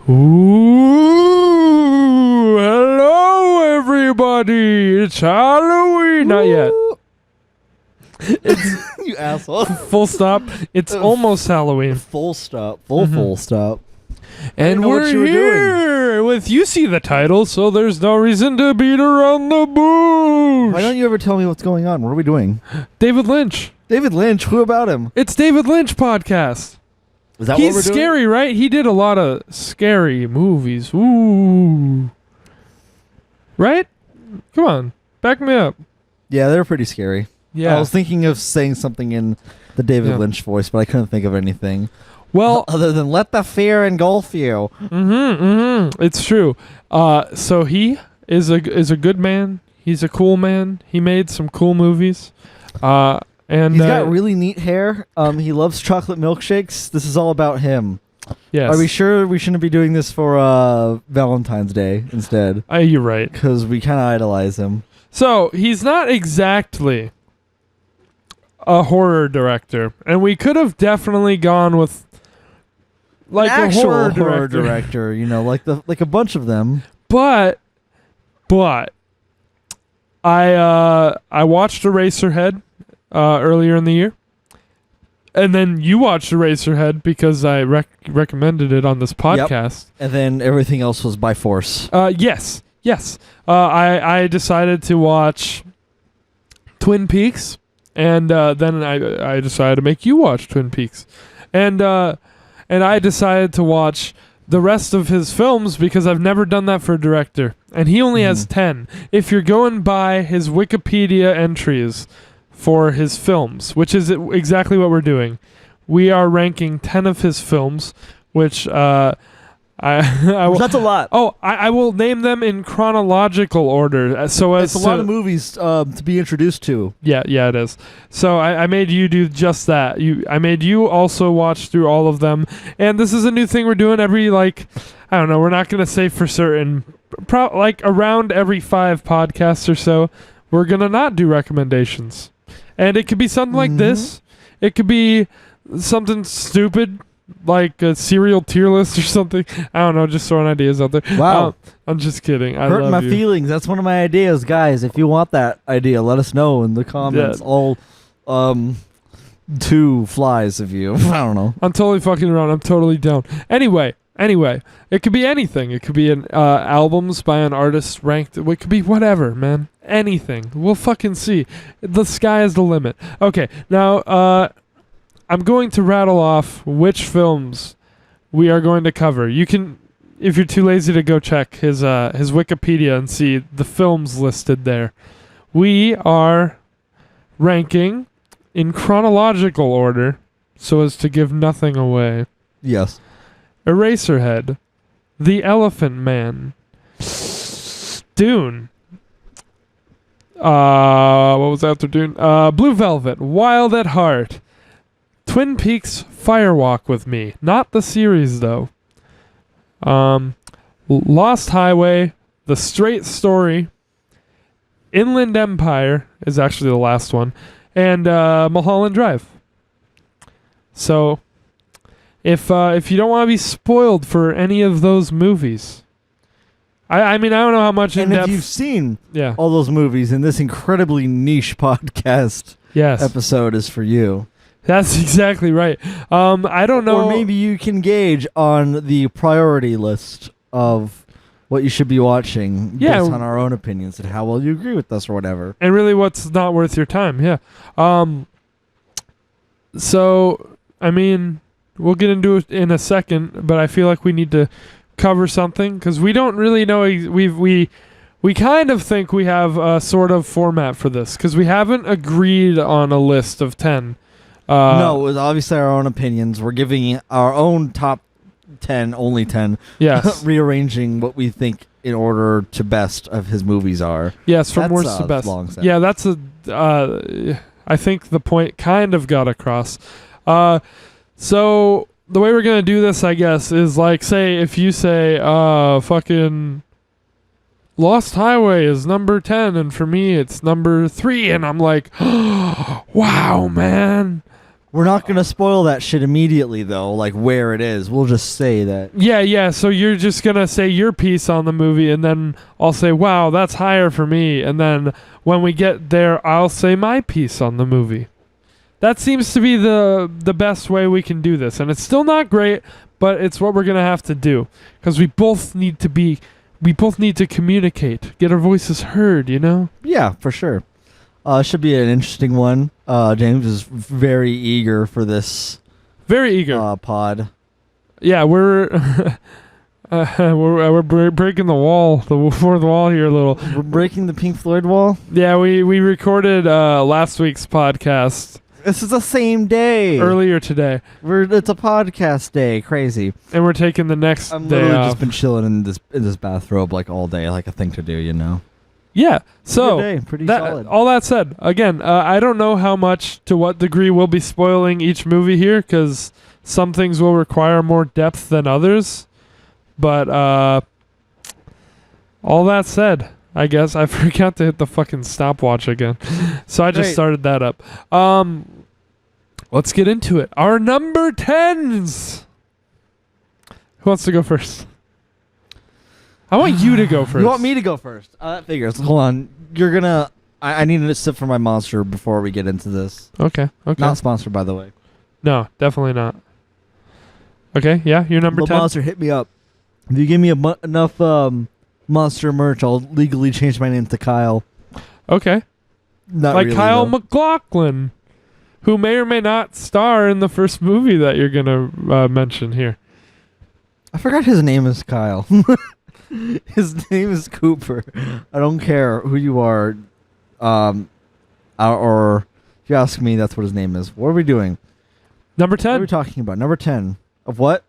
Ooh, hello everybody. It's Halloween. Not yet. It's You asshole. full stop. It's almost Halloween. Full stop. Full stop. And know what we're you were here with, you see the title, so there's no reason to beat around the bush. Why don't you ever tell me what's going on? What are we doing? David Lynch. David Lynch. Who about him? It's David Lynch podcast. Is that He's what we're scary, doing? right? He did a lot of scary movies. Ooh. Right? Come on. Back me up. Yeah, they're pretty scary. Yeah. I was thinking of saying something in the David Yeah. Lynch voice, but I couldn't think of anything. Well, Other than let the fear engulf you. It's true. So he is a good man. He's a cool man. He made some cool movies. And He's got really neat hair. He loves chocolate milkshakes. This is all about him. yes. Are we sure we shouldn't be doing this for Valentine's Day instead? You're right. Because we kind of idolize him. So he's not exactly a horror director, and we could have definitely gone with like An a actual horror director. you know, like a bunch of them. But I watched Eraserhead earlier in the year, and then you watched Eraserhead because I recommended it on this podcast. And then everything else was by force. Yes. I decided to watch Twin Peaks, and then I decided to make you watch Twin Peaks, and I decided to watch the rest of his films because I've never done that for a director, and he only has 10. If you're going by his Wikipedia entries for his films, which is exactly what we're doing, we are ranking 10 of his films, which That's a lot. Oh, I will name them in chronological order. So as It's a lot of movies to be introduced to. Yeah, it is. So I made you do just that. I made you also watch through all of them, and this is a new thing we're doing every I don't know. We're not gonna say for certain. Around every 5 podcasts or so, we're gonna not do recommendations, and it could be something like this. It could be something stupid, like a serial tier list or something. I don't know, just throwing ideas out there. Wow. I'm just kidding. I Hurting love my you. feelings. That's one of my ideas, guys. If you want that idea, let us know in the comments. Yeah. All 2 flies of you. I don't know. I'm totally fucking around. I'm totally down. Anyway, it could be anything. It could be an albums by an artist ranked. It could be whatever, man. Anything. We'll fucking see. The sky is the limit. Okay, now I'm going to rattle off which films we are going to cover. You can, if you're too lazy to go check his Wikipedia and see the films listed there. We are ranking in chronological order so as to give nothing away. Yes. Eraserhead, The Elephant Man, Dune. What was after Dune? Blue Velvet, Wild at Heart, Twin Peaks, Fire Walk with Me. Not the series though. Lost Highway, The Straight Story, Inland Empire is actually the last one, and Mulholland Drive. So, if you don't want to be spoiled for any of those movies, I mean, I don't know how much in And depth. if you've seen Yeah. all those movies, and this incredibly niche podcast Yes. episode is for you. That's exactly right. I don't know. Or maybe you can gauge on the priority list of what you should be watching based on our own opinions and how well you agree with us or whatever. And really what's not worth your time. Yeah. So, I mean, we'll get into it in a second, but I feel like we need to cover something because we don't really know. We kind of think we have a sort of format for this because we haven't agreed on a list of 10. No, it was obviously our own opinions. We're giving our own top 10, only 10. Yes. Rearranging what we think in order to best of his movies are. Yes, from That's worst to a best. long sentence. Yeah, that's I think the point kind of got across. So the way we're gonna do this, I guess, is like, say if you say, fucking Lost Highway is number 10, and for me it's number 3, and I'm like, wow, man, We're not gonna spoil that shit immediately, though. Like where it is, we'll just say that. Yeah. So you're just gonna say your piece on the movie, and then I'll say, "Wow, that's higher for me." And then when we get there, I'll say my piece on the movie. That seems to be the best way we can do this, and it's still not great, but it's what we're gonna have to do because we both need to communicate, get our voices heard. You know? Yeah, for sure. Should be an interesting one. James is very eager for this. Very eager. Pod. Yeah, we're we're breaking the fourth wall here a little. We're breaking the Pink Floyd wall. Yeah, we recorded last week's podcast. This is the same day. Earlier today. It's a podcast day. Crazy. And we're taking the next day off. I've literally just been chilling in this bathrobe like all day, like a thing to do, you know. Yeah, so pretty solid. All that said, again, I don't know how much, to what degree we'll be spoiling each movie here, because some things will require more depth than others. But all that said, I guess I forgot to hit the fucking stopwatch again, so I just started that up. Let's get into it. Our number 10s. Who wants to go first? I want you to go first. You want me to go first? That figures. Hold on. You're gonna... I need to sip for my monster before we get into this. Okay. Not sponsored, by the way. No, definitely not. Okay, yeah, you're number 10. Monster, hit me up. If you give me enough monster merch, I'll legally change my name to Kyle. Okay. Not like really, Kyle though. MacLachlan, who may or may not star in the first movie that you're going to mention here. I forgot his name is Kyle. His name is Cooper. I don't care who you are, or if you ask me, that's what his name is. What are we doing? Number 10. What are we talking about? Number 10. Of what?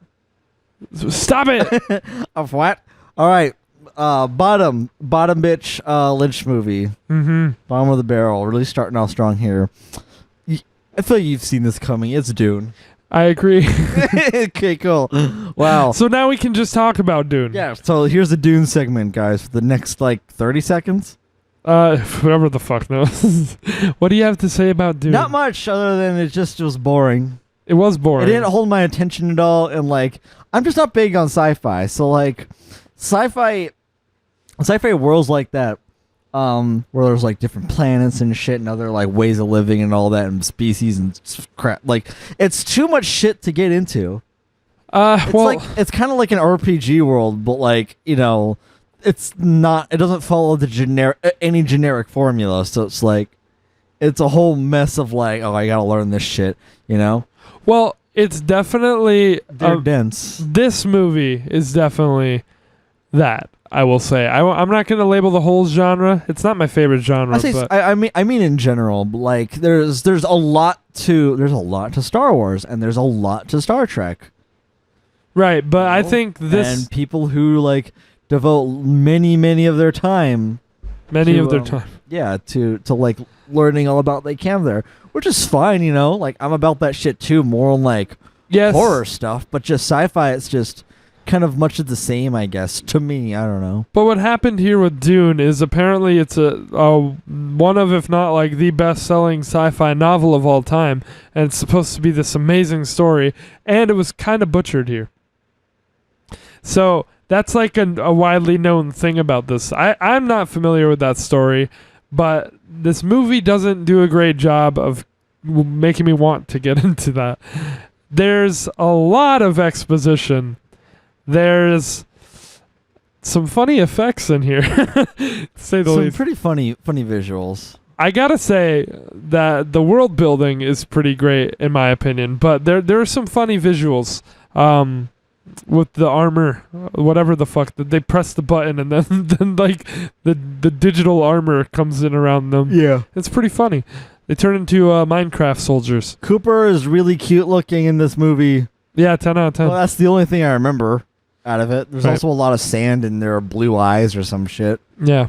Stop it! Of what? All right. Bottom bitch Lynch movie. Mm-hmm. Bottom of the barrel. Really starting off strong here. I feel like you've seen this coming. It's Dune. I agree. Okay, cool. Wow. So now we can just talk about Dune. Yeah, so here's the Dune segment, guys, for the next, 30 seconds. Whatever the fuck knows. What do you have to say about Dune? Not much, other than it was boring. It was boring. It didn't hold my attention at all, and, I'm just not big on sci-fi, so, sci-fi worlds like that, where there's different planets and shit and other ways of living and all that and species and crap. It's too much shit to get into. It's kind of like an RPG world, but it's not. It doesn't follow the any generic formula. So it's a whole mess of oh, I gotta learn this shit. You know. Well, it's definitely dense. This movie is definitely that. I will say I'm not going to label the whole genre. It's not my favorite genre. I mean in general, there's a lot to Star Wars and there's a lot to Star Trek. Right, but I think this and people who devote many of their time. Yeah, to learning all about they can there, which is fine, you know. I'm about that shit too, more on horror stuff, but just sci-fi. It's just kind of much of the same, I guess, to me. I don't know. But what happened here with Dune is apparently it's a one of, if not the best-selling sci-fi novel of all time, and it's supposed to be this amazing story, and it was kind of butchered here. So that's a widely known thing about this. I'm not familiar with that story, but this movie doesn't do a great job of making me want to get into that. There's a lot of exposition. There's some funny effects in here, to say the least. Some pretty funny visuals. I gotta say that the world building is pretty great, in my opinion, but there are some funny visuals with the armor, whatever the fuck. They press the button and then the digital armor comes in around them. Yeah. It's pretty funny. They turn into Minecraft soldiers. Cooper is really cute looking in this movie. Yeah, 10 out of 10. Well, that's the only thing I remember out of it. There's also a lot of sand and there are blue eyes or some shit. Yeah.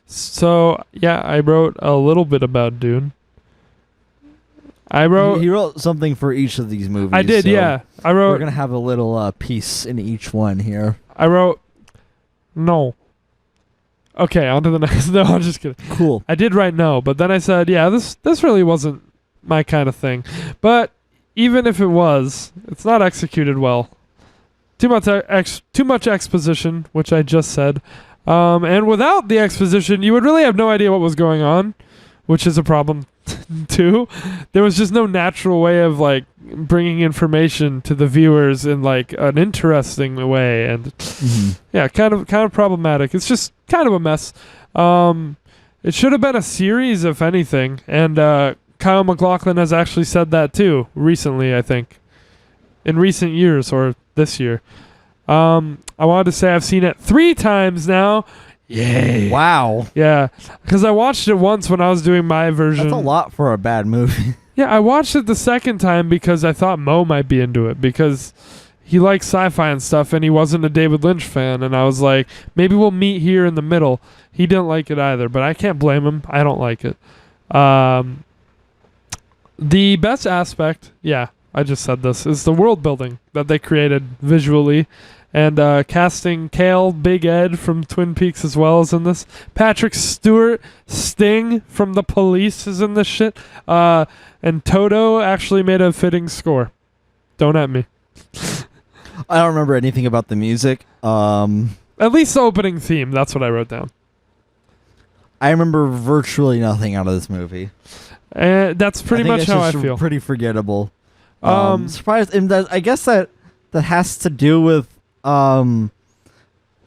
So, yeah, I wrote a little bit about Dune. He wrote something for each of these movies. I did, so yeah. We're going to have a little piece in each one here. I wrote, no. Okay, on to the next. No, I'm just kidding. Cool. I did write no, but then I said, yeah, this really wasn't my kind of thing. But even if it was, it's not executed well. Too much exposition, which I just said. And without the exposition, you would really have no idea what was going on, which is a problem too. There was just no natural way of like bringing information to the viewers in like an interesting way, and yeah, kind of problematic. It's just kind of a mess. It should have been a series, if anything, and Kyle MacLachlan has actually said that too recently, I think, in recent years or this year. I wanted to say I've seen it 3 times now. Yay. Wow. Yeah, because I watched it once when I was doing my version. That's a lot for a bad movie. Yeah, I watched it the second time because I thought Mo might be into it, because he likes sci-fi and stuff, and he wasn't a David Lynch fan, and I was like, maybe we'll meet here in the middle. He didn't like it either, but I can't blame him. I don't like it. The best aspect, yeah, I just said this, is the world building that they created visually, and casting Kale Big Ed from Twin Peaks as well as in this. Patrick Stewart Sting from The Police is in this shit. And Toto actually made a fitting score. Don't at me. I don't remember anything about the music. At least the opening theme. That's what I wrote down. I remember virtually nothing out of this movie. That's pretty much how I feel. Pretty forgettable. Surprised, and I guess that has to do with. I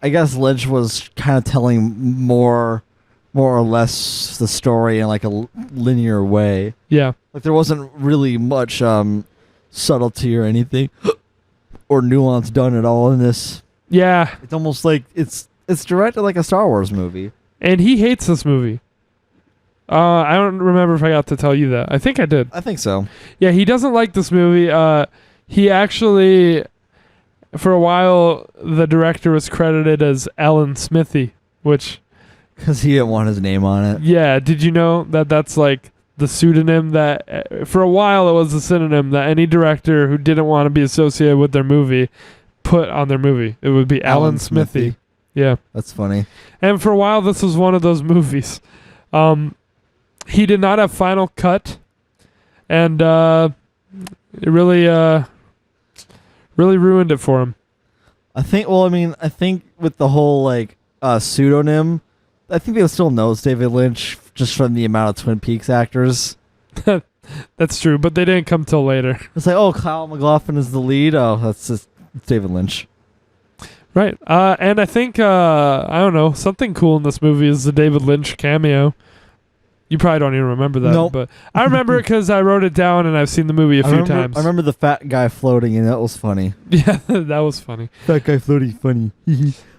guess Lynch was kind of telling more or less the story in like a linear way. Yeah, like there wasn't really much subtlety or anything or nuance done at all in this. Yeah, it's almost like it's directed like a Star Wars movie. And he hates this movie. I don't remember if I got to tell you that. I think I did. I think so. Yeah, he doesn't like this movie. He actually, for a while, the director was credited as Alan Smithy, which... Because he didn't want his name on it. Yeah, did you know that that's like the pseudonym that... For a while, it was a synonym that any director who didn't want to be associated with their movie put on their movie. It would be Alan Smithy. Yeah. That's funny. And for a while, this was one of those movies. He did not have final cut, and it really ruined it for him. I think with the whole like pseudonym, I think they still knows David Lynch just from the amount of Twin Peaks actors. That's true, but they didn't come till later. It's like, oh, Kyle MacLachlan is the lead. Oh, that's just David Lynch. Right. And I think, I don't know, something cool in this movie is the David Lynch cameo. You probably don't even remember that. Nope. But I remember it because I wrote it down and I've seen the movie a few times. I remember the fat guy floating, and that was funny. Yeah, that was funny. Fat guy floating, funny.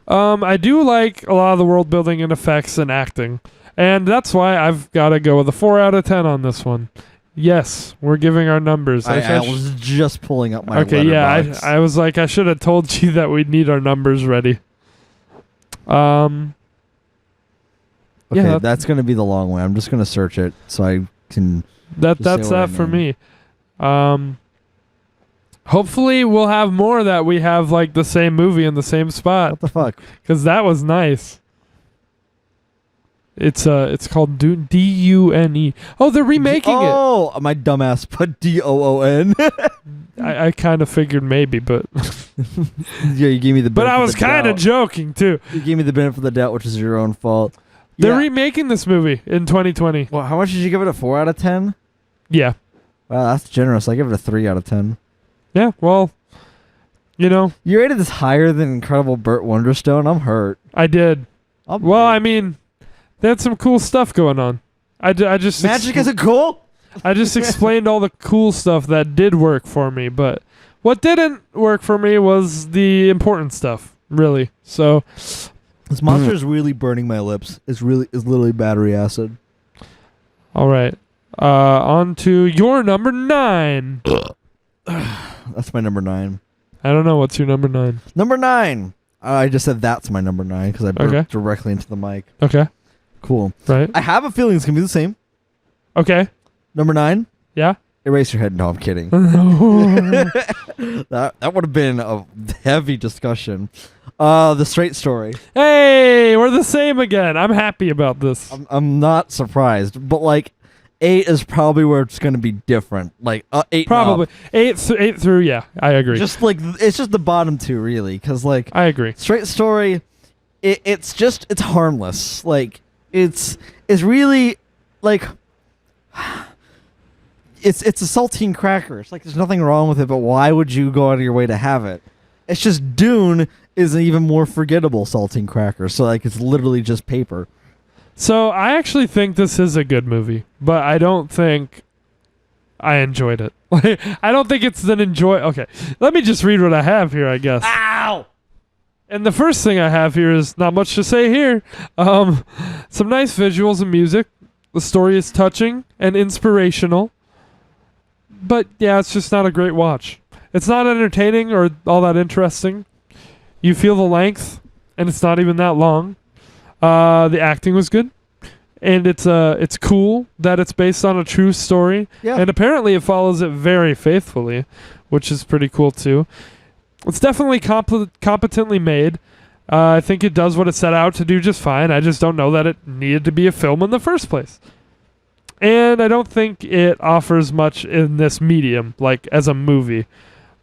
I do like a lot of the world building and effects and acting. And that's why I've got to go with a 4 out of 10 on this one. Yes, we're giving our numbers. I was just pulling up my Okay, yeah, I was like, I should have told you that we'd need our numbers ready. Okay, yeah, that's going to be the long way. I'm just going to search it so I can... That's that for me. Hopefully we'll have more that we have like the same movie in the same spot. What the fuck? Because that was nice. It's called Dune, D-U-N-E. Oh, they're remaking it. Oh, my dumbass put D-O-O-N. I kind of figured maybe, but... Yeah, you gave me the benefit. But I was kind of joking, too. You gave me the benefit of the doubt, which is your own fault. They're remaking this movie in 2020. Well, how much did you give it? A 4 out of 10? Yeah. Wow, that's generous. I give it a 3 out of 10. Yeah, well, you know. You rated this higher than Incredible Burt Wonderstone? I'm hurt. I did. I mean, they had some cool stuff going on. I just Magic isn't cool? I just explained all the cool stuff that did work for me, but what didn't work for me was the important stuff, really. So... This monster is really burning my lips. It's literally battery acid. All right. On to your number 9. That's my number 9. I don't know. What's your number 9? Number 9. I just said that's my number 9 because I burped directly into the mic. Okay. Cool. Right. I have a feeling it's going to be the same. Okay. Number 9. Yeah. Eraserhead. No, I'm kidding. that would have been a heavy discussion. The Straight Story. Hey, we're the same again. I'm happy about this. I'm not surprised, but like, 8 is probably where it's going to be different. Like 8 Probably eight through. Yeah, I agree. Just like it's just the bottom two really, because like I agree. Straight Story, it's harmless. Like it's really like it's a saltine cracker. It's like there's nothing wrong with it, but why would you go out of your way to have it? It's just Dune is an even more forgettable saltine cracker. So like it's literally just paper. So I actually think this is a good movie, but I don't think I enjoyed it. I don't think it's an enjoy. Okay, let me just read what I have here, I guess. Ow! And the first thing I have here is not much to say here. Some nice visuals and music. The story is touching and inspirational. But yeah, it's just not a great watch. It's not entertaining or all that interesting. You feel the length, and it's not even that long. The acting was good, and it's cool that it's based on a true story. Yeah. And apparently it follows it very faithfully, which is pretty cool too. It's definitely competently made. I think it does what it set out to do just fine. I just don't know that it needed to be a film in the first place. And I don't think it offers much in this medium, like as a movie.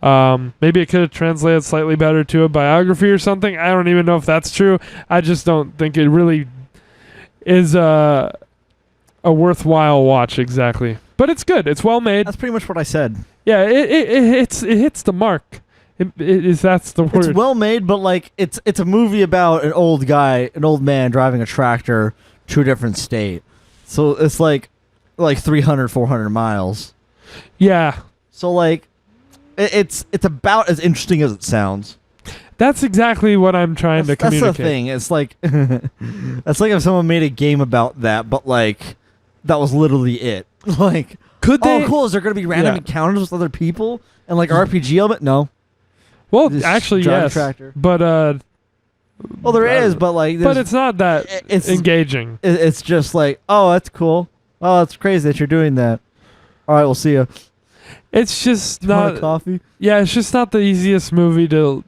Maybe it could have translated slightly better to a biography or something. I don't even know if that's true. I just don't think it really is a worthwhile watch exactly. But it's good. It's well made. That's pretty much what I said. Yeah, it hits the mark. That's the word. It's well made, but like it's a movie about an old man driving a tractor to a different state. So it's like 300, 400 miles. Yeah. So like it's about as interesting as it sounds. That's exactly what I'm trying to communicate. That's the thing. It's like that's like if someone made a game about that, but like that was literally it. Like, could they? Oh, cool. Is there going to be random encounters with other people and like RPG element? No. Well, Just actually, drive a yes. tractor. But well, there is, but like, but it's not that engaging. It's just like, oh, that's cool. Oh, that's crazy that you're doing that. All right, we'll see you. It's just Do you want not a coffee. Yeah, it's just not the easiest movie to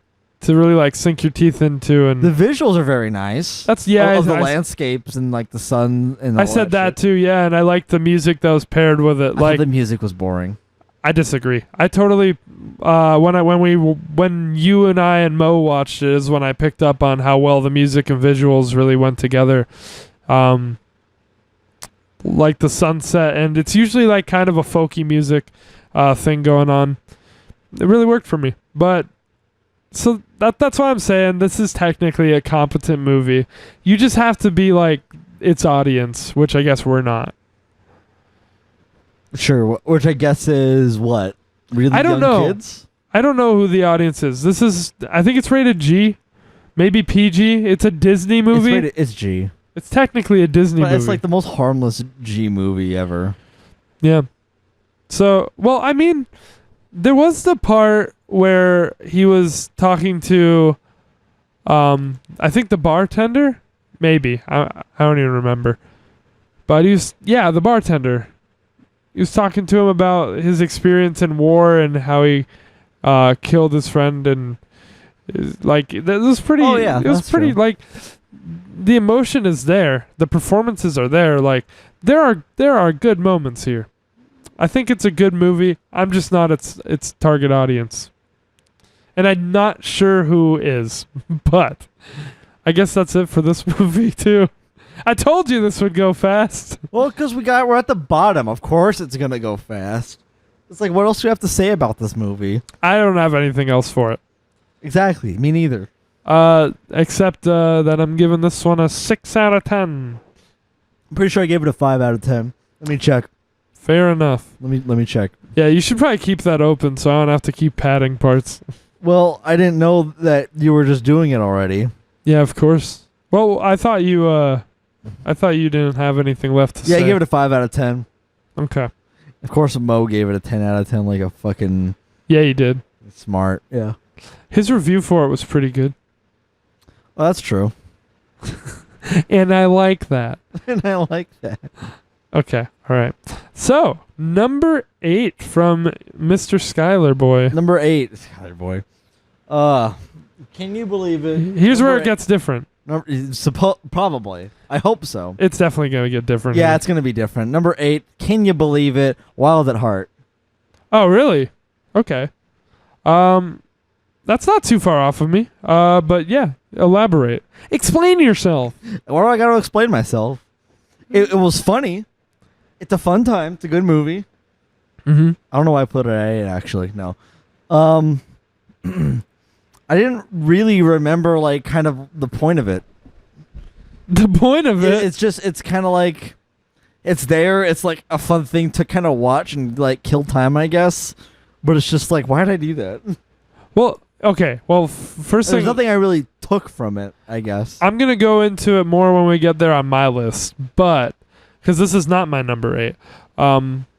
really like sink your teeth into. And the visuals are very nice. That's of the landscapes and like the sun and all I said that shit. too. Yeah, and I liked the music that was paired with it. I Like thought the music was boring. I disagree. I totally when you and I and Mo watched it is when I picked up on how well the music and visuals really went together. Like the sunset, and it's usually like kind of a folky music thing going on. It really worked for me. But so that's why I'm saying this is technically a competent movie. You just have to be like its audience, which I guess we're not. Sure, which I guess is what? Really I don't young know. kids? I don't know who the audience is. I think it's rated G, maybe PG. It's a Disney movie. It's G. It's technically a Disney movie. It's like the most harmless G movie ever. Yeah. So, well, I mean, there was the part where he was talking to, I think the bartender, maybe. I don't even remember. But the bartender. He was talking to him about his experience in war and how he killed his friend, and like it was pretty. Oh yeah, it was pretty true. like the emotion is there, the performances are there. Like there are good moments here. I think it's a good movie. I'm just not its target audience, and I'm not sure who is. But I guess that's it for this movie too. I told you this would go fast. Well, because we're at the bottom. Of course it's going to go fast. It's like, what else do you have to say about this movie? I don't have anything else for it. Exactly. Me neither. Except that I'm giving this one a 6 out of 10. I'm pretty sure I gave it a 5 out of 10. Let me check. Fair enough. Let me check. Yeah, you should probably keep that open so I don't have to keep padding parts. Well, I didn't know that you were just doing it already. Yeah, of course. Well, I thought you didn't have anything left to say. Yeah, I gave it a 5 out of 10. Okay. Of course, Mo gave it a 10 out of 10 like a fucking... Yeah, you did. Smart, yeah. His review for it was pretty good. Well, that's true. And I like that. And I like that. Okay, all right. So, number 8 from Mr. Skylar Boy. Number 8. Skylar Boy. Can you believe it? Here's where it gets different. Probably. I hope so. It's definitely gonna get different. Yeah, here. it's gonna be different. Number 8. Can you believe it? Wild at Heart. Oh, really? Okay. That's not too far off of me. But yeah, elaborate. Explain yourself. Why do I gotta explain myself? It was funny. It's a fun time. It's a good movie. Mm-hmm. I don't know why I put it at 8, actually. No. I didn't really remember, like, kind of the point of it. The point of it? It's kind of like, it's there. It's like a fun thing to kind of watch and, like, kill time, I guess. But it's just like, why did I do that? Well, okay. Well, first There's thing... nothing I really took from it, I guess. I'm going to go into it more when we get there on my list. But, because this is not my number 8.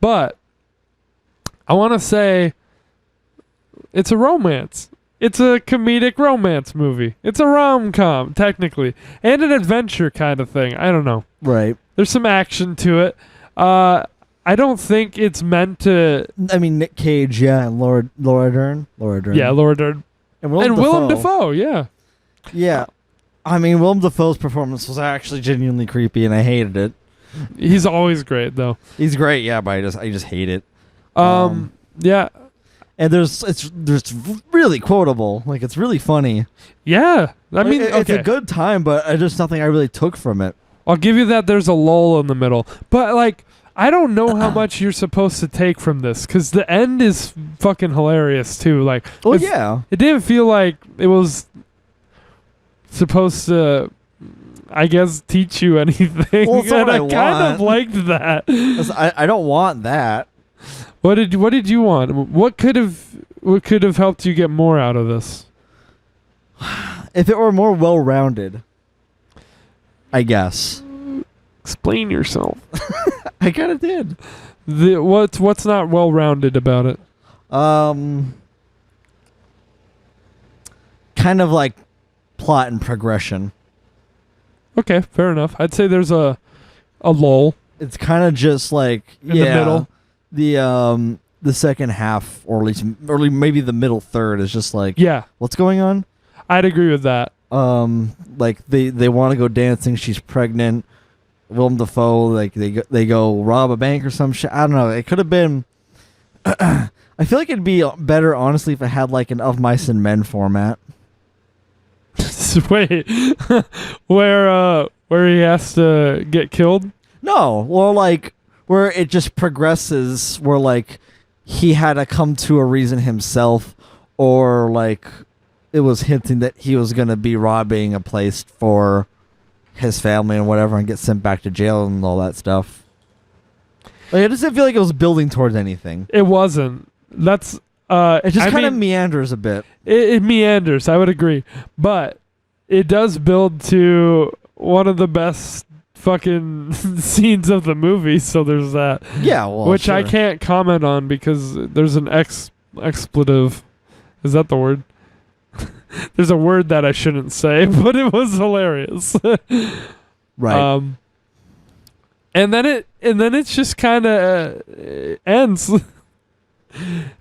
But, I want to say, it's a romance. It's a comedic romance movie. It's a rom-com, technically. And an adventure kind of thing. I don't know. Right. There's some action to it. I don't think it's meant to... I mean, Nick Cage, yeah, and Laura Dern. Yeah, Laura Dern. And Willem Dafoe, yeah. Yeah. I mean, Willem Dafoe's performance was actually genuinely creepy, and I hated it. He's always great, though. He's great, yeah, but I just hate it. Yeah. And there's really quotable. Like, it's really funny. Yeah. I mean, it's a good time, but just nothing I really took from it. I'll give you that there's a lull in the middle. But, like, I don't know how much you're supposed to take from this, because the end is fucking hilarious, too. Like, oh, yeah. It didn't feel like it was supposed to, I guess, teach you anything. Well, it's and I what kind of liked that. I don't want that. What did you want? What could have helped you get more out of this? If it were more well-rounded, I guess. Explain yourself. I kind of did. What's not well-rounded about it? Kind of like plot and progression. Okay, fair enough. I'd say there's a lull. It's kind of just like in the middle. The second half, or at least maybe the middle third, is just like, yeah, what's going on? I'd agree with that. Like they want to go dancing. She's pregnant. Willem Dafoe, like they go rob a bank or some shit. I don't know. It could have been. I feel like it'd be better, honestly, if it had like an Of Mice and Men format. Wait, where he has to get killed? No, well, like where it just progresses, where like he had to come to a reason himself, or like it was hinting that he was gonna be robbing a place for his family and whatever, and get sent back to jail and all that stuff. Like, I just didn't feel like it was building towards anything. It wasn't. That's it just kind of meanders a bit. It meanders. I would agree, but it does build to one of the best fucking scenes of the movie. So there's that. Yeah, well, which sure. I can't comment on because there's an expletive. Is that the word? There's a word that I shouldn't say, but it was hilarious. Right. And then it's just kind of ends.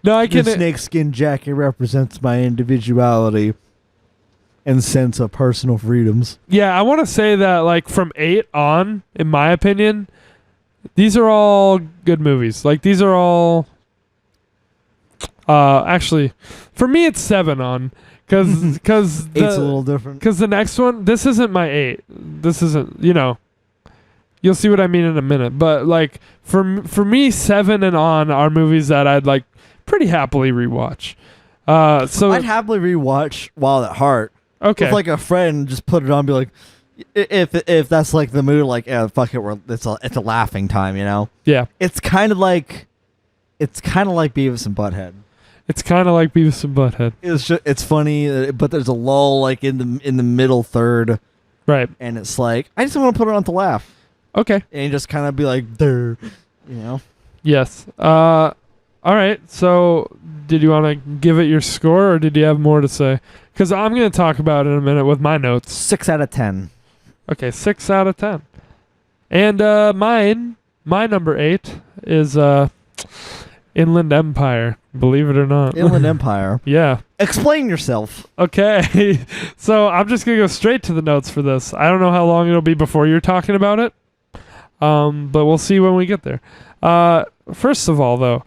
No, I can. The snakeskin jacket represents my individuality and sense of personal freedoms. Yeah, I want to say that, like, from 8 on, in my opinion, these are all good movies. Like, these are all. Actually, for me, it's 7 on. Because 8's a little different. Because the next one, this isn't my 8. This isn't, you'll see what I mean in a minute. But like for me, 7 and on are movies that I'd like pretty happily rewatch. So I'd happily rewatch Wild at Heart. Okay. With like a friend, just put it on, and be like, if that's like the mood, like, yeah, fuck it, it's a laughing time, Yeah. It's kind of like Beavis and Butthead. It's kind of like Beavis and Butthead. It's funny, but there's a lull like in the middle third, right? And it's like I just want to put it on to laugh. Okay. And just kind of be like, there, Yes. All right. So, did you want to give it your score, or did you have more to say? Because I'm going to talk about it in a minute with my notes. 6 out of 10. Okay, 6 out of 10. And my number 8 is Inland Empire. Believe it or not. Inland Empire. Yeah. Explain yourself. Okay, so I'm just gonna go straight to the notes for this. I don't know how long it'll be before you're talking about it, but we'll see when we get there. First of all, though,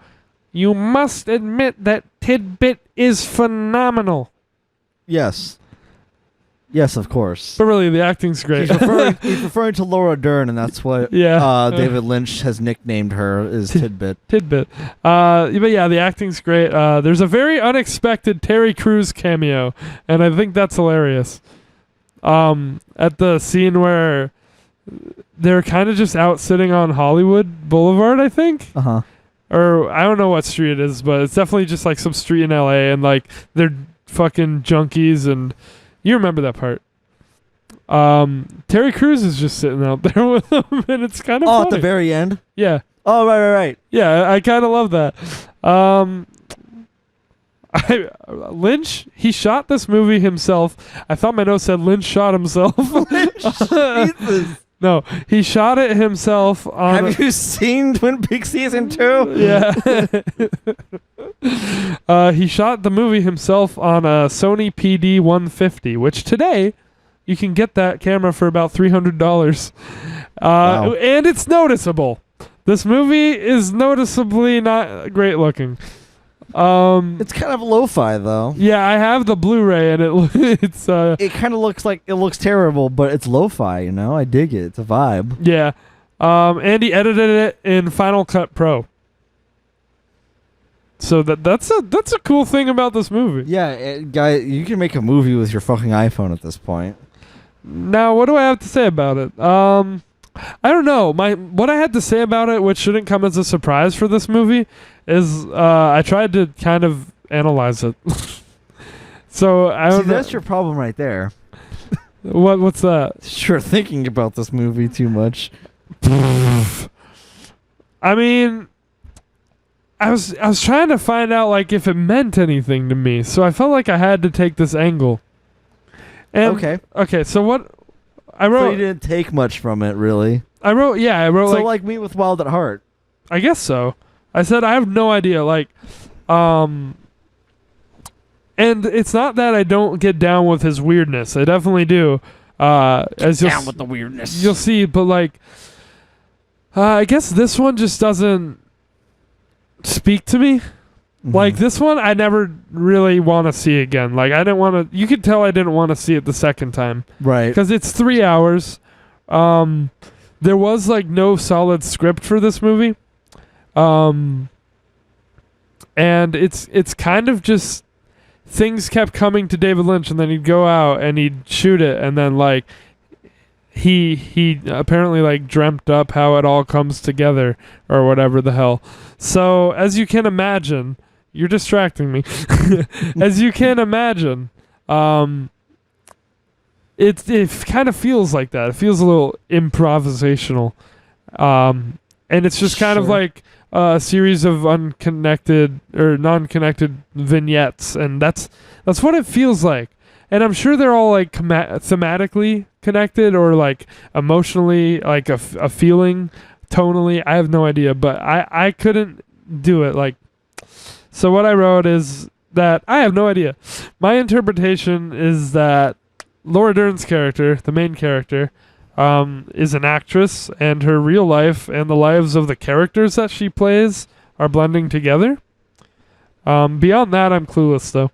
you must admit that Tidbit is phenomenal. Yes. Yes, of course. But really, the acting's great. He's referring to Laura Dern, and that's what David Lynch has nicknamed her, is Tidbit. Tidbit. But yeah, the acting's great. There's a very unexpected Terry Crews cameo, and I think that's hilarious. At the scene where they're kind of just out sitting on Hollywood Boulevard, I think. Uh-huh. Or I don't know what street it is, but it's definitely just like some street in LA, and like they're fucking junkies, and you remember that part. Terry Crews is just sitting out there with them, and it's kind of funny. At the very end? Yeah. Oh, right. Yeah, I kind of love that. Lynch, he shot this movie himself. I thought my note said Lynch shot himself. Jesus. No, he shot it himself on... Have you seen Twin Peaks Season 2? Yeah. He shot the movie himself on a Sony PD-150, which today you can get that camera for about $300. Wow. And it's noticeable. This movie is noticeably not great looking. It's kind of lo-fi though. Yeah, I have the Blu-ray, and it's it kind of looks like it looks terrible, but it's lo-fi. You know, I dig it. It's a vibe. Yeah. And he edited it in Final Cut Pro. So that's a cool thing about this movie. Yeah, guy, you can make a movie with your fucking iPhone at this point. Now, what do I have to say about it? I don't know. What I had to say about it, which shouldn't come as a surprise for this movie, is I tried to kind of analyze it. So I don't know. That's your problem right there. What's that? Sure, thinking about this movie too much. I mean, I was trying to find out like if it meant anything to me, so I felt like I had to take this angle. And, okay. So what I wrote? So you didn't take much from it, really. I wrote. So like me with Wild at Heart. I guess so. I said I have no idea. Like, and it's not that I don't get down with his weirdness. I definitely do. As down with the weirdness. You'll see, but like, I guess this one just doesn't speak to me. Mm-hmm. Like this one, I never really want to see again. Like I didn't want to. You could tell I didn't want to see it the second time, right? Because it's 3 hours. There was like no solid script for this movie, and it's kind of just things kept coming to David Lynch, and then he'd go out and he'd shoot it, and then like he apparently like dreamt up how it all comes together or whatever the hell. So as you can imagine. You're distracting me. As you can imagine, it kind of feels like that. It feels a little improvisational. And it's just kind of like a series of unconnected or non-connected vignettes. And that's what it feels like. And I'm sure they're all like thematically connected or like emotionally, like a feeling, tonally. I have no idea, but I couldn't do it like. So what I wrote is that I have no idea. My interpretation is that Laura Dern's character, the main character, is an actress, and her real life and the lives of the characters that she plays are blending together. Beyond that, I'm clueless, though.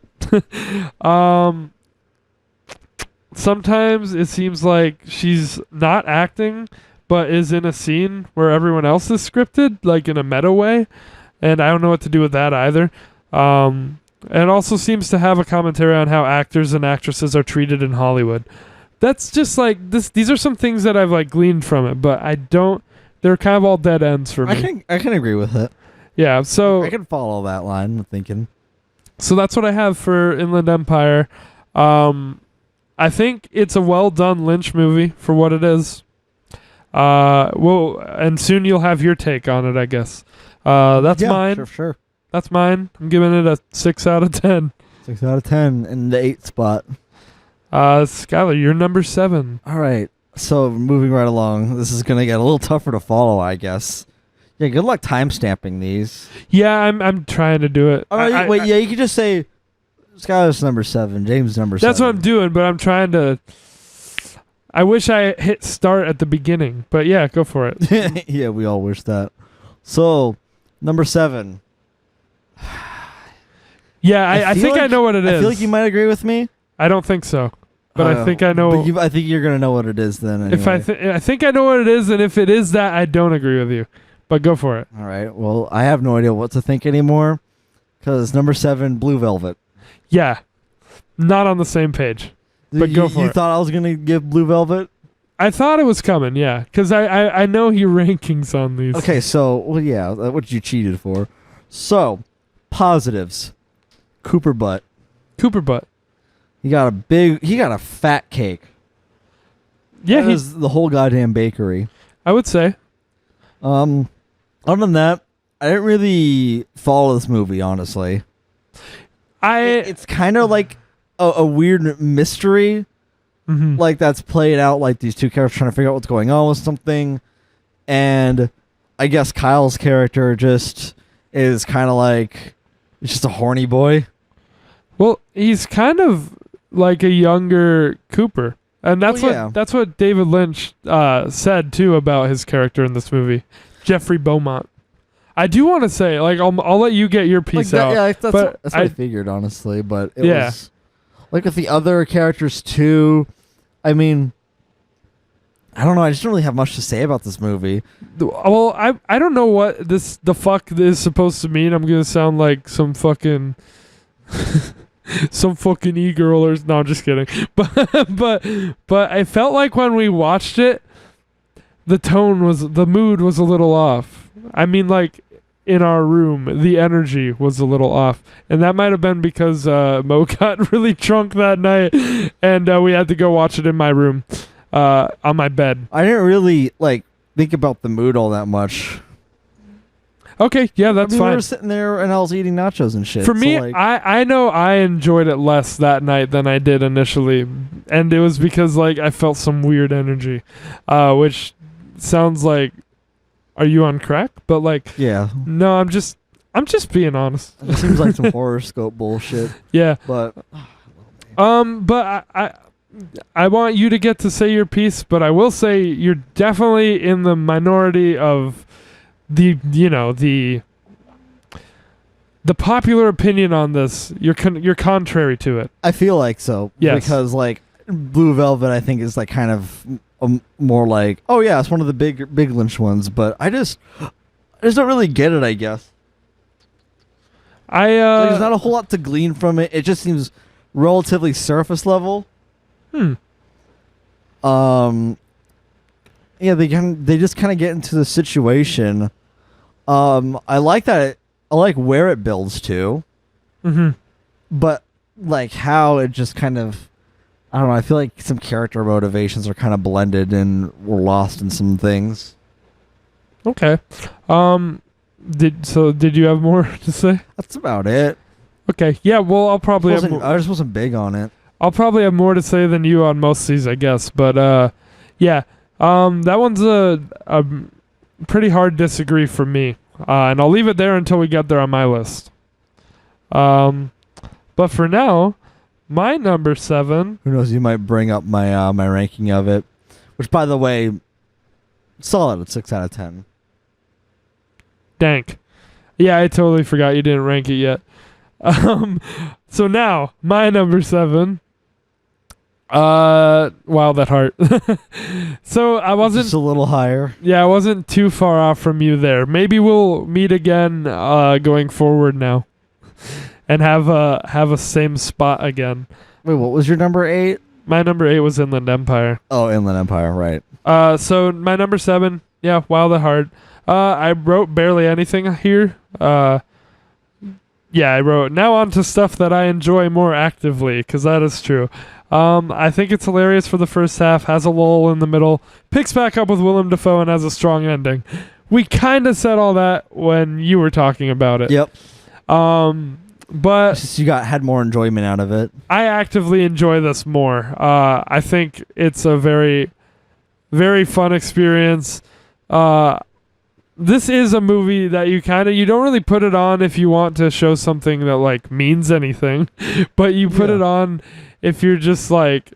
Sometimes it seems like she's not acting, but is in a scene where everyone else is scripted, like in a meta way. And I don't know what to do with that either. And it also seems to have a commentary on how actors and actresses are treated in Hollywood. That's just like this. These are some things that I've like gleaned from it, but I don't. They're kind of all dead ends for me. I can agree with it. Yeah, so I can follow that line of thinking. So that's what I have for Inland Empire. I think it's a well done Lynch movie for what it is. Well, and soon you'll have your take on it, I guess. That's mine. Sure. That's mine. I'm giving it a 6 out of 10. 6 out of 10 in the 8th spot. Skylar, you're number 7. All right. So moving right along, this is gonna get a little tougher to follow, I guess. Yeah. Good luck time stamping these. Yeah, I'm trying to do it. All right. You could just say Skylar's number 7. James number 7. That's what I'm doing, but I'm trying to. I wish I hit start at the beginning, but yeah, go for it. Yeah, we all wish that. So, number 7. Yeah, I think I know what it is. I feel like you might agree with me. I don't think so, but I think I know. But I think you're gonna know what it is then. Anyway. If I think I know what it is, and if it is that, I don't agree with you. But go for it. All right. Well, I have no idea what to think anymore, because number 7, Blue Velvet. Yeah, not on the same page. But go for it. You thought I was gonna give Blue Velvet? I thought it was coming. Yeah, because I know your rankings on these. Okay, so what you cheated for? So, positives. Cooper Butt. Cooper Butt. He got a fat cake. Yeah, that is the whole goddamn bakery. I would say. Other than that, I didn't really follow this movie, honestly. It's kind of like a weird mystery, like that's played out, like these two characters trying to figure out what's going on with something, and I guess Kyle's character just is kind of like just a horny boy. Well, he's kind of like a younger Cooper, and that's what David Lynch said too about his character in this movie, Jeffrey Beaumont. I do want to say, like, I'll let you get your piece out. Yeah, that's what I figured, honestly. But it was like with the other characters too. I mean, I don't know. I just don't really have much to say about this movie. Well, I don't know what the fuck is supposed to mean. I'm gonna sound like some fucking some fucking e-girl or no, I'm just kidding. But I felt like when we watched it, the mood was a little off. I mean, like in our room, the energy was a little off, and that might have been because Mo got really drunk that night, and we had to go watch it in my room, on my bed. I didn't really think about the mood all that much. Okay, yeah, that's fine. We were sitting there and I was eating nachos and shit. For me, I know I enjoyed it less that night than I did initially, and it was because I felt some weird energy, which sounds like, are you on crack? But yeah, no, I'm just being honest. It seems like some horoscope bullshit. Yeah, but I want you to get to say your piece, but I will say you're definitely in the minority of the popular opinion on this. You're contrary to it. I feel like so. Yes. Because Blue Velvet, I think, is kind of more like, oh yeah, it's one of the big Lynch ones. But I just don't really get it, I guess. There's not a whole lot to glean from it. It just seems relatively surface level. Yeah, they just kind of get into the situation. I like that. I like where it builds to. But how it just kind of, I don't know. I feel like some character motivations are kind of blended and we're lost in some things. Okay. Did you have more to say? That's about it. Okay. Yeah. Well, I'll probably have more. I just wasn't big on it. I'll probably have more to say than you on most of these, I guess. But yeah. That one's a pretty hard disagree for me. And I'll leave it there until we get there on my list. But for now, my number 7. Who knows? You might bring up my my ranking of it, which, by the way, solid at 6 out of 10. Dank. Yeah, I totally forgot you didn't rank it yet. So now my number 7. Wild at Heart. So I wasn't just a little higher. Yeah, I wasn't too far off from you there. Maybe we'll meet again going forward now, and have a same spot again. Wait, what was your number 8? My number 8 was Inland Empire. Oh, Inland Empire, right. So my number 7, yeah, Wild at Heart. I wrote barely anything here. Yeah, I wrote, now on to stuff that I enjoy more actively, because that is true. I think it's hilarious for the first half, has a lull in the middle, picks back up with Willem Dafoe, and has a strong ending. We kind of said all that when you were talking about it. Yep. But you had more enjoyment out of it. I actively enjoy this more. I think it's a very, very fun experience. this is a movie that you don't really put it on if you want to show something that like means anything, but you put it on if you're just like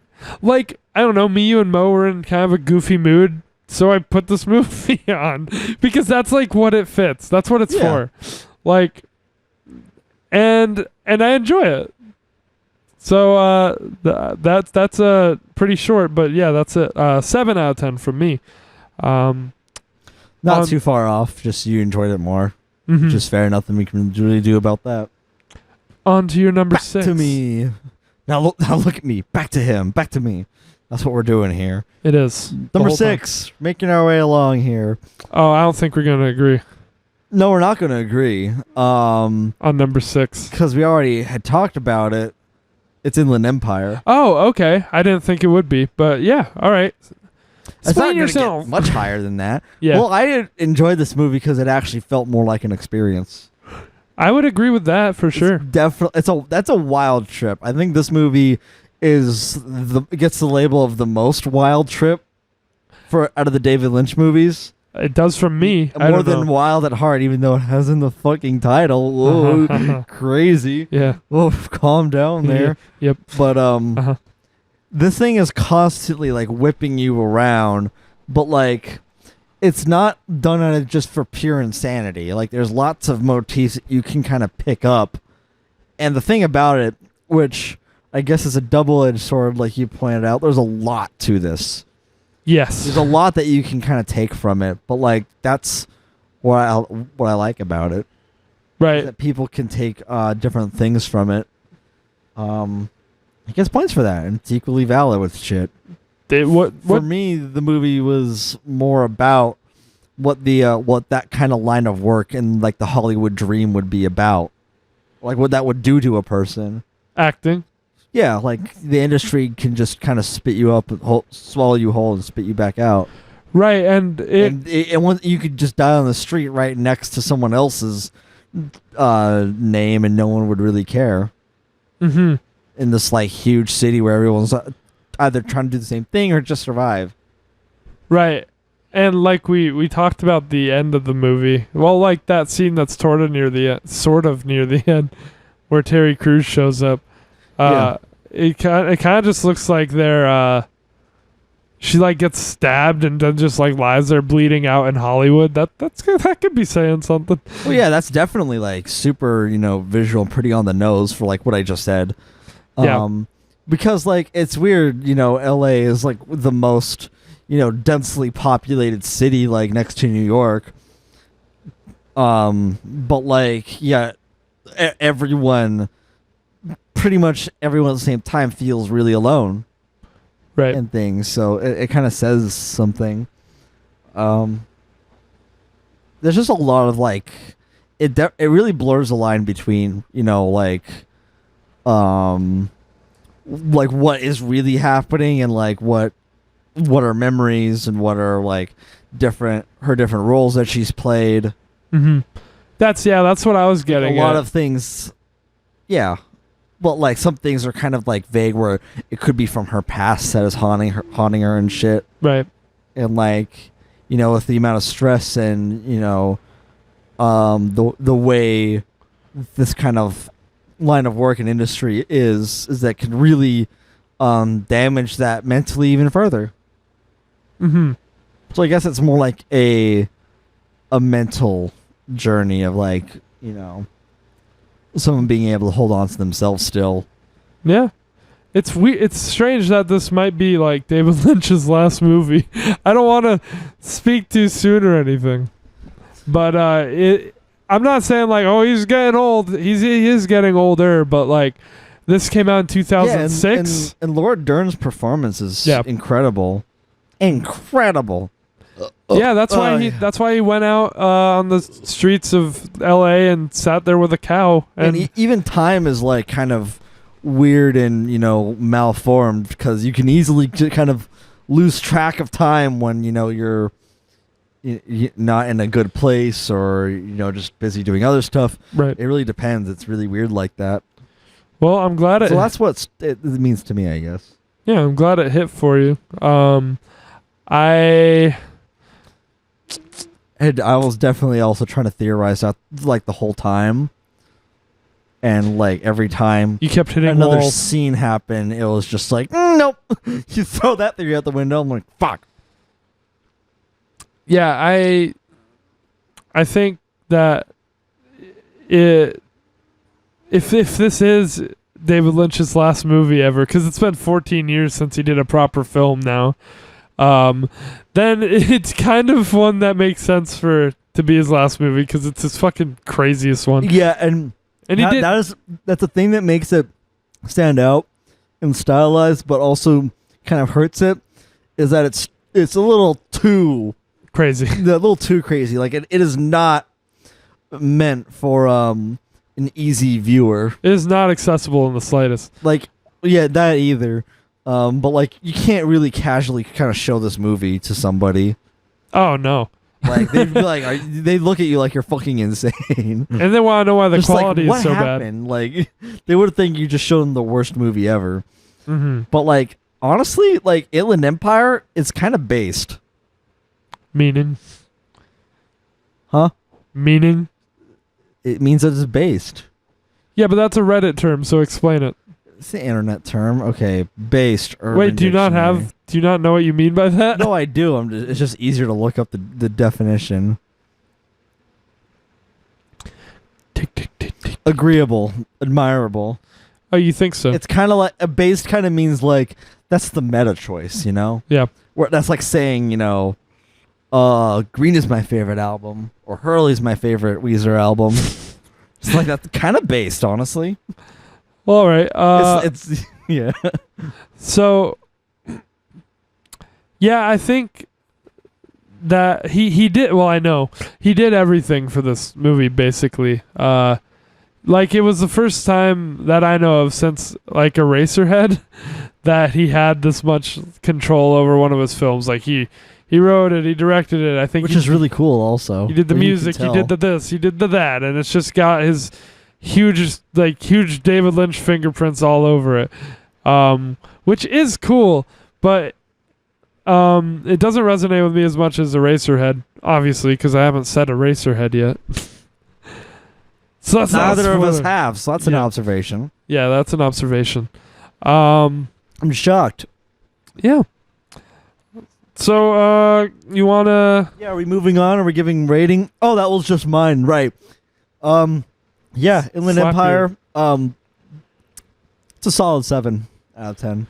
I don't know, me, you, and Mo were in kind of a goofy mood, so I put this movie on because that's like what it fits. That's what it's for. Like, and I enjoy it. So that's pretty short, but yeah, that's it. 7 out of 10 from me. Not too far off. Just you enjoyed it more. Mm-hmm. Just fair. Nothing we can really do about that. On to your number Back 6. to me. Now look at me. Back to him. Back to me. That's what we're doing here. It is. Number 6. Making our way along here. Oh, I don't think we're gonna agree. No, we're not gonna agree. On number 6. Because we already had talked about it. It's Inland Empire. Oh, okay. I didn't think it would be, but yeah. All right. It's not Explain going to yourself. get much higher than that. Yeah. Well, I enjoyed this movie because it actually felt more like an experience. I would agree with that for sure. Definitely, that's a wild trip. I think this movie gets the label of the most wild trip out of the David Lynch movies. It does from me. More than Wild at Heart, even though it has in the fucking title. Whoa, crazy. Yeah. Whoa, calm down there. Yep. But this thing is constantly like whipping you around, but like it's not done on it just for pure insanity. Like there's lots of motifs that you can kind of pick up. And the thing about it, which I guess is a double-edged sword, like you pointed out, there's a lot to this. Yes. There's a lot that you can kind of take from it, but like that's what I like about it. Right. That people can take different things from it. He gets points for that, and it's equally valid with shit. For me, the movie was more about what that kind of line of work and like the Hollywood dream would be about, like what that would do to a person. Acting. Yeah, like the industry can just kind of spit you up, swallow you whole, and spit you back out. Right, and you could just die on the street right next to someone else's name, and no one would really care. Mm-hmm. In this like huge city where everyone's either trying to do the same thing or just survive. Right. And like we talked about the end of the movie. Well, like that scene that's sort of near the end where Terry Crews shows up. It kind of just looks like she like gets stabbed and then just like lies there bleeding out in Hollywood. That could be saying something. Well, yeah, that's definitely like super, visual, pretty on the nose for like what I just said. Because like it's weird, LA is like the most, densely populated city like next to New York. But like, yeah, pretty much everyone at the same time feels really alone. Right. And things. So it kind of says something. There's just a lot of like, it really blurs the line between, like what is really happening and like what are memories and what are like her different roles that she's played. Mm-hmm. That's what I was getting. A lot of things, yeah, but like some things are kind of like vague where it could be from her past that is haunting her and shit. Right. And like, with the amount of stress and the way this kind of line of work and industry is that can really damage that mentally even further. Mm-hmm. So I guess it's more like a mental journey of like, someone being able to hold on to themselves still. Yeah. It's strange that this might be like David Lynch's last movie. I don't want to speak too soon or anything. But I'm not saying like, oh, he's getting old. He is getting older, but like this came out in 2006. Yeah, and Laura Dern's performance is incredible. Incredible. Yeah, that's why he went out on the streets of LA and sat there with a cow. And even time is like kind of weird and malformed because you can easily kind of lose track of time when you're not in a good place or just busy doing other stuff. Right. It really depends. It's really weird like that. Well, I'm glad so that's what it means to me, I guess. Yeah, I'm glad it hit for you. I was definitely also trying to theorize out like the whole time, and like every time You kept hitting another walls. scene happened, it was just like nope. You throw that theory out the window. I'm like fuck. Yeah, I think that if this is David Lynch's last movie ever, because it's been 14 years since he did a proper film now, then it's kind of one that makes sense for it to be his last movie, because it's his fucking craziest one. Yeah, and he did. That's the thing that makes it stand out and stylized, but also kind of hurts it, is that it's a little too Crazy. a little too crazy. Like it is not meant for an easy viewer. It is not accessible in the slightest. Like yeah, that either. But like you can't really casually kind of show this movie to somebody. Oh no. Like they'd be like, they look at you like you're fucking insane. And they want to know why the Just quality like, what is so happened? Like they would think you just showed them the worst movie ever. bad. Mm-hmm. But like honestly, like Inland Empire is kind of based. Meaning? Huh? Meaning? It means that it's based. Yeah, but that's a Reddit term, so explain it. It's the internet term. Okay, based. Urban Wait, do you not know what you mean by that? No, I do. It's just easier to look up the definition. Tick, tick, tick, tick. Agreeable, admirable. Oh, you think so? It's kind of like a based. Kind of means like that's the meta choice, you know. Yeah. Where that's like saying, you know, Green is my favorite album, or Hurley's my favorite Weezer album. It's like that's kind of based, honestly. Well, all right. It's yeah. So, yeah, I think that he did. Well, I know he did everything for this movie, basically. Like it was the first time that I know of since like Eraserhead that he had this much control over one of his films. Like he wrote it, he directed it. I think Which is really cool. Also, he did the music, he did the this, he did the that, and it's just got his huge David Lynch fingerprints all over it, which is cool, but it doesn't resonate with me as much as Eraserhead, obviously, because I haven't said Eraserhead yet. So that's neither of us have. So that's an observation. Yeah, that's an observation. I'm shocked. Yeah. So you wanna? Yeah, are we moving on? Are we giving rating? Oh, that was just mine, right? Yeah, Inland Slap Empire. It's a solid 7 out of 10.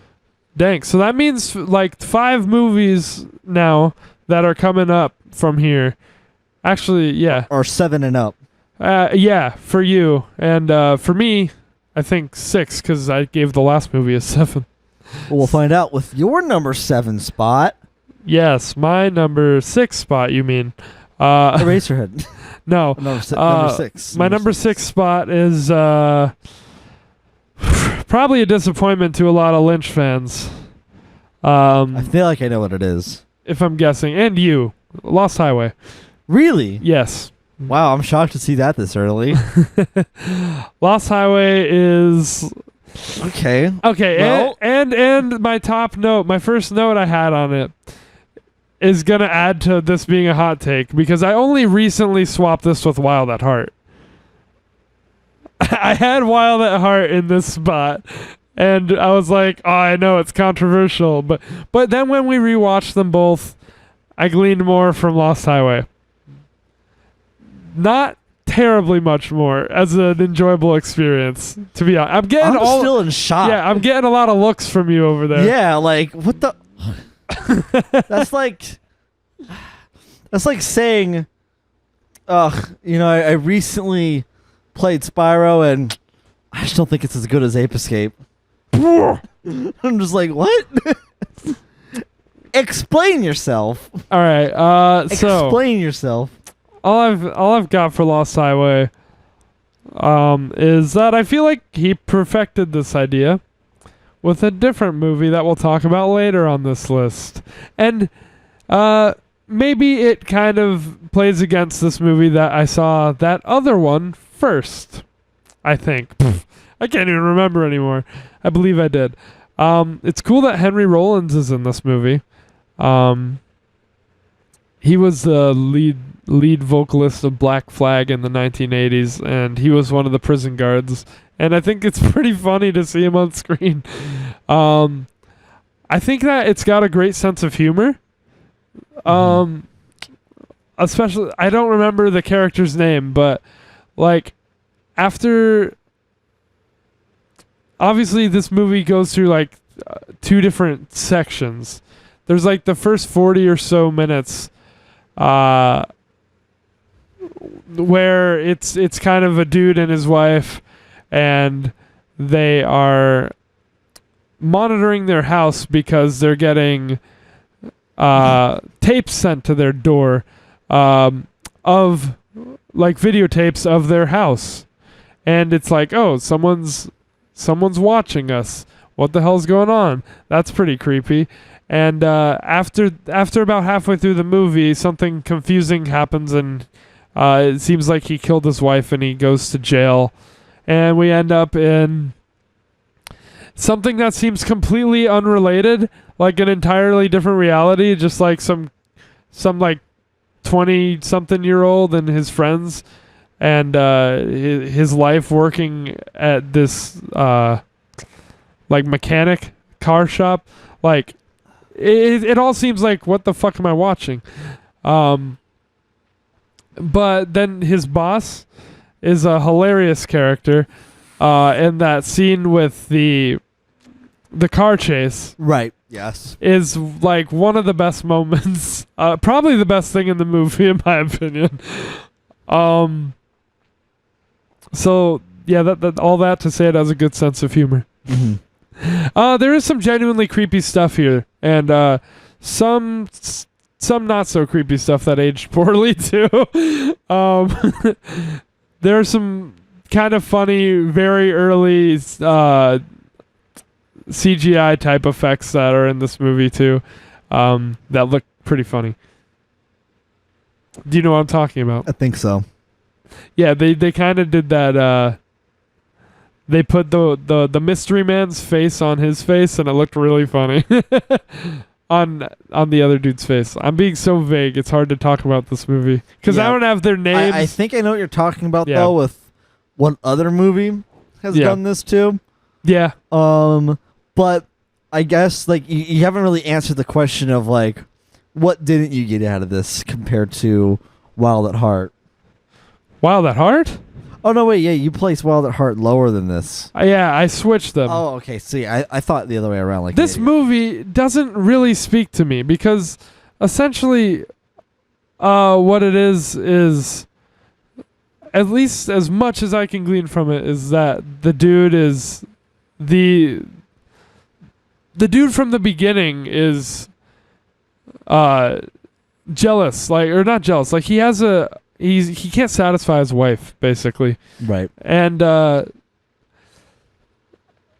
Dang. So that means like 5 movies now that are coming up from here. Actually, yeah. Or 7 and up. Yeah, for you. And for me, I think 6, because I gave the last movie a 7. Well, we'll find out with your number 7 spot. Yes, my number 6 spot, you mean. Eraserhead. No. Number 6. My number 6 spot is probably a disappointment to a lot of Lynch fans. I feel like I know what it is. If I'm guessing. And you. Lost Highway. Really? Yes. Wow, I'm shocked to see that this early. Lost Highway is... Okay. Okay, Well, and my top note, my first note I had on it is going to add to this being a hot take, because I only recently swapped this with Wild at Heart. I had Wild at Heart in this spot, and I was like, oh, I know it's controversial, but then when we rewatched them both, I gleaned more from Lost Highway. Not terribly much more as an enjoyable experience, to be honest. I'm still in shock. Yeah, I'm getting a lot of looks from you over there. Yeah, like what the That's like saying I recently played Spyro and I just don't think it's as good as Ape Escape. I'm just like, what? Explain yourself. All right. So explain yourself. all I've got for Lost Highway is that I feel like he perfected this idea with a different movie that we'll talk about later on this list. And maybe it kind of plays against this movie that I saw that other one first, I think. I can't even remember anymore. I believe I did. It's cool that Henry Rollins is in this movie. he was the lead vocalist of Black Flag in the 1980s, and he was one of the prison guards. And I think it's pretty funny to see him on screen. I think that it's got a great sense of humor. Especially, I don't remember the character's name, but like after, obviously this movie goes through like two different sections. There's like the first 40 or so minutes where it's kind of a dude and his wife, and they are monitoring their house because they're getting tapes sent to their door of like videotapes of their house, and it's like, oh, someone's watching us. What the hell's going on? That's pretty creepy. And after about halfway through the movie, something confusing happens, and it seems like he killed his wife, and he goes to jail, and we end up in something that seems completely unrelated, like an entirely different reality, just like some like 20-something-year-old and his friends, and his life working at this like mechanic car shop. Like it all seems like, what the fuck am I watching? But then his boss is a hilarious character in that scene with the car chase. Right. Yes. Is like one of the best moments, probably the best thing in the movie, in my opinion. So yeah, that all that to say, it has a good sense of humor. Mm-hmm. There is some genuinely creepy stuff here, and some not so creepy stuff that aged poorly too. There are some kind of funny, very early CGI type effects that are in this movie too, that look pretty funny. Do you know what I'm talking about? I think so. Yeah, they kind of did that. They put the mystery man's face on his face, and it looked really funny on the other dude's face. I'm being so vague; it's hard to talk about this movie because I don't have their names. I think I know what you're talking about though. With one other movie has done this too. Yeah. But I guess like you haven't really answered the question of like, what didn't you get out of this compared to Wild at Heart? Wild at Heart? Oh no, wait, yeah, you placed Wild at Heart lower than this. Yeah, I switched them. Oh, okay. See, I thought the other way around. Like this movie doesn't really speak to me because essentially, what it is at least as much as I can glean from it is that the dude is the dude from the beginning is jealous, like, or not jealous, like he can't satisfy his wife, basically. Right. And I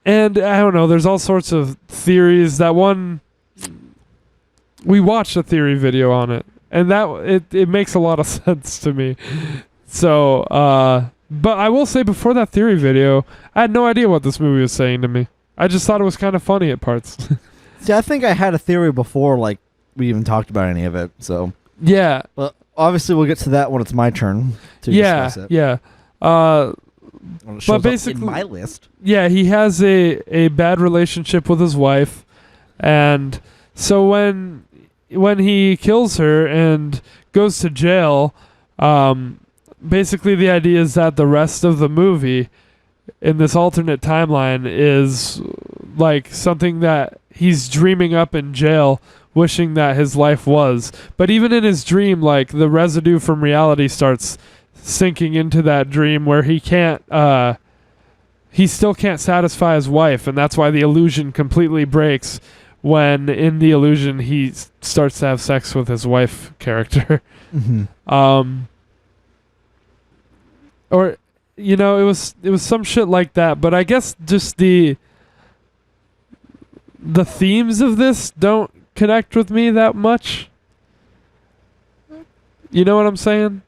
don't know, there's all sorts of theories. That one, we watched a theory video on it, and that it makes a lot of sense to me. So, but I will say, before that theory video, I had no idea what this movie was saying to me. I just thought it was kind of funny at parts. See, I think I had a theory before, like, we even talked about any of it, so. Yeah. But obviously we'll get to that when it's my turn to discuss it. Yeah. But basically, in my list. Yeah, he has a bad relationship with his wife, and so when he kills her and goes to jail, basically the idea is that the rest of the movie in this alternate timeline is like something that he's dreaming up in jail, wishing that his life was. But even in his dream, like, the residue from reality starts sinking into that dream where he still can't satisfy his wife, and that's why the illusion completely breaks when in the illusion he starts to have sex with his wife character. Mm-hmm. Or, you know, it was some shit like that, but I guess just the themes of this don't connect with me that much. You know what I'm saying?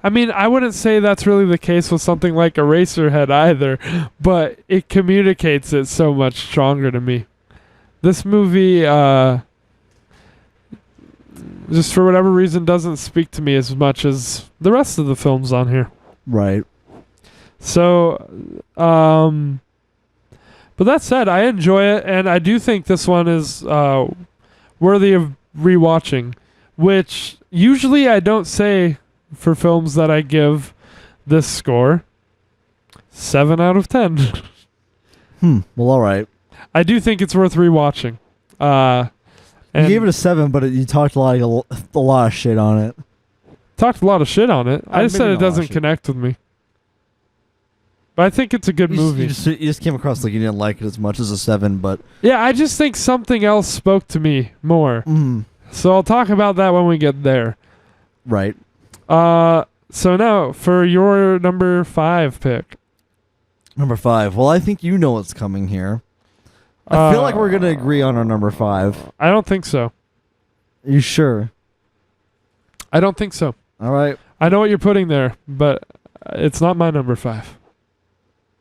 I mean, I wouldn't say that's really the case with something like Eraserhead either, but it communicates it so much stronger to me. This movie just for whatever reason doesn't speak to me as much as the rest of the films on here. Right. So, but that said, I enjoy it, and I do think this one is worthy of rewatching, which usually I don't say for films that I give this score. 7 out of 10. Well, all right. I do think it's worth rewatching. You gave it a 7, but you talked a lot of shit on it. Talked a lot of shit on it. I just said maybe it not a lot of doesn't shit. connect with me. But I think it's a good movie. You just came across like you didn't like it as much as a 7, but Yeah, I just think something else spoke to me more. mm, So I'll talk about that when we get there. right. So now for your number 5 pick. Number 5. Well, I think you know what's coming here. I feel like we're gonna agree on our number 5. I don't think so. Are you sure? I don't think so. All right. I know what you're putting there, but it's not my number 5.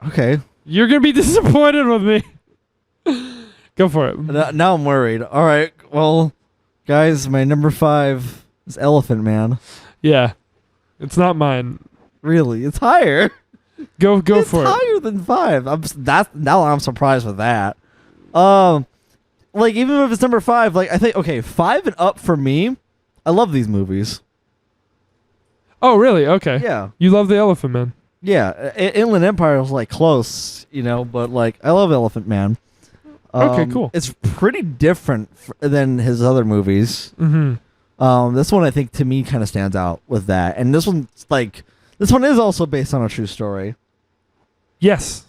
Okay. You're gonna be disappointed with me. Go for it. Now I'm worried. All right. Well, guys, my number 5 is Elephant Man. Yeah, it's not mine. Really, it's higher. Go It's for it. higher than 5. I'm surprised with that. Like even if it's number 5, like I think 5 and up for me. I love these movies. Oh, really? Okay. Yeah, You love the Elephant Man. yeah. Inland Empire was like close, but like I love Elephant Man. Okay, cool. It's pretty different than his other movies. Mm-hmm. This one I think to me kind of stands out with that, and this one is also based on a true story. Yes.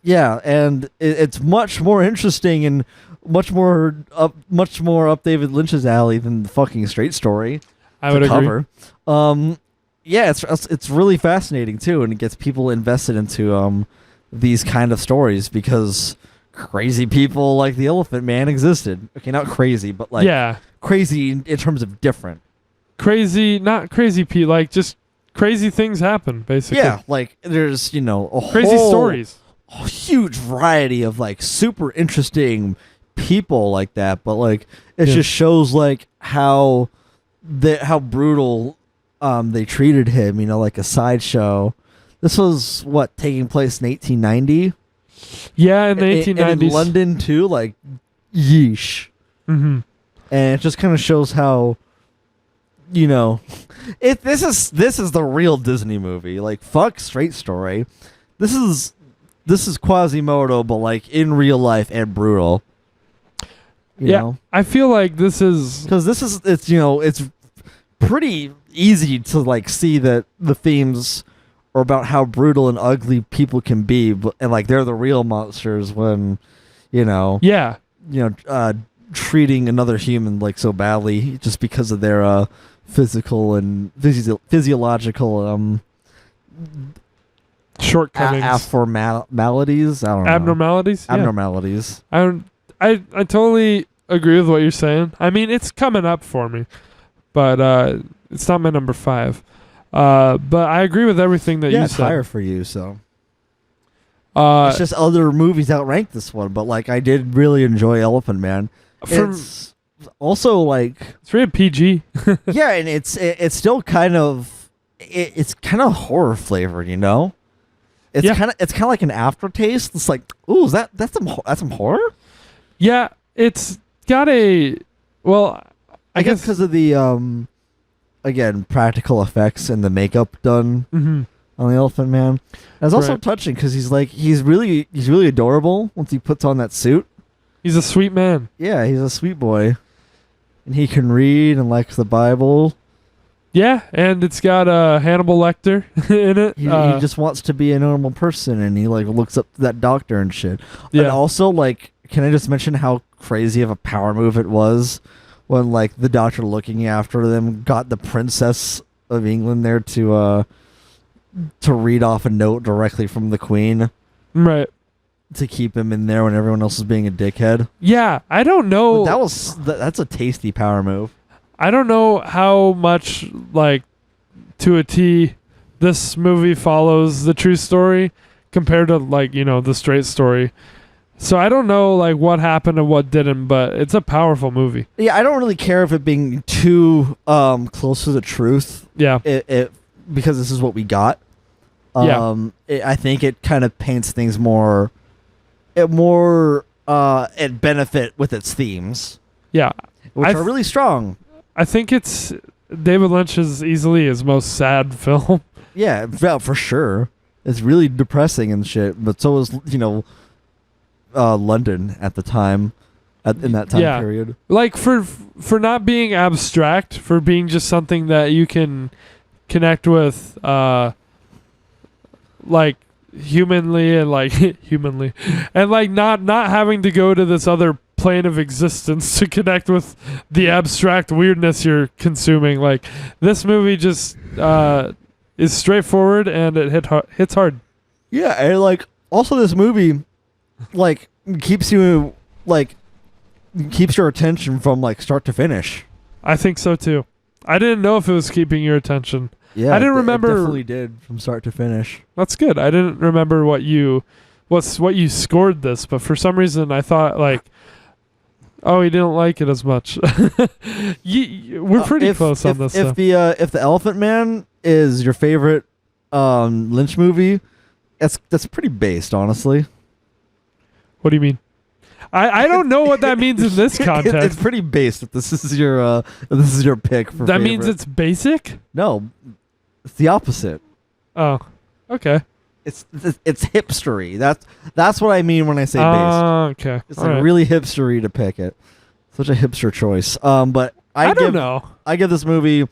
Yeah, and it's much more interesting and much more up David Lynch's alley than the fucking Straight Story. I would agree. Cover. Yeah, it's really fascinating too, and it gets people invested into these kind of stories because crazy people like the Elephant Man existed. Okay, not crazy, but like crazy in terms of different. Crazy, not crazy, Pete. Like just crazy things happen, basically. Yeah, like there's a crazy whole stories. A huge variety of like super interesting people like that, but like it just shows like how brutal they treated him, like a sideshow. This was taking place in 1890. Yeah, in the 1890s. And in London too, like yeesh. Mm-hmm. And it just kind of shows how this is the real Disney movie. Like fuck Straight Story. This is Quasimodo, but like in real life and brutal. You know? I feel like this is because it's pretty easy to like see that the themes are about how brutal and ugly people can be, and like they're the real monsters when treating another human like so badly just because of their physical and physiological shortcomings, maladies. I don't know. Abnormalities. Abnormalities. I totally agree with what you're saying. I mean, it's coming up for me, but it's not my number 5. But I agree with everything that you it's said. higher for you, so. It's just other movies outrank this one, but like I did really enjoy Elephant Man. It's also like it's rated PG. Yeah, and it's still kind of it's kind of horror flavored, It's kind of like an aftertaste. It's like, ooh, that's some horror? Yeah, it's got a I guess because of the again practical effects and the makeup done on the Elephant Man. And it's also touching because he's really adorable once he puts on that suit. He's a sweet man. Yeah, he's a sweet boy, and he can read and likes the Bible. Yeah, and it's got Hannibal Lecter in it. He just wants to be a normal person, and he like looks up to that doctor and shit. Yeah. And also, like, can I just mention how crazy of a power move it was when like the doctor looking after them got the Princess of England there to read off a note directly from the Queen, right? To keep him in there when everyone else is being a dickhead. Yeah, I don't know. That's a tasty power move. I don't know how much, like, to a T, this movie follows the true story compared to, like, the Straight Story. So I don't know like what happened and what didn't, but it's a powerful movie. Yeah, I don't really care if it being too close to the truth. Yeah. It because this is what we got. Yeah. I think it kind of paints things more at benefit with its themes, Yeah. which are really strong. I think it's David Lynch's easily his most sad film. Yeah, for sure. It's really depressing and shit, but so is, London at the time, in that time period. Like for not being abstract, for being just something that you can connect with, like humanly and like humanly, and like not having to go to this other plane of existence to connect with the abstract weirdness you're consuming. Like this movie just is straightforward and it hits hard. Yeah, and like also this movie like keeps your attention from like start to finish. I think so too. I didn't know if it was keeping your attention. Yeah, I didn't remember. It definitely did from start to finish. That's good. I didn't remember what you scored this, but for some reason I thought like, oh, he didn't like it as much. We're pretty close on this. If the Elephant Man is your favorite Lynch movie, that's pretty based, honestly. What do you mean? I don't know what that means in this context. It's pretty based. If this is your pick for that favorite. means it's basic? No, it's the opposite. Oh, okay. It's hipstery. That's what I mean when I say based. Okay. It's all like right. really hipstery to pick it. Such a hipster choice. But I don't know. I give this movie,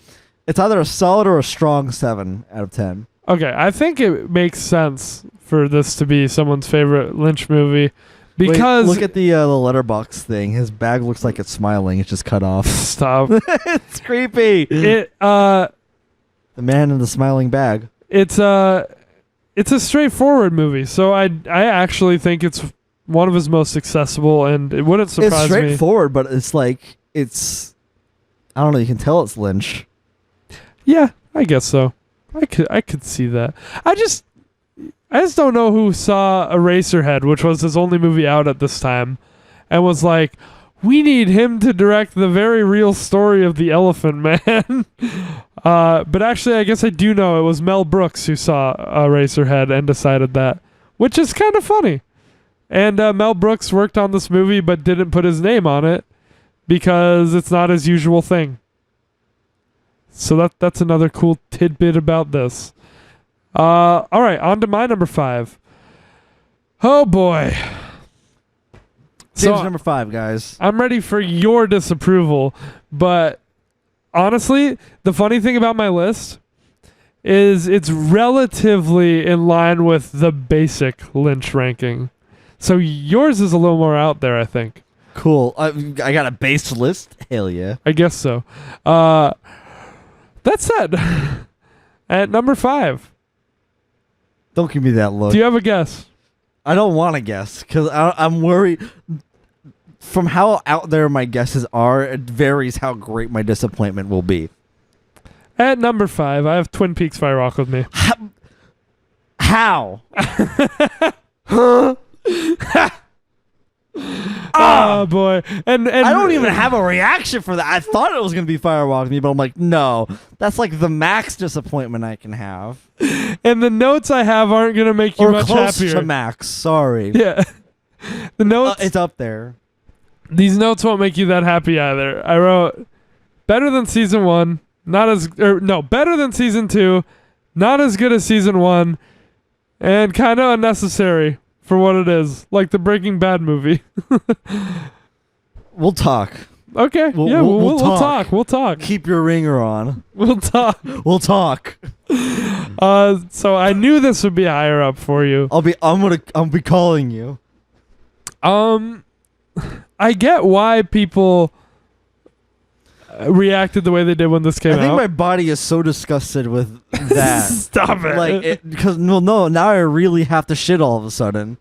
it's either a solid or a strong 7 out of 10. Okay, I think it makes sense for this to be someone's favorite Lynch movie because Wait, look at the letterbox thing. His bag looks like it's smiling. It's just cut off. Stop. It's creepy. The man in the smiling bag. It's a straightforward movie, so I actually think it's one of his most accessible, and it wouldn't surprise me. It's straightforward, but it's like I don't know. You can tell it's Lynch. Yeah, I guess so. I could see that. I just don't know who saw Eraserhead, which was his only movie out at this time, and was like, we need him to direct the very real story of the Elephant Man. But actually, I guess I do know it was Mel Brooks who saw Eraserhead and decided that, which is kind of funny. And Mel Brooks worked on this movie but didn't put his name on it because it's not his usual thing. So that's another cool tidbit about this. All right, on to my number 5. Oh boy. James number 5, guys. I'm ready for your disapproval, but honestly, the funny thing about my list is it's relatively in line with the basic Lynch ranking. So yours is a little more out there, I think. Cool. I got a base list. Hell yeah. I guess so. That said, at number 5. Don't give me that look. Do you have a guess? I don't want to guess because I'm worried. From how out there my guesses are, it varies how great my disappointment will be. At number 5, I have Twin Peaks Fire Walk with Me. How? Huh? Oh boy. And I don't even have a reaction for that. I thought it was going to be Firewalk with Me, but I'm like, no. That's like the max disappointment I can have. And the notes I have aren't going to make you or much close happier. to max. Sorry. Yeah. The notes it's up there. These notes won't make you that happy either. I wrote better than season 1, better than season 2, not as good as season 1, and kind of unnecessary for what it is, like the Breaking Bad movie. We'll talk. Okay. We'll talk. We'll talk. Keep your ringer on. We'll talk. We'll talk. So I knew this would be higher up for you. I'll be calling you. I get why people reacted the way they did when this came out. I think my body is so disgusted with that. Stop it. Like, because no, now I really have to shit all of a sudden.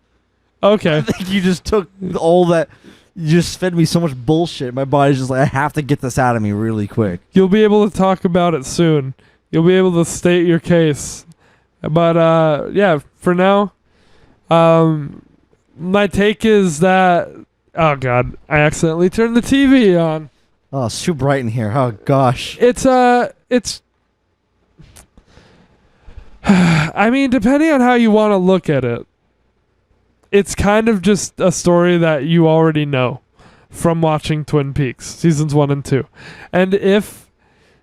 Okay. I think you just took all that. You just fed me so much bullshit. My body's just like, I have to get this out of me really quick. You'll be able to talk about it soon. You'll be able to state your case. But yeah, for now, my take is that. Oh God! I accidentally turned the TV on. Oh, it's too bright in here. Oh gosh. It's I mean, depending on how you want to look at it, it's kind of just a story that you already know from watching Twin Peaks seasons 1 and 2. And if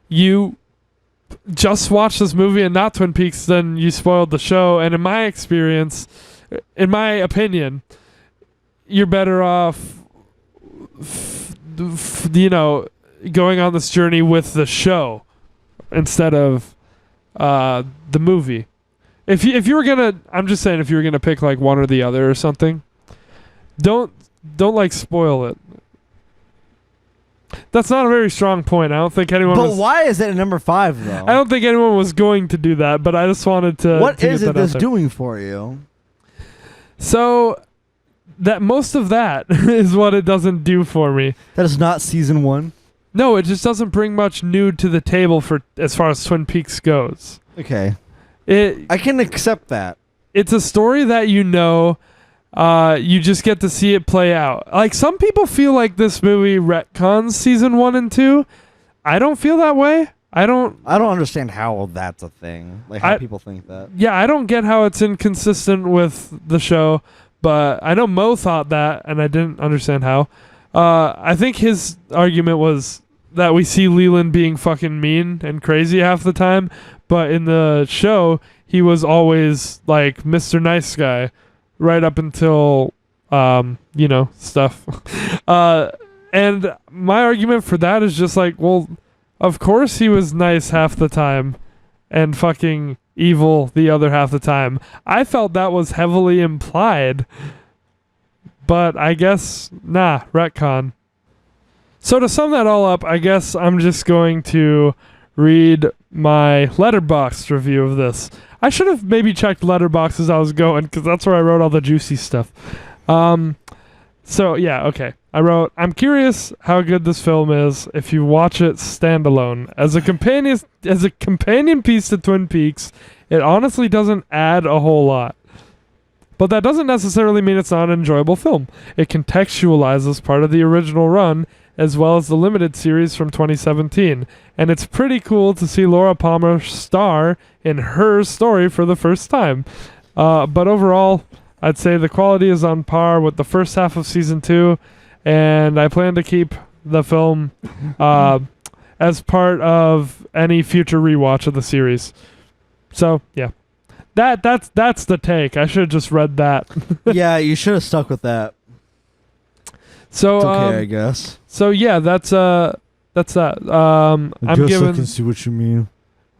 you just watch this movie and not Twin Peaks, then you spoiled the show. And in my experience, in my opinion, you're better off, going on this journey with the show instead of the movie. If you were gonna, I'm just saying, if you were gonna pick like one or the other or something, don't like spoil it. That's not a very strong point. I don't think anyone. But why is it at number 5 though? I don't think anyone was going to do that, but I just wanted to. What to is get it that that's out there. doing for you? So that most of that is what it doesn't do for me. That is not season 1. No, it just doesn't bring much new to the table for as far as Twin Peaks goes. Okay. I can accept that. It's a story that you just get to see it play out. Like, some people feel like this movie retcons season 1 and 2. I don't feel that way. I don't understand how that's a thing. Like, how people think that. Yeah, I don't get how it's inconsistent with the show, but I know Mo thought that, and I didn't understand how. I think his argument was that we see Leland being fucking mean and crazy half the time, but in the show, he was always like Mr. Nice Guy right up until, stuff. And my argument for that is just like, well, of course he was nice half the time and fucking evil the other half the time. I felt that was heavily implied, but I guess, retcon. So to sum that all up, I guess I'm just going to read my Letterboxd review of this. I should have maybe checked Letterboxd as I was going, because that's where I wrote all the juicy stuff. So yeah, okay. I wrote, I'm curious how good this film is if you watch it standalone. As a companion piece to Twin Peaks, it honestly doesn't add a whole lot. But that doesn't necessarily mean it's not an enjoyable film. It contextualizes part of the original run, as well as the limited series from 2017. And it's pretty cool to see Laura Palmer star in Her story for the first time. But overall, I'd say the quality is on par with the first half of season 2, and I plan to keep the film as part of any future rewatch of the series. So, yeah. That's the take. I should have just read that. Yeah, you should have stuck with that. So it's okay, I guess. So yeah, that's that. I can see what you mean.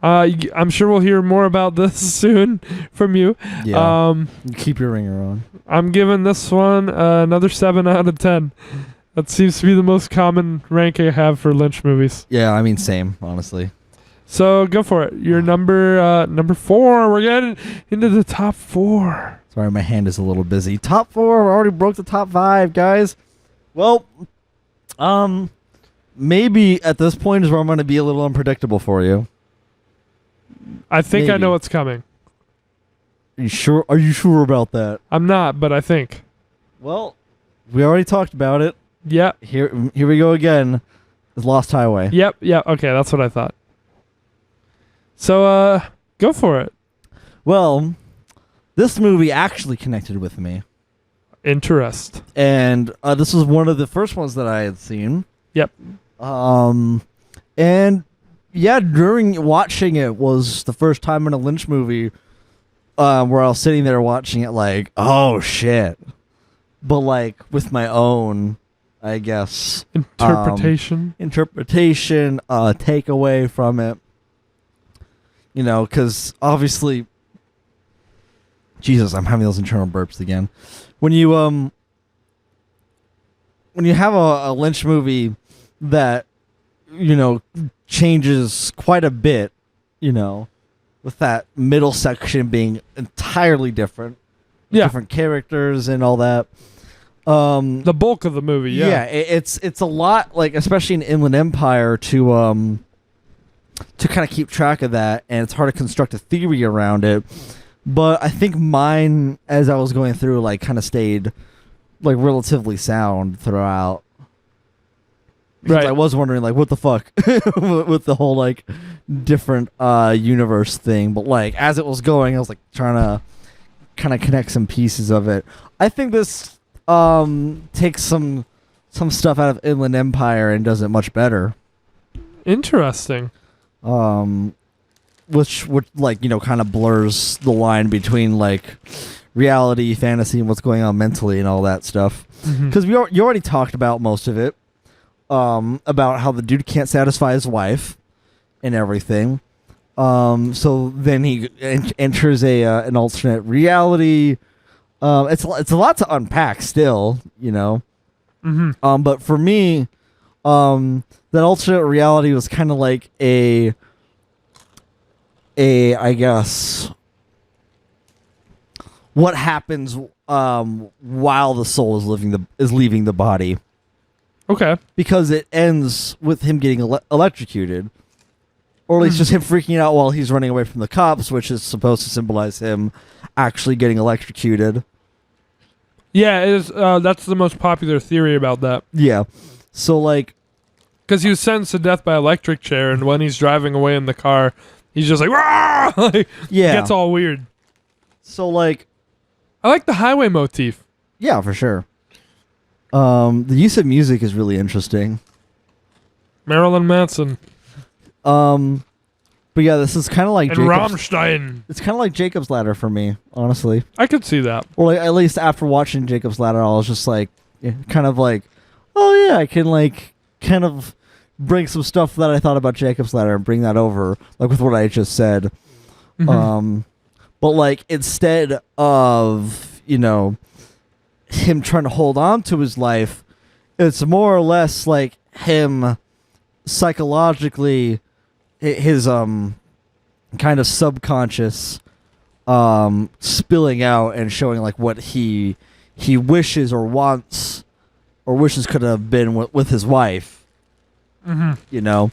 I'm sure we'll hear more about this soon from you. Yeah. Keep your ringer on. I'm giving this one another 7 out of 10. That seems to be the most common rank I have for Lynch movies. Yeah, I mean, same, honestly. So go for it. Your number 4. We're getting into the top 4. Sorry, my hand is a little busy. Top 4. We already broke the top 5, guys. Well, maybe at this point is where I'm going to be a little unpredictable for you. I think Maybe. I know what's coming. Are you sure? Are you sure about that? I'm not, but I think. Well, we already talked about it. Yeah. Here we go again. It's Lost Highway. Yep. Okay, that's what I thought. So, go for it. Well, this movie actually connected with me. Interest. And this was one of the first ones that I had seen. Yep. And yeah, during watching it was the first time in a Lynch movie where I was sitting there watching it like, oh shit. But like with my own, I guess, interpretation, takeaway from it. You know, because obviously, Jesus, I'm having those internal burps again. When you have a Lynch movie that, you know, changes quite a bit, you know, with that middle section being entirely different, different characters and all that. The bulk of the movie, it's a lot, like, especially in Inland Empire, to kind of keep track of that, and it's hard to construct a theory around it. But I think mine, as I was going through, like kind of stayed like relatively sound throughout. Because Right. I was wondering, like, what the fuck with the whole like different universe thing. But like as it was going, I was like trying to kind of connect some pieces of it. I think this takes some stuff out of Inland Empire and does it much better. Interesting. Which like, you know, kind of blurs the line between like reality, fantasy, and what's going on mentally and all that stuff. Because you already talked about most of it, about how the dude can't satisfy his wife and everything. So then he enters an alternate reality. It's a lot to unpack still, you know. But for me, that alternate reality was kind of like a I guess what happens while the soul is leaving the body. Okay. Because it ends with him getting electrocuted. Or at least just him freaking out while he's running away from the cops, which is supposed to symbolize him actually getting electrocuted. Yeah, it is. That's the most popular theory about that. Yeah. So, like... Because he was sentenced to death by electric chair, and when he's driving away in the car, he's just like, "Rah!" Like, yeah. Gets all weird. So, like... I like the highway motif. Yeah, for sure. The use of music is really interesting. Marilyn Manson. But yeah, this is kind of like And Rammstein. It's kind of like Jacob's Ladder for me, honestly. I could see that. Or like, at least after watching Jacob's Ladder, I was just like, kind of like, oh yeah, I can like kind of bring some stuff that I thought about Jacob's Ladder and bring that over, like with what I just said. But like instead of, you know, him trying to hold on to his life, it's more or less like him psychologically, his kind of subconscious spilling out and showing like what he wishes or wants or wishes could have been with his wife. You know,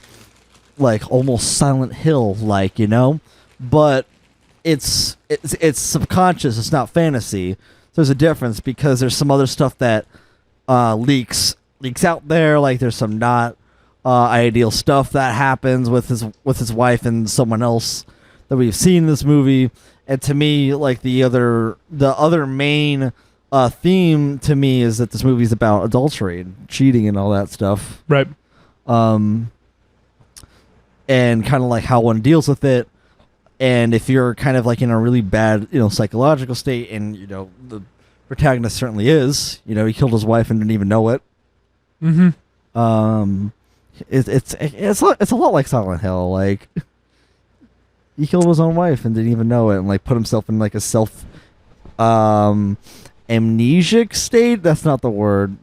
like almost Silent Hill like, you know, but it's subconscious, it's not fantasy. There's a difference because there's some other stuff that leaks out there, like there's some not ideal stuff that happens with his wife and someone else that we've seen in this movie. And to me, like the other main theme to me is that this movie is about adultery and cheating and all that stuff. Right. And kind of like how one deals with it. And if you're kind of like in a really bad, you know, psychological state, and you know the protagonist certainly is, you know, he killed his wife and didn't even know it. It's a lot like Silent Hill. Like he killed his own wife and didn't even know it, and like put himself in like a self amnesic state. That's not the word.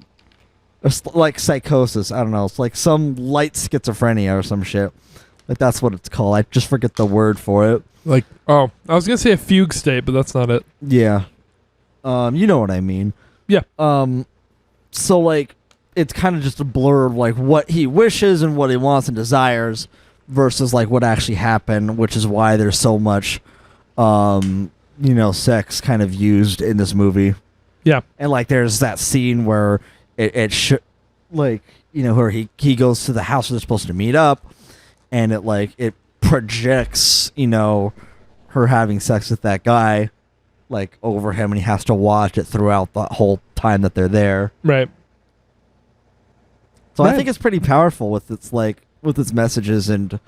It's like psychosis. I don't know. It's like some light schizophrenia or some shit. Like that's what it's called. I just forget the word for it. Like, oh, I was gonna say a fugue state, but that's not it. Yeah. You know what I mean. Yeah. So like it's kind of just a blur of like what he wishes and what he wants and desires versus like what actually happened, which is why there's so much you know, sex kind of used in this movie. Yeah. And like there's that scene where it should, like, you know, where he goes to the house where they're supposed to meet up, and it projects, you know, her having sex with that guy like over him, and he has to watch it throughout the whole time that they're there. Right. So I think it's pretty powerful with its messages and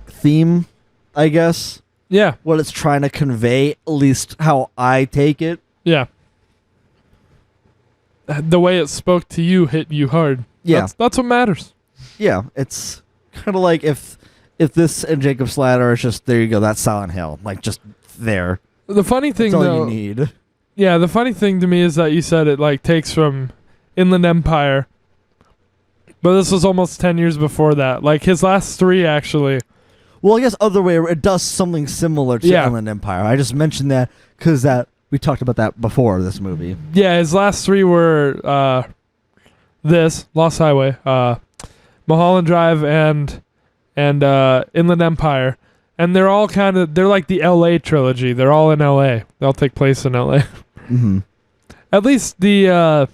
theme, I guess. Yeah. What it's trying to convey, at least how I take it. Yeah. The way it spoke to you hit you hard. Yeah. That's what matters. Yeah, it's kind of like if this and Jacob's Ladder is just, there you go, that's Silent Hill, like just there. The funny thing, that's all though, you need. Yeah, the funny thing to me is that you said it like takes from Inland Empire, but this was almost 10 years before that. Like his last three, actually. Well, I guess other way, it does something similar to Inland Empire. I just mentioned that because we talked about that before this movie. Yeah, his last three were this Lost Highway, Mulholland Drive, and Inland Empire. And they're all they're like the LA trilogy. They're all in LA. They all take place in LA. Mm-hmm. At least the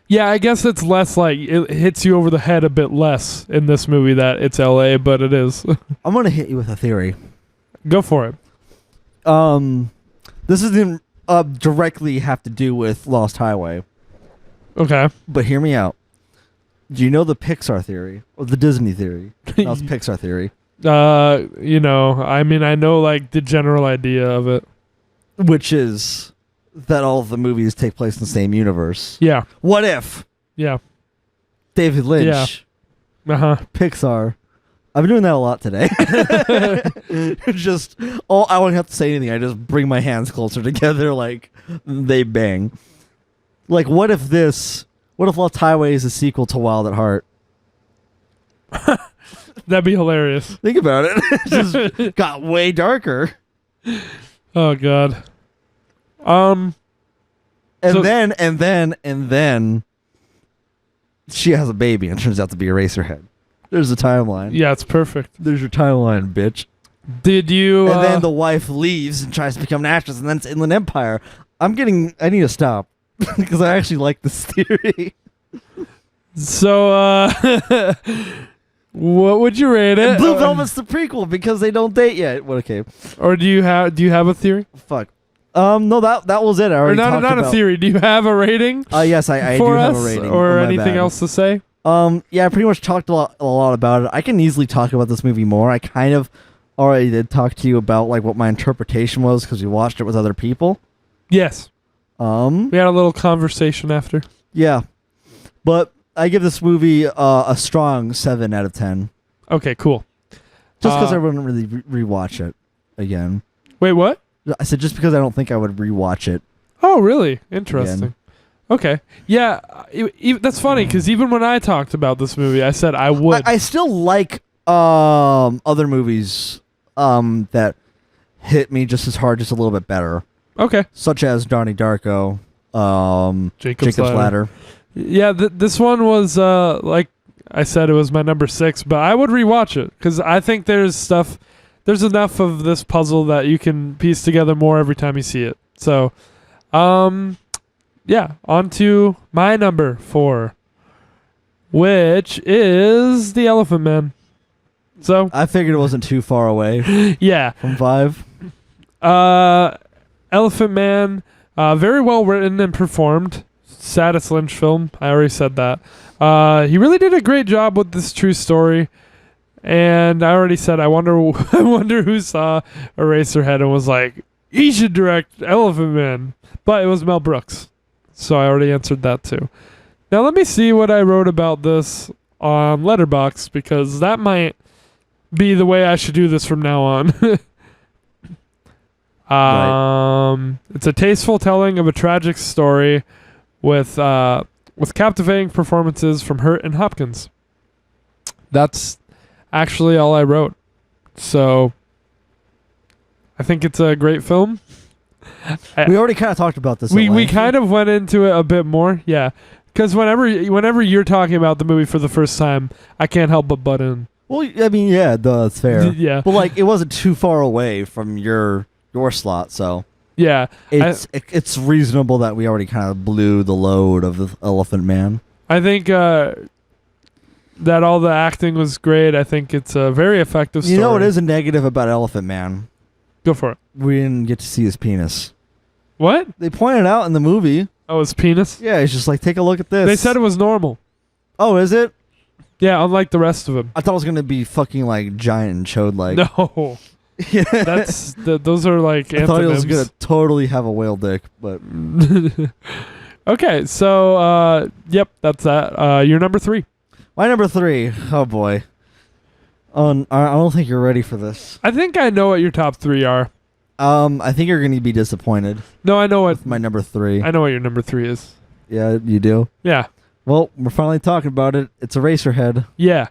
yeah, I guess it's less like it hits you over the head a bit less in this movie that it's LA, but it is. I'm gonna hit you with a theory. Go for it. This doesn't directly have to do with Lost Highway, Okay. but hear me out. Do you know the Pixar theory or the Disney theory? No, it's Pixar theory. You know, I mean, I know like the general idea of it. Which is that all of the movies take place in the same universe. Yeah. What if Yeah. David Lynch, Pixar? I've been doing that a lot today. Just, I won't have to say anything. I just bring my hands closer together like they bang. Like, what if Lost Highway is a sequel to Wild at Heart? That'd be hilarious. Think about it. It just got way darker. Oh God. And then she has a baby and turns out to be Eraserhead. There's a timeline. Yeah, it's perfect. There's your timeline, bitch. Did you? And then the wife leaves and tries to become an actress, and then it's Inland Empire. I need to stop because I actually like this theory. So, what would you rate it? And Blue Velvet's the prequel because they don't date yet. What? Okay. Or do you have a theory? Fuck. No, that was it. I already talked not about. a theory. Do you have a rating? Yes, I do for have us, a rating. or my anything bad. else to say? Yeah, I pretty much talked a lot about it. I can easily talk about this movie more. I kind of already did talk to you about like what my interpretation was because we watched it with other people. Yes. We had a little conversation after. Yeah, but I give this movie a strong 7 out of 10. Okay, cool. Just because I wouldn't really rewatch it again. Wait, what? I said just because I don't think I would rewatch it. Oh, really? Interesting. Again. Okay. Yeah, that's funny because even when I talked about this movie, I said I would. I still like other movies that hit me just as hard, just a little bit better. Okay. Such as Donnie Darko, Jacob's Ladder. Yeah, this one was like I said, it was my number 6, but I would rewatch it because I think there's enough of this puzzle that you can piece together more every time you see it. So, yeah, on to my number 4, which is The Elephant Man. So I figured it wasn't too far away. Yeah. From 5. Elephant Man, very well written and performed. Saddest Lynch film. I already said that. He really did a great job with this true story. And I already said I wonder who saw Eraserhead and was like, he should direct Elephant Man. But it was Mel Brooks. So I already answered that too. Now let me see what I wrote about this on Letterboxd because that might be the way I should do this from now on. Right. It's a tasteful telling of a tragic story with captivating performances from Hurt and Hopkins. That's actually all I wrote. So I think it's a great film. We already kind of talked about this. We kind of went into it a bit more, yeah. Because whenever you're talking about the movie for the first time, I can't help but butt in. Well, I mean, yeah, that's fair. Yeah, but like, it wasn't too far away from your slot, so yeah, it's reasonable that we already kind of blew the load of the Elephant Man. I think that all the acting was great. I think it's a very effective story. You know what is a negative about Elephant Man? Go for it. We didn't get to see his penis. What? They pointed out in the movie. Oh, his penis? Yeah, it's just like, take a look at this. They said it was normal. Oh, is it? Yeah, unlike the rest of him. I thought it was going to be fucking like giant and chode like. No. Yeah. Those are like antonyms. I thought it was going to totally have a whale dick, but. Okay, so, yep, that's that. Your number 3. My number 3. Oh, boy. I don't think you're ready for this. I think I know what your top 3 are. I think you're going to be disappointed. No, I know what my number 3. I know what your number 3 is. Yeah, you do? Yeah. Well, we're finally talking about it. It's Eraserhead. Yeah.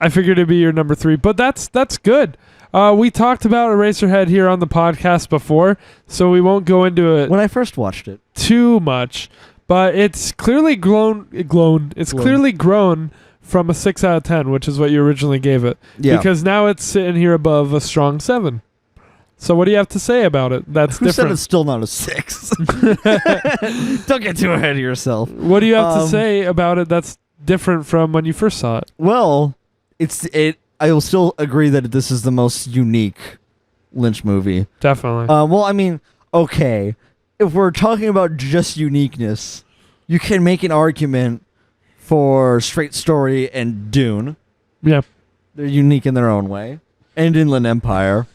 I figured it'd be your number 3, but that's good. We talked about Eraserhead here on the podcast before, so we won't go into it when I first watched it too much. But it's clearly grown. It's clearly grown from a 6 out of 10, which is what you originally gave it. Yeah. Because now it's sitting here above a strong 7. So what do you have to say about it? That's Who said different. it's still not a 6? Don't get too ahead of yourself. What do you have to say about it that's different from when you first saw it? Well, I will still agree that this is the most unique Lynch movie. Definitely. Well, I mean, okay, if we're talking about just uniqueness, you can make an argument for Straight Story and Dune. Yeah. They're unique in their own way. And Inland Empire.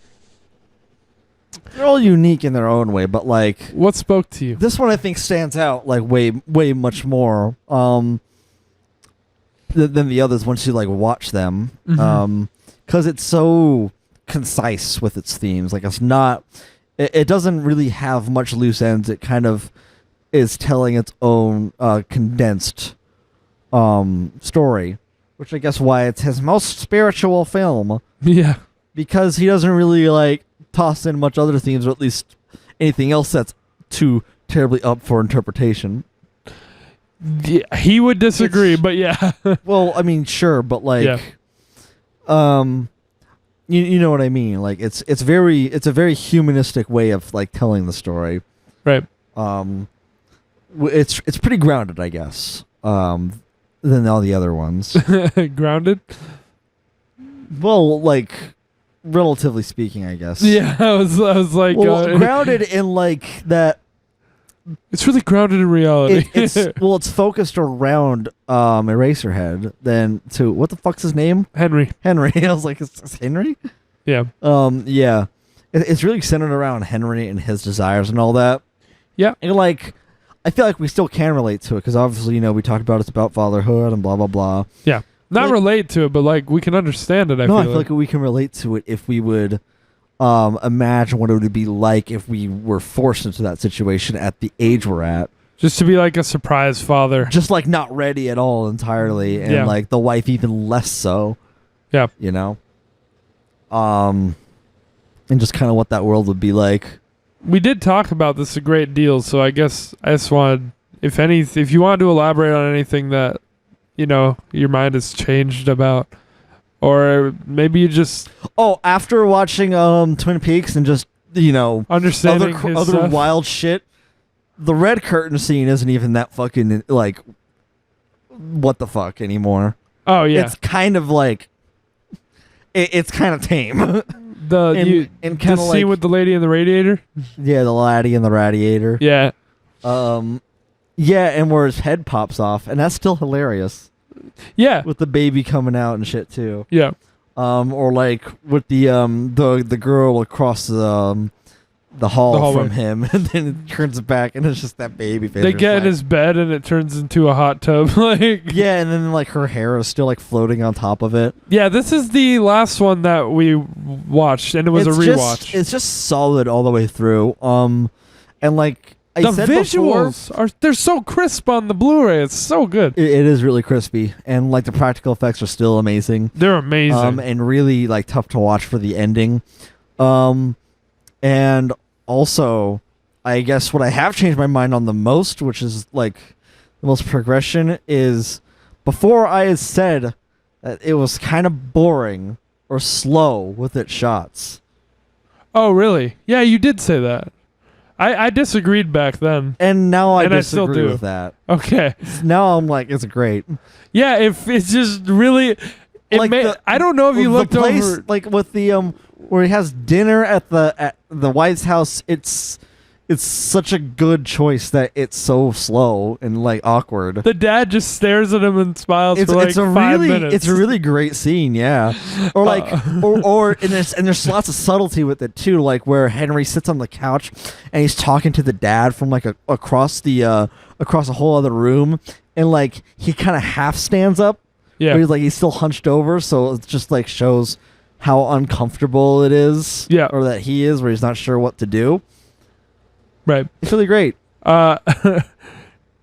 They're all unique in their own way, but like... What spoke to you? This one I think stands out like way much more than the others once you like watch them. Mhm. 'Cause it's so concise with its themes. Like it's not... It doesn't really have much loose ends. It kind of is telling its own condensed story, which I guess why it's his most spiritual film. Yeah. Because he doesn't really like toss in much other themes, or at least anything else that's too terribly up for interpretation. Yeah, he would disagree, but yeah. Well, I mean, sure, but like, you know what I mean? Like, it's a very humanistic way of like telling the story. Right. It's pretty grounded, I guess. Than all the other ones. Grounded? Well, like, relatively speaking, I guess. Yeah, I was like... Well, grounded in, like, that... It's really grounded in reality. It's focused around Eraserhead, then to... What the fuck's his name? Henry. I was like, is Henry? Yeah. Yeah. It's really centered around Henry and his desires and all that. Yeah. And, like... I feel like we still can relate to it, because obviously, we talked about it's about fatherhood and blah, blah, blah. Yeah. Not like, relate to it, but like we can understand it. I feel like we can relate to it if we would imagine what it would be like if we were forced into that situation at the age we're at. Just to be like a surprise father. Just like not ready at all entirely, and like the wife even less so. Yeah. And just kind of what that world would be like. We did talk about this a great deal, so I guess I just wanted, if you wanted to elaborate on anything that, your mind has changed about, or maybe you just... Oh, after watching Twin Peaks and just, understanding other stuff. wild shit, the red curtain scene isn't even that fucking, like, what the fuck anymore. Oh, yeah. It's kind of like... It's kind of tame. The kind of scene with the lady in the radiator? Yeah, the laddie in the radiator. Yeah. Yeah, and where his head pops off, and that's still hilarious. Yeah. With the baby coming out and shit too. Yeah. Or like with the girl across the hall from him, and then it turns back, and it's just that baby face. They get in his bed, and it turns into a hot tub. Yeah, and then like her hair is still like floating on top of it. Yeah, this is the last one that we watched, and it was a rewatch. It's just solid all the way through. And like I said visuals they're so crisp on the Blu-ray. It's so good. It is really crispy, and like the practical effects are still amazing. They're amazing, and really like tough to watch for the ending. And also, I guess what I have changed my mind on the most, which is like the most progression, is before I had said that it was kind of boring or slow with its shots. Oh, really? Yeah, you did say that. I disagreed back then. And now I still disagree do with that. Okay. Now I'm like, it's great. Yeah, if it's just really... I don't know if you looked over... Like with the... where he has dinner at the White's house, it's such a good choice that it's so slow and like awkward. The dad just stares at him and smiles for like 5 minutes. It's a really great scene, yeah. Or like, and there's lots of subtlety with it too, like where Henry sits on the couch and he's talking to the dad from like across a whole other room, and like he kind of half stands up. Yeah, but he's still hunched over, so it just like shows how uncomfortable it is. Yeah, or that he is, where he's not sure what to do. Right. It's really great. No,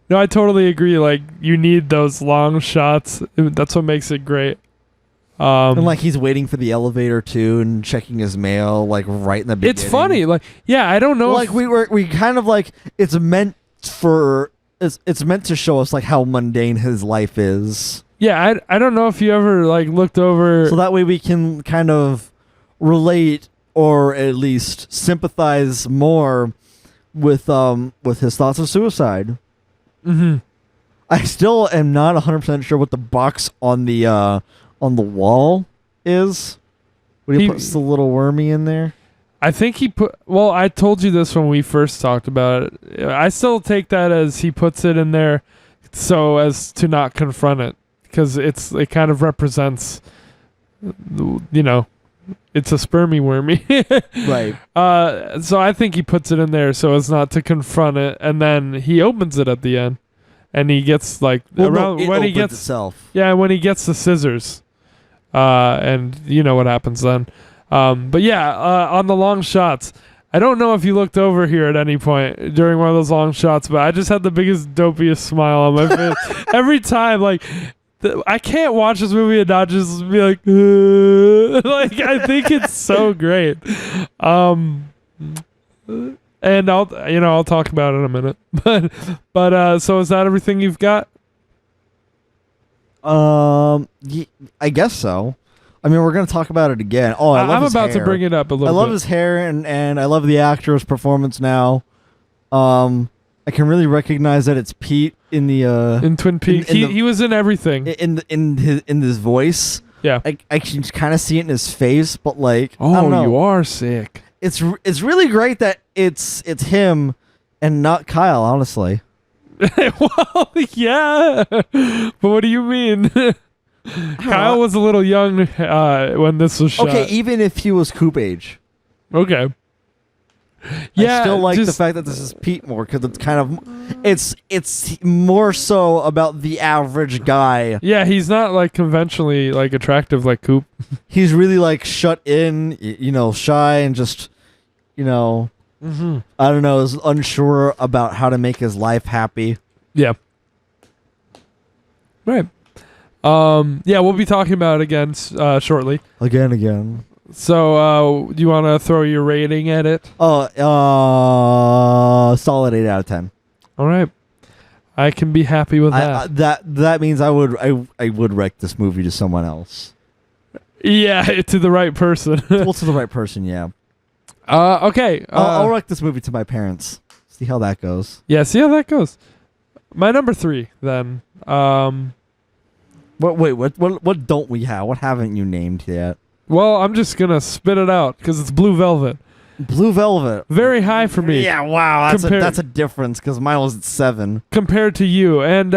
I totally agree. Like, you need those long shots. That's what makes it great. And like he's waiting for the elevator too, and checking his mail like right in the beginning. It's funny. Like, yeah, I don't know. Like we kind of like it's meant to show us like how mundane his life is. Yeah, I don't know if you ever like looked over. So that way we can kind of relate or at least sympathize more with his thoughts of suicide. Mm-hmm. I still am not 100% sure what the box on the wall is. When he puts the little wormy in there. I think he put. Well, I told you this when we first talked about it. I still take that as he puts it in there so as to not confront it, because it kind of represents, you know, it's a spermy wormy. Right. So I think he puts it in there so as not to confront it, and then he opens it at the end, and he gets like when he gets itself. Yeah, when he gets the scissors. And you know what happens then. But yeah, on the long shots, I don't know if you looked over here at any point during one of those long shots, but I just had the biggest, dopiest smile on my face every time. Like, I can't watch this movie and not just be like, like, I think it's so great. And I'll talk about it in a minute. But so is that everything you've got? I guess so. I mean, we're gonna talk about it again. Oh, I'm about to bring it up a little bit. I love his hair, and I love the actor's performance now. I can really recognize that it's Pete in the in Twin Peaks. He was in everything. In his voice. Yeah, I can kind of see it in his face, but like, oh, I don't know. You are sick. It's really great that it's him and not Kyle. Honestly. Well, yeah, but what do you mean? Kyle was a little young when this was shot. Okay, even if he was Coop age. Okay. Yeah, I still like the fact that this is Pete more, because it's kind of it's more so about the average guy. Yeah, he's not like conventionally like attractive like Coop. He's really like shut in, shy, and just Mm-hmm. I don't know, is unsure about how to make his life happy. Yeah. Right. Yeah, we'll be talking about it again shortly. Again. So, do you want to throw your rating at it? Solid 8 out of 10. All right. I can be happy with that. That means I would rec this movie to someone else. Yeah, to the right person. Well, to the right person, yeah. Okay. I'll rec this movie to my parents. See how that goes. Yeah, see how that goes. My number 3, then. What don't we have? What haven't you named yet? Well, I'm just gonna spit it out because it's Blue Velvet. Blue Velvet. Very high for me. Yeah, wow. That's a difference, because mine was at 7. Compared to you. And,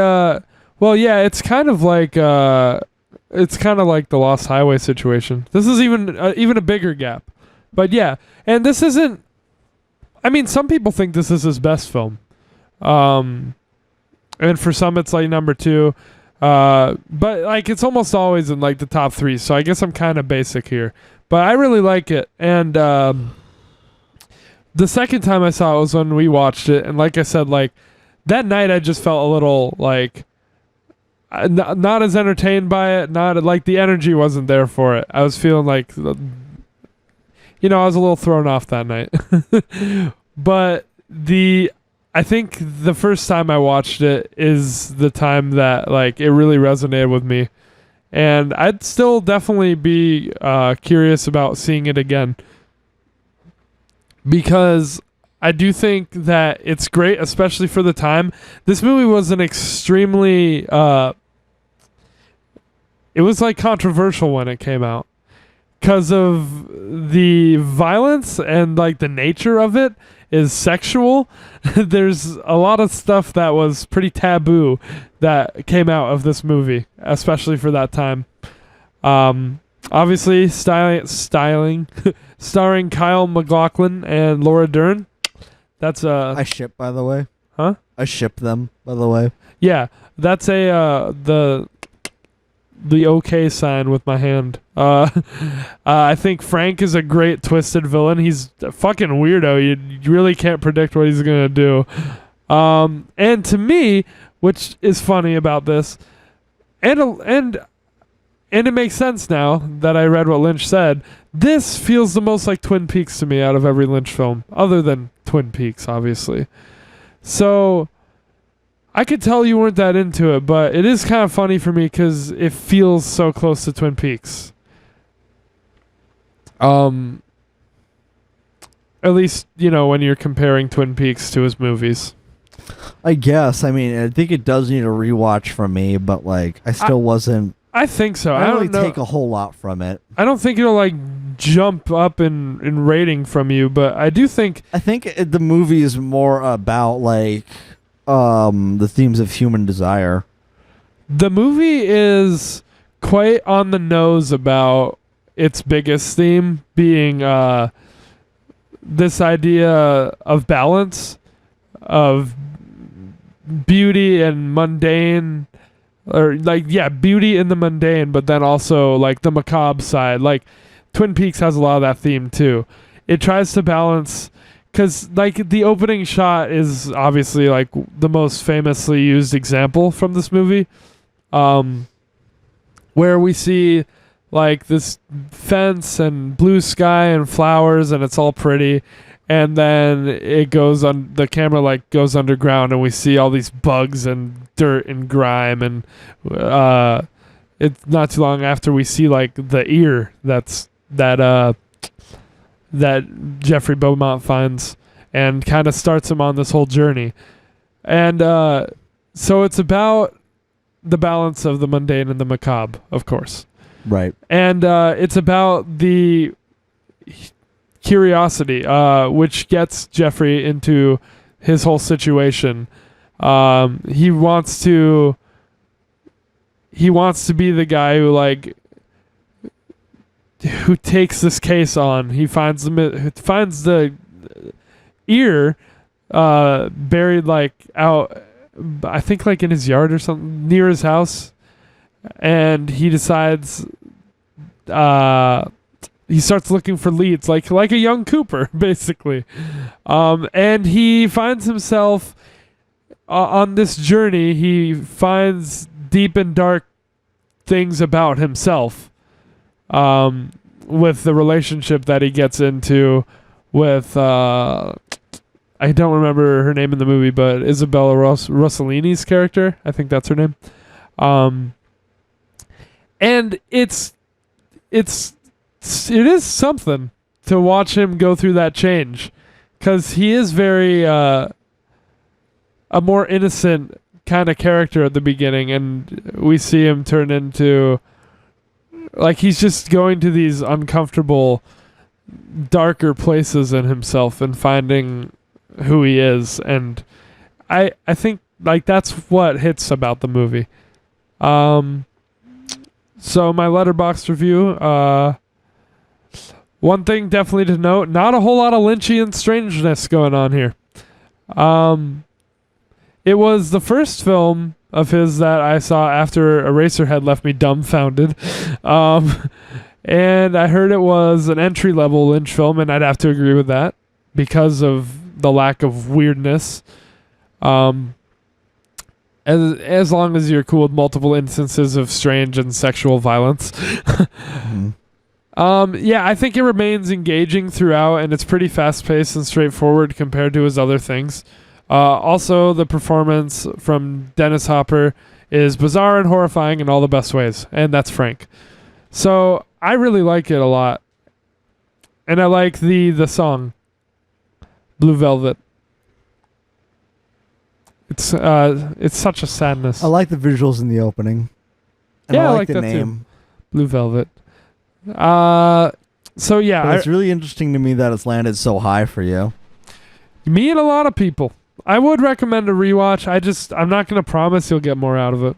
well, yeah, it's kind of like the Lost Highway situation. This is even a bigger gap. But yeah, and this isn't... I mean, some people think this is his best film. And for some, it's like number 2. But like it's almost always in like the top 3. So I guess I'm kind of basic here. But I really like it. And the second time I saw it was when we watched it. And like I said, like that night I just felt a little like... not as entertained by it. Not like the energy wasn't there for it. I was feeling like... I was a little thrown off that night. But I think the first time I watched it is the time that like it really resonated with me. And I'd still definitely be curious about seeing it again. Because I do think that it's great, especially for the time. This movie was an extremely... it was like controversial when it came out. Because of the violence and like the nature of it is sexual. There's a lot of stuff that was pretty taboo that came out of this movie, especially for that time. Obviously, starring Kyle MacLachlan and Laura Dern. That's I ship, by the way. Huh? I ship them, by the way. Yeah, that's the okay sign with my hand. I think Frank is a great twisted villain. He's a fucking weirdo. You really can't predict what he's gonna do. And to me, which is funny about this, and it makes sense now that I read what Lynch said. This feels the most like Twin Peaks to me out of every Lynch film, other than Twin Peaks, obviously. So I could tell you weren't that into it, but it is kind of funny for me because it feels so close to Twin Peaks. At least, when you're comparing Twin Peaks to his movies. I guess. I mean, I think it does need a rewatch from me, but like, I still wasn't. I think so. I don't really know. take a whole lot from it. I don't think it'll like jump up in rating from you, but I do think. I think the movie is more about like the themes of human desire. The movie is quite on the nose about its biggest theme being this idea of balance, of beauty and mundane, or like beauty in the mundane, but then also like the macabre side. Like Twin Peaks has a lot of that theme too. It tries to balance, because like the opening shot is obviously like the most famously used example from this movie, where we see like this fence and blue sky and flowers, and it's all pretty. And then it goes on, the camera like goes underground, and we see all these bugs and dirt and grime. And it's not too long after we see like the ear that Jeffrey Beaumont finds, and kind of starts him on this whole journey. And so it's about the balance of the mundane and the macabre, of course. Right. And it's about the curiosity, which gets Jeffrey into his whole situation. He wants to be the guy who takes this case on. He finds the ear buried like out, I think like in his yard or something near his house. And he decides, he starts looking for leads, like a young Cooper, basically. And he finds himself on this journey. He finds deep and dark things about himself, with the relationship that he gets into with, I don't remember her name in the movie, but Isabella Rossellini's character. I think that's her name. And it is something to watch him go through that change, because he is very a more innocent kind of character at the beginning, and we see him turn into like he's just going to these uncomfortable, darker places in himself and finding who he is. And I think like that's what hits about the movie. So my Letterboxd review, one thing definitely to note, not a whole lot of Lynchian strangeness going on here. It was the first film of his that I saw after Eraserhead left me dumbfounded. And I heard it was an entry-level Lynch film, and I'd have to agree with that because of the lack of weirdness. As long as you're cool with multiple instances of strange and sexual violence. Mm-hmm. I think it remains engaging throughout, and it's pretty fast-paced and straightforward compared to his other things. Also, the performance from Dennis Hopper is bizarre and horrifying in all the best ways, and that's Frank. So I really like it a lot, and I like the song Blue Velvet. It's such a sadness. I like the visuals in the opening. And Yeah, I I like like the that name. too. Blue Velvet. So yeah, But it's really interesting to me that it's landed so high for you. me and a lot of people. I would recommend a rewatch. I'm not going to promise you'll get more out of it.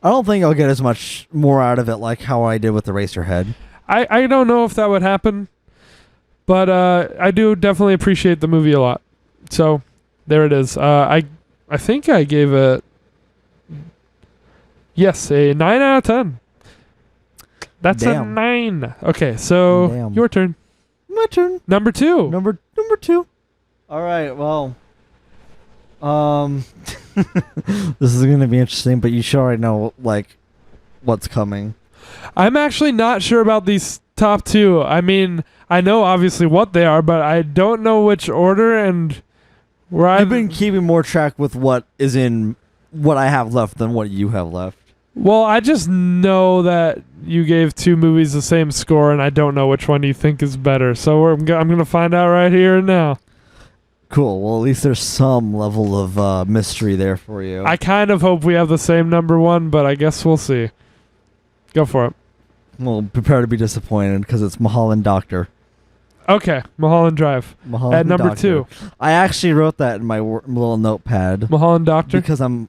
I don't think I'll get as much more out of it like how I did with Eraserhead. I don't know if that would happen, but I do definitely appreciate the movie a lot. So there it is. I think I gave it, yes, a 9 out of 10. That's a Damn. 9. Okay, so Damn. your turn. My turn. Number 2. Number 2. All right. Well, this is going to be interesting, but you should already know like what's coming. I'm actually not sure about these top 2. I mean, I know obviously what they are, but I don't know which order and You've been keeping more track with what is in what I have left than what you have left. Well, I just know that you gave 2 movies the same score, and I don't know which one you think is better. So I'm going to find out right here and now. Cool. Well, at least there's some level of mystery there for you. I kind of hope we have the same number 1, but I guess we'll see. Go for it. Well, prepare to be disappointed because it's Mulholland Doctor. Okay, Mulholland Drive. Mulholland At number Doctor. 2. I actually wrote that in my little notepad. Mulholland Doctor? Because I'm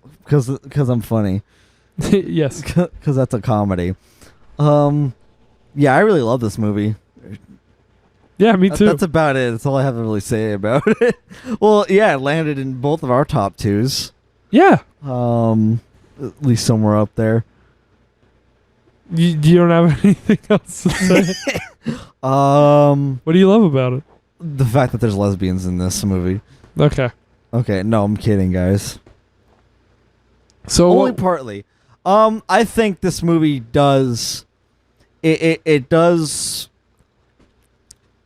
funny. Yes. Because that's a comedy. Yeah, I really love this movie. Yeah, me too. That's about it. That's all I have to really say about it. Well, yeah, it landed in both of our top 2s. Yeah. At least somewhere up there. You don't have anything else to say? What do you love about it? The fact that there's lesbians in this movie. Okay. Okay, no, I'm kidding, guys. So only partly. I think this movie does. It does.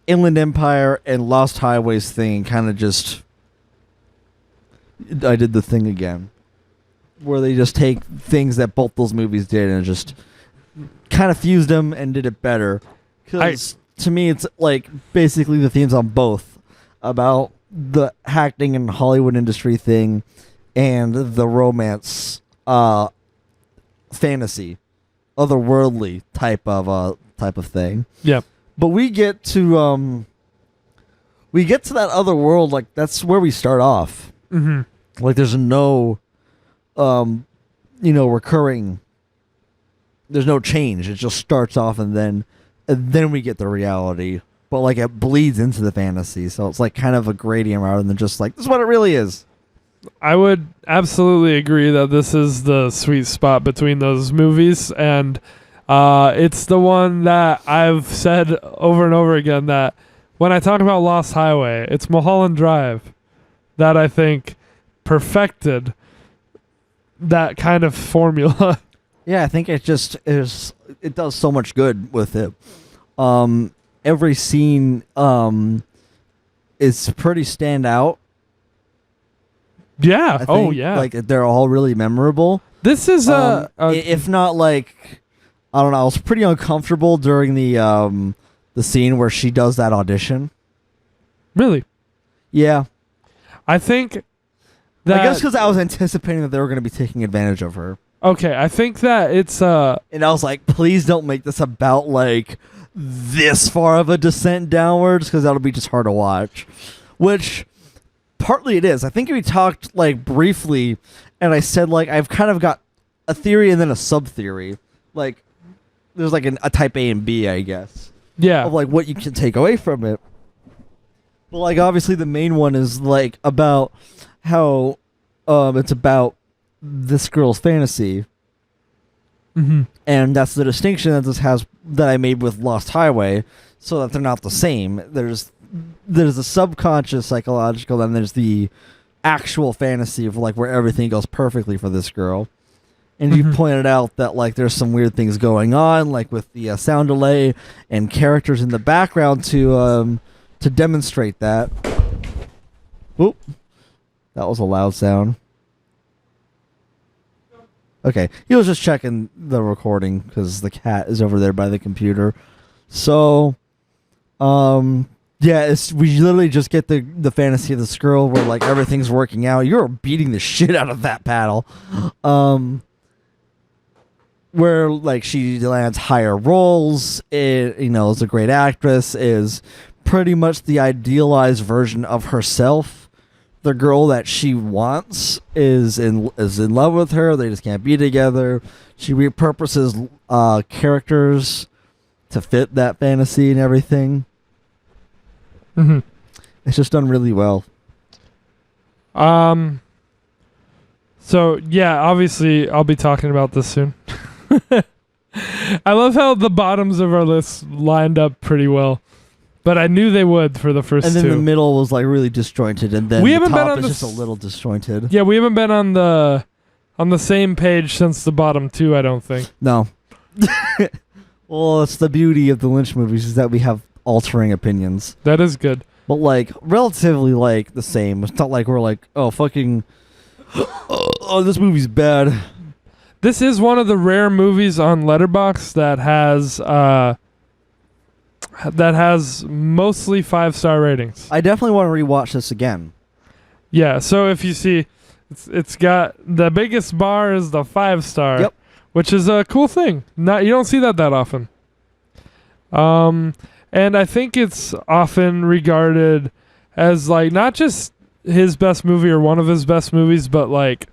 Inland Empire and Lost Highways thing kind of just. I did the thing again, where they just take things that both those movies did and just kind of fused them and did it better. Because to me, it's like basically the themes on both about the acting and Hollywood industry thing and the romance, fantasy, otherworldly type of thing. Yeah. But we get to that other world, like that's where we start off. Mm-hmm. Like there's no, recurring. There's no change. It just starts off and then we get the reality. But like it bleeds into the fantasy, so it's like kind of a gradient rather than just like this is what it really is. I would absolutely agree that this is the sweet spot between those movies, and it's the one that I've said over and over again that when I talk about Lost Highway, it's Mulholland Drive that I think perfected that kind of formula. Yeah, I think it just is. It does so much good with it. Every scene is pretty standout. Yeah. I think, Oh, yeah. Like they're all really memorable. This is if not like, I don't know. I was pretty uncomfortable during the scene where she does that audition. Really? Yeah. I think that. I guess because I was anticipating that they were going to be taking advantage of her. Okay, I think that it's and I was like, please don't make this about like this far of a descent downwards because that'll be just hard to watch. Which partly it is. I think we talked like briefly, and I said like I've kind of got a theory and then a sub theory. Like there's like a type A and B, I guess. Yeah. Of like what you can take away from it. But like obviously the main one is like about how it's about this girl's fantasy. Mm-hmm. And that's the distinction that this has that I made with Lost Highway, so that they're not the same. There's the subconscious psychological, and there's the actual fantasy of like where everything goes perfectly for this girl. And you pointed out that like there's some weird things going on, like with the sound delay and characters in the background to demonstrate that. Oop, that was a loud sound. Okay, he was just checking the recording because the cat is over there by the computer. So, yeah, we literally just get the fantasy of this girl where like everything's working out. You're beating the shit out of that paddle. Where like she lands higher roles, is a great actress, is pretty much the idealized version of herself. The girl that she wants is in love with her. They just can't be together. She repurposes characters to fit that fantasy and everything. Mm-hmm. It's just done really well. So yeah, obviously I'll be talking about this soon. I love how the bottoms of our list lined up pretty well. But I knew they would for the first two. And then the middle was like really disjointed, and then we the haven't top been on is just a little disjointed. Yeah, we haven't been on the same page since the bottom two, I don't think. No. Well, it's the beauty of the Lynch movies is that we have altering opinions. That is good. but like relatively like the same. It's not like we're like, oh fucking, oh this movie's bad. This is one of the rare movies on Letterboxd that has mostly 5-star ratings. I definitely want to rewatch this again. Yeah, so if you see, it's got the biggest bar is the 5-star, Yep. which is a cool thing. You don't see that often. And I think it's often regarded as like not just his best movie or one of his best movies, but like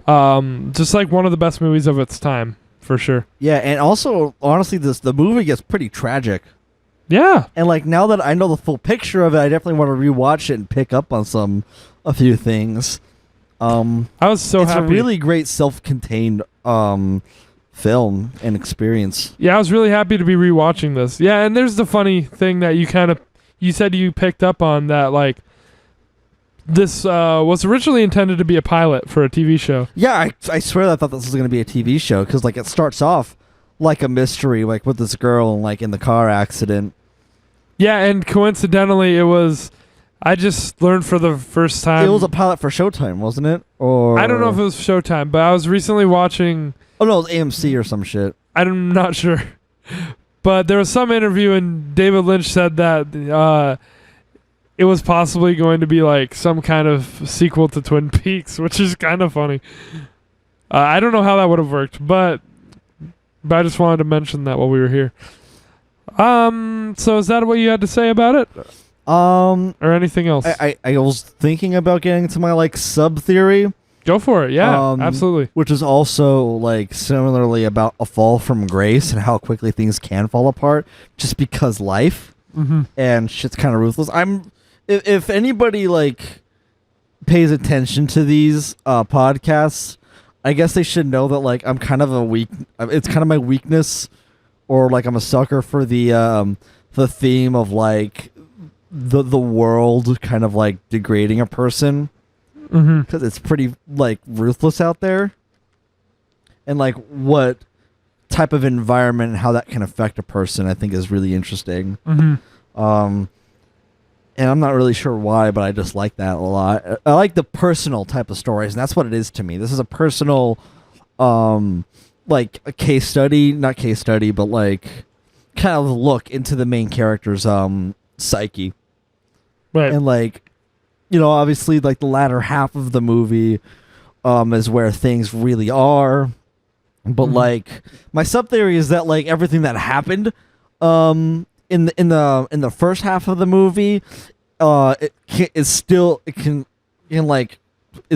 just like one of the best movies of its time for sure. Yeah, and also honestly, the movie gets pretty tragic. Yeah, And like now that I know the full picture of it, I definitely want to rewatch it and pick up on a few things. I was so it's happy. a really great self-contained film and experience. Yeah, I was really happy to be rewatching this. Yeah, and there's the funny thing that you said you picked up on that like this was originally intended to be a pilot for a TV show. Yeah, I swear I thought this was going to be a TV show because like it starts off like a mystery, like with this girl and like in the car accident. Yeah, and coincidentally, I just learned for the first time. It was a pilot for Showtime, wasn't it? Or I don't know if it was Showtime, but I was recently watching. Oh no, it was AMC or some shit. I'm not sure, but there was some interview and David Lynch said that it was possibly going to be like some kind of sequel to Twin Peaks, which is kind of funny. I don't know how that would have worked, but I just wanted to mention that while we were here. So is that what you had to say about it? Or anything else? I was thinking about getting to my like sub theory. Go for it. Yeah, absolutely. Which is also like similarly about a fall from grace and how quickly things can fall apart just because life and shit's kind of ruthless. If anybody like pays attention to these podcasts, I guess they should know that like I'm kind of it's kind of my weakness, or like I'm a sucker for the theme of like the world kind of like degrading a person, because it's pretty like ruthless out there, and like what type of environment and how that can affect a person I think is really interesting. And I'm not really sure why, but I just like that a lot. I like the personal type of stories, and that's what it is to me. This is a personal like a case study, not case study, but like kind of look into the main character's psyche. Right. And like, you know, obviously like the latter half of the movie is where things really are. But like my sub theory is that like everything that happened in the first half of the movie it's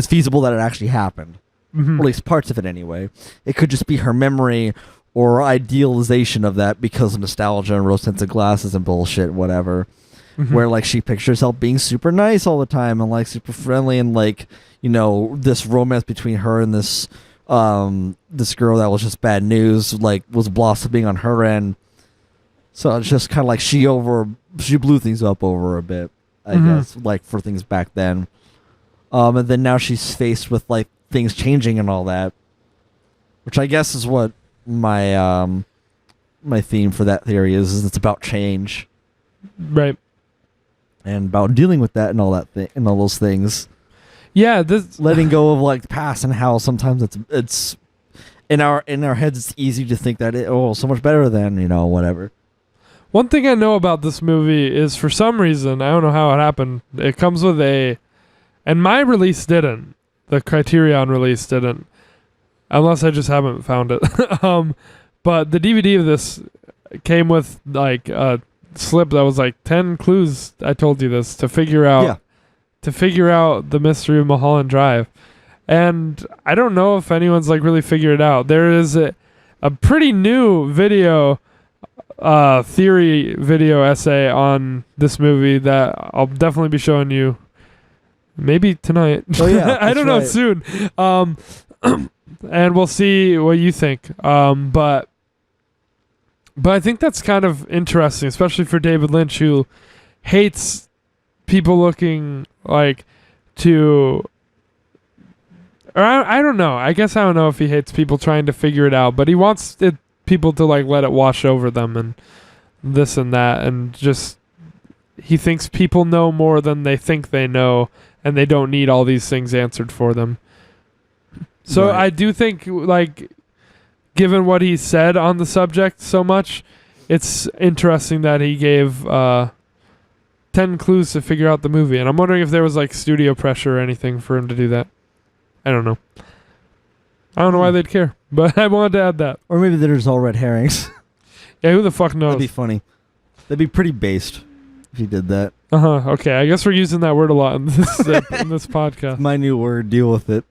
feasible that it actually happened. Or at least parts of it anyway. It could just be her memory or idealization of that because of nostalgia and rose-tinted glasses and bullshit, whatever. Where like she pictures herself being super nice all the time and like super friendly, and like, you know, this romance between her and this girl that was just bad news like was blossoming on her end. So it's just kind of like she blew things up over a bit, I guess, like for things back then. And then now she's faced with like things changing and all that, which I guess is what my my theme for that theory is it's about change, right, and about dealing with that and all that and all those things. Yeah, this letting go of like the past and how sometimes it's in our heads it's easy to think that so much better than, you know, whatever. One thing I know about this movie is for some reason, I don't know how it happened, it comes with and my release didn't. The Criterion release didn't. Unless I just haven't found it. But the DVD of this came with like a slip that was like 10 clues, I told you this, to figure out the mystery of Mulholland Drive. And I don't know if anyone's like really figured it out. There is a pretty new theory video essay on this movie that I'll definitely be showing you maybe tonight. Oh yeah, I don't know, soon. And we'll see what you think. But I think that's kind of interesting, especially for David Lynch, who hates people looking like to, or I don't know. I guess I don't know if he hates people trying to figure it out, but he wants people to like let it wash over them and this and that, and just he thinks people know more than they think they know, and they don't need all these things answered for them. So Right. I do think, like, given what he said on the subject so much, it's interesting that he gave 10 clues to figure out the movie. And I'm wondering if there was, like, studio pressure or anything for him to do that. I don't know. I don't know why they'd care, but I wanted to add that. Or maybe there's all red herrings. Yeah, who the fuck knows? That'd be funny. That'd be pretty based if you did that. Okay, I guess we're using that word a lot in this in this podcast. My new word. Deal with it.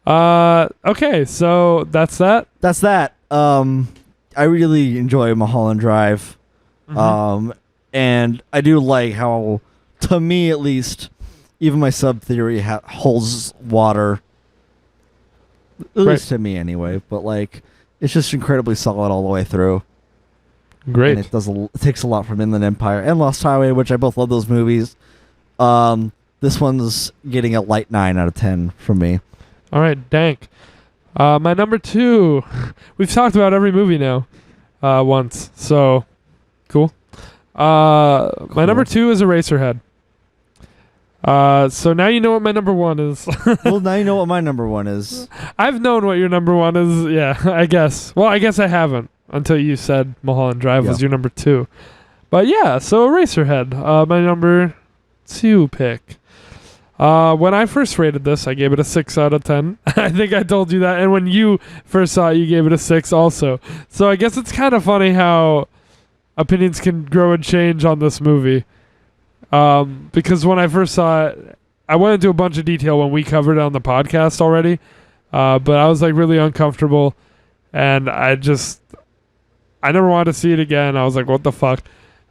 Okay, so that's that. That's that. I really enjoy Mulholland Drive. Mhm. And I do like how, to me at least, even my sub theory holds water. At least to me, anyway. But like, it's just incredibly solid all the way through. Great. And it takes a lot from Inland Empire and Lost Highway, which I both love those movies. This one's getting a light 9 out of 10 from me. All right, dank. My number 2. We've talked about every movie now once, so cool. My number 2 is Eraserhead. So now you know what my number 1 is. Well, now you know what my number 1 is. I've known what your number 1 is, yeah, I guess. Well, I guess I haven't until you said Mulholland Drive was your number 2. But yeah, so Eraserhead, my number 2 pick. When I first rated this, I gave it a 6 out of 10. I think I told you that. And when you first saw it, you gave it a 6 also. So I guess it's kind of funny how opinions can grow and change on this movie. Because when I first saw it, I went into a bunch of detail when we covered it on the podcast already. But I was like really uncomfortable. And I never wanted to see it again. I was like, what the fuck?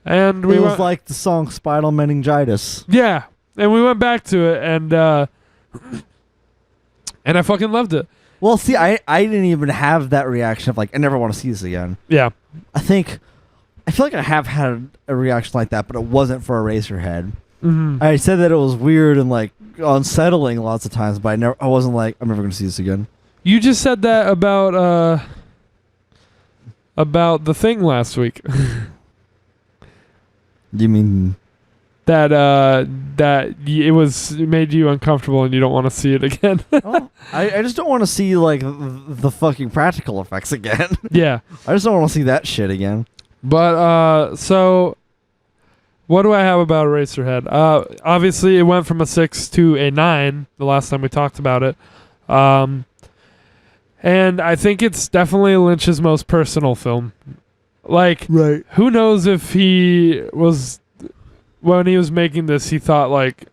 And It was like the song Spinal Meningitis. Yeah. And we went back to it, and I fucking loved it. Well, see, I didn't even have that reaction of like, I never want to see this again. Yeah. I feel like I have had a reaction like that, but it wasn't for Eraserhead. Mm-hmm. I said that it was weird and like unsettling lots of times, but I wasn't like, I'm never going to see this again. You just said that about The Thing last week. You mean that it made you uncomfortable and you don't want to see it again. I just don't want to see like the fucking practical effects again. Yeah. I just don't want to see that shit again. But so what do I have about Eraserhead? Obviously it went from a 6 to a 9 the last time we talked about it. And I think it's definitely Lynch's most personal film. Like, right. Who knows if when he was making this, he thought like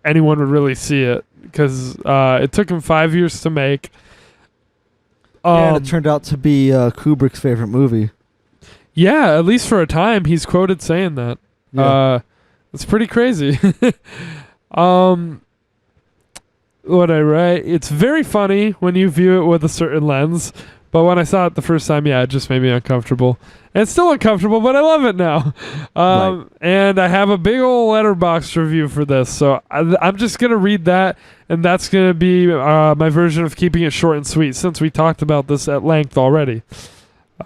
anyone would really see it, because it took him 5 years to make. And it turned out to be Kubrick's favorite movie. Yeah, at least for a time, he's quoted saying that. Yeah. It's pretty crazy. What I write? It's very funny when you view it with a certain lens, but when I saw it the first time, yeah, it just made me uncomfortable. And it's still uncomfortable, but I love it now. Right. And I have a big old letterbox review for this, so I'm just going to read that, and that's going to be my version of keeping it short and sweet, since we talked about this at length already.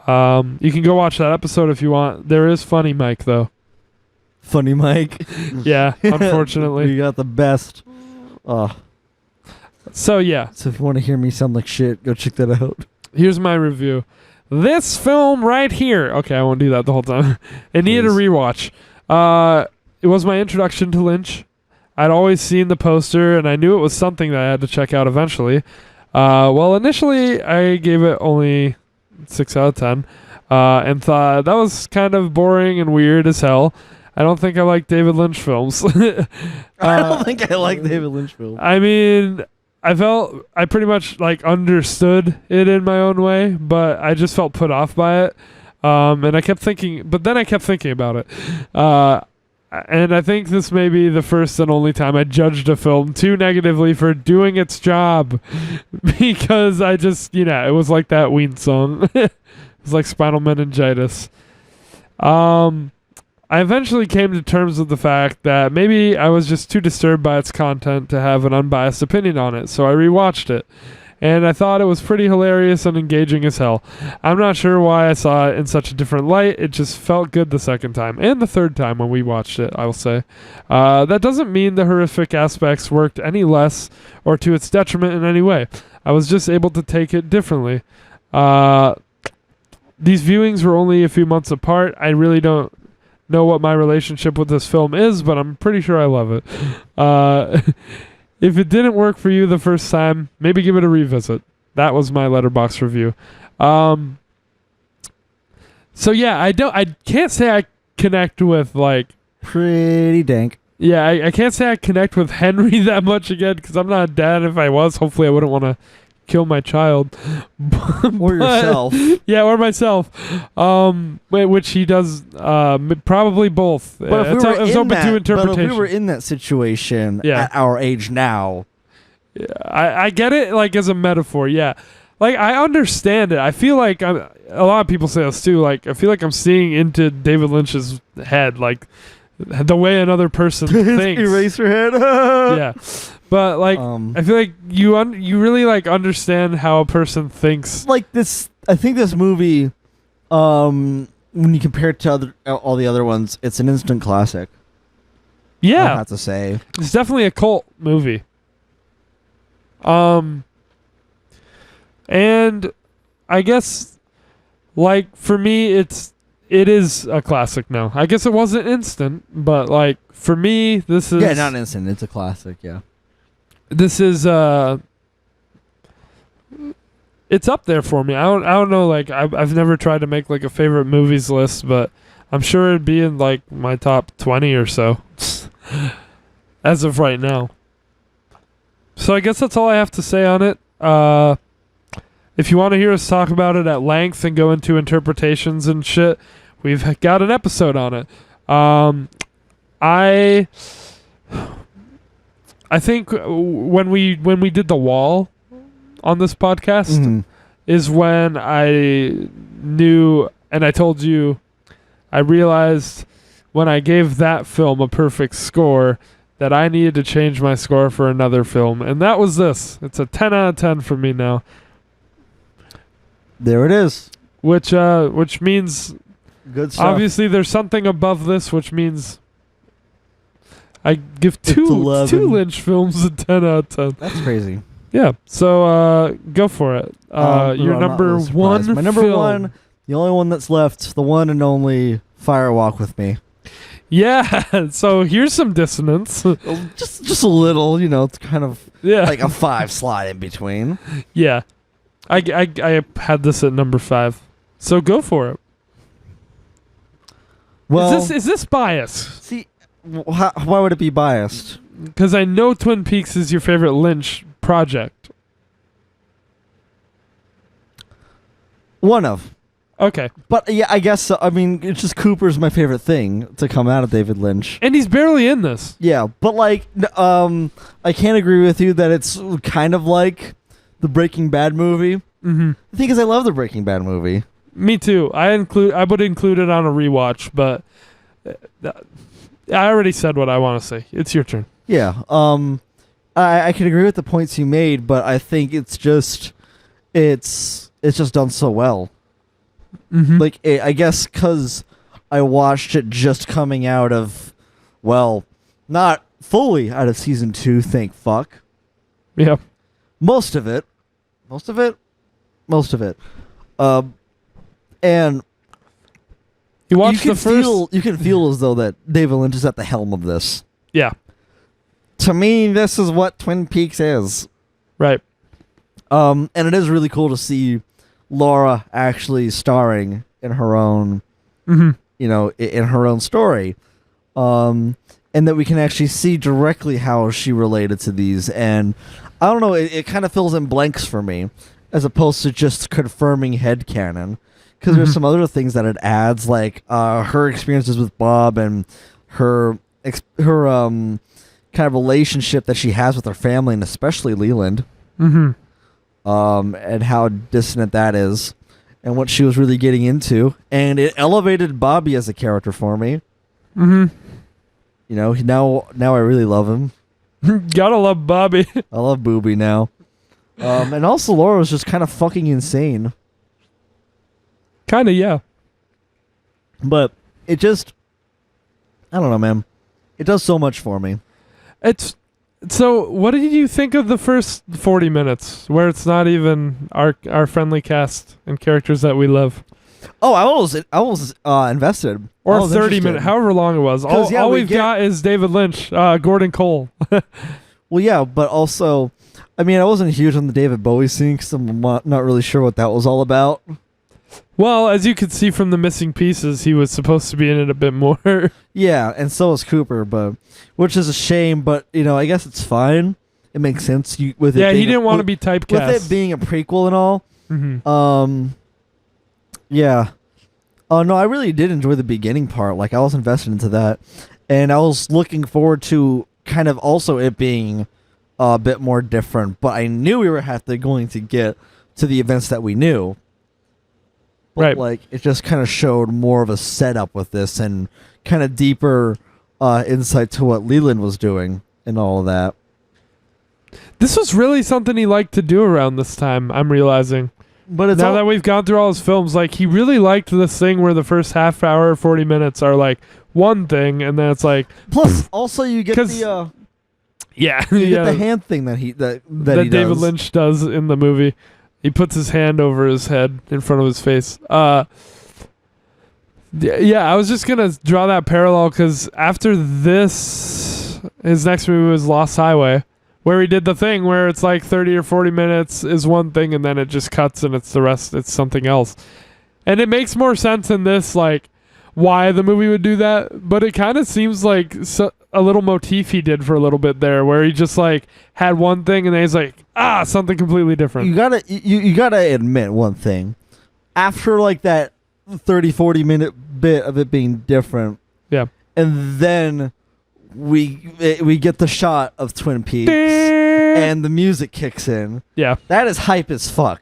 You can go watch that episode if you want. There is Funny Mike, though. Funny Mike. Yeah, unfortunately. You got the best. So, yeah. So if you want to hear me sound like shit, go check that out. Here's my review. This film right here. Okay, I won't do that the whole time. It needed a rewatch. It was my introduction to Lynch. I'd always seen the poster, and I knew it was something that I had to check out eventually. Well, initially, I gave it only 6 out of 10, and thought that was kind of boring and weird as hell. I don't think I like David Lynch films. I don't think I like David Lynch films. I mean, I felt I pretty much like understood it in my own way, but I just felt put off by it. And I kept thinking, but then I kept thinking about it. And I think this may be the first and only time I judged a film too negatively for doing its job, because I just, it was like that Ween song. It was like Spinal Meningitis. I eventually came to terms with the fact that maybe I was just too disturbed by its content to have an unbiased opinion on it, so I rewatched it. and I thought it was pretty hilarious and engaging as hell. I'm not sure why I saw it in such a different light. It just felt good the second time, and the third time when we watched it, I will say. That doesn't mean the horrific aspects worked any less or to its detriment in any way. I was just able to take it differently. These viewings were only a few months apart. I really don't know what my relationship with this film is, but I'm pretty sure I love it. If it didn't work for you the first time, maybe give it a revisit. That was my Letterboxd review. So yeah, I can't say I connect with like Pretty dank. Yeah, I can't say I connect with Henry that much again because I'm not a dad. If I was, hopefully I wouldn't want to kill my child. Or yourself. Yeah, or myself. Which he does probably both. But if It's open to interpretation. But if we were in that situation at our age now. Yeah, I get it like as a metaphor, yeah. Like I understand it. I feel like a lot of people say this too. Like I feel like I'm seeing into David Lynch's head, like the way another person thinks. Eraserhead. Yeah, but like I feel like you really like understand how a person thinks. Like this, I think this movie, when you compare it to all the other ones, it's an instant classic. Yeah, I have to say it's definitely a cult movie. And I guess like for me it is a classic now. I guess it wasn't instant, but like for me this is not instant, it's a classic, yeah. This is it's up there for me. I don't know, like I've never tried to make like a favorite movies list, but I'm sure it'd be in like my top 20 or so as of right now. So I guess that's all I have to say on it. If you want to hear us talk about it at length and go into interpretations and shit, we've got an episode on it. I think when we did The Wall on this podcast is when I knew, and I told you, I realized when I gave that film a perfect score that I needed to change my score for another film, and that was this. It's a 10 out of 10 for me now. There it is. Which means good stuff. Obviously there's something above this, which means I give two Lynch films a 10 out of 10. That's crazy. Yeah. So go for it. Your number one. My number film. one, the only one that's left, the one and only Fire Walk with Me. Yeah. So here's some dissonance. just a little, it's kind of like a 5 slide in between. Yeah. I had this at number 5. So go for it. Well, is this biased? See, why would it be biased? Because I know Twin Peaks is your favorite Lynch project. One of. Okay. But yeah, I guess so. I mean, it's just Cooper's my favorite thing to come out of David Lynch. And he's barely in this. Yeah, but like, I can't agree with you that it's kind of like the Breaking Bad movie. Mm-hmm. The thing is, I love the Breaking Bad movie. Me too. I would include it on a rewatch, but I already said what I want to say. It's your turn. Yeah. I can agree with the points you made, but I think it's just done so well. Mm-hmm. Like, I guess because I watched it just coming out of, well, not fully out of season 2, thank fuck. Yeah. Most of it. And you watched the first. You can feel as though that David Lynch is at the helm of this. Yeah. To me, this is what Twin Peaks is. Right. And it is really cool to see Laura actually starring in her own, in her own story. And that we can actually see directly how she related to these. And I don't know, it kind of fills in blanks for me, as opposed to just confirming headcanon. Because there's some other things that it adds, like her experiences with Bob and her kind of relationship that she has with her family, and especially Leland. Mm-hmm. And how dissonant that is, and what she was really getting into. And it elevated Bobby as a character for me. Mm-hmm. Now I really love him. Gotta love Bobby. I love Booby now. And also Laura was just kind of fucking insane. Kind of, yeah. But it just, I don't know, man. It does so much for me. It's so. What did you think of the first 40 minutes, where it's not even our friendly cast and characters that we love? Oh, I was invested. Or I was 30 interested. minutes, however long it was. All we've got is David Lynch, Gordon Cole. Well, yeah, but also, I mean, I wasn't huge on the David Bowie scene because I'm not really sure what that was all about. Well, as you could see from the missing pieces, he was supposed to be in it a bit more. Yeah, and so is Cooper, but which is a shame. But I guess it's fine. It makes sense with it. Yeah, he being didn't want to be typecast. with it being a prequel and all. Mm-hmm. Yeah. Oh no, I really did enjoy the beginning part. Like I was invested into that, and I was looking forward to kind of also it being a bit more different. But I knew we were going to get to the events that we knew. But Right. Like it just kind of showed more of a setup with this and kind of deeper insight to what Leland was doing and all of that. This was really something he liked to do around this time, I'm realizing. But it's Now all, that we've gone through all his films, like, he really liked this thing where the first half hour, 40 minutes are, like, one thing, and then it's like... plus also you get the Yeah. you yeah. get the hand thing that he that he David does. Lynch does in the movie. He puts his hand over his head in front of his face. Yeah, I was just going to draw that parallel because after this, his next movie was Lost Highway, where he did the thing where it's like 30 or 40 minutes is one thing and then it just cuts and it's the rest, it's something else. And it makes more sense in this, like, why the movie would do that, but it kind of seems like a little motif he did for a little bit there, where he just, like, had one thing and then he's like, something completely different. You gotta admit one thing. After, like, that 30-40 minute bit of it being different, Yeah. and then we get the shot of Twin Peaks and the music kicks in. Yeah. That is hype as fuck.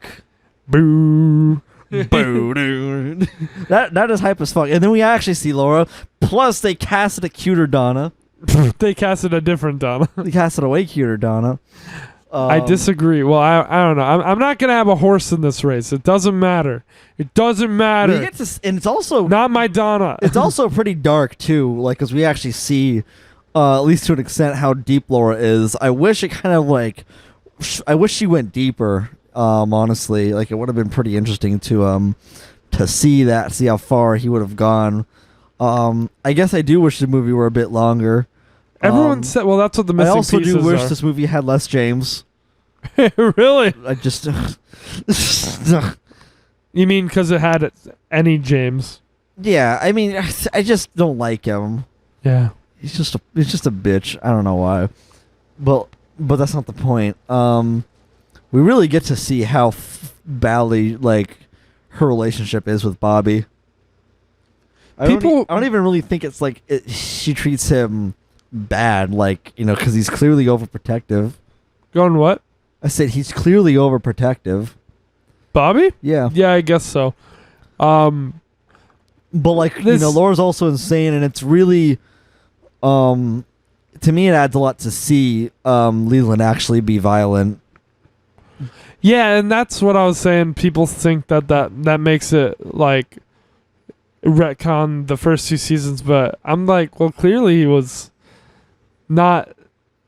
Boo. Boo, dude. That is hype as fuck. And then we actually see Laura. Plus, they casted a cuter Donna. They casted a different Donna. They casted a way cuter Donna. I disagree. Well, I don't know. I'm not going to have a horse in this race. It doesn't matter. It doesn't matter. We get to, and it's also Not my Donna. it's also pretty dark too. Like, because we actually see, at least to an extent, how deep Laura is. I wish it kind of like, I wish she went deeper. Honestly, like it would have been pretty interesting to see how far he would have gone. I guess I do wish the movie were a bit longer. Everyone said, well, that's what the I missing also pieces do wish are. this movie had less James. Really? I just You mean because it had any James? yeah. I mean, I just don't like him. Yeah. He's just a bitch. I don't know why, but that's not the point. We really get to see how badly like her relationship is with Bobby. I don't even really think it's like she treats him bad, like, because he's clearly overprotective. Going what? I said he's clearly overprotective. Bobby? Yeah. Yeah, I guess so. But like, Laura's also insane, and it's really, to me, it adds a lot to see Leland actually be violent. Yeah, and that's what I was saying. People think that makes it like retcon the first two seasons, but I'm like, well, clearly he was not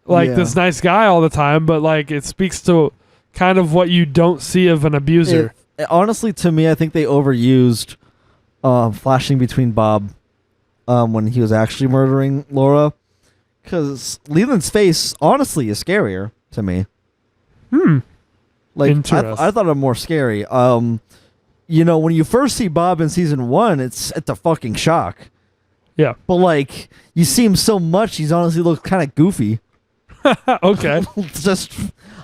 like this nice guy all the time, but like it speaks to kind of what you don't see of an abuser. Honestly, to me, I think they overused flashing between Bob when he was actually murdering Laura, because Leland's face honestly is scarier to me. Like I thought it more scary. When you first see Bob in season 1, it's a fucking shock. Yeah. But like you see him so much, he's honestly looks kind of goofy. Okay. It's just,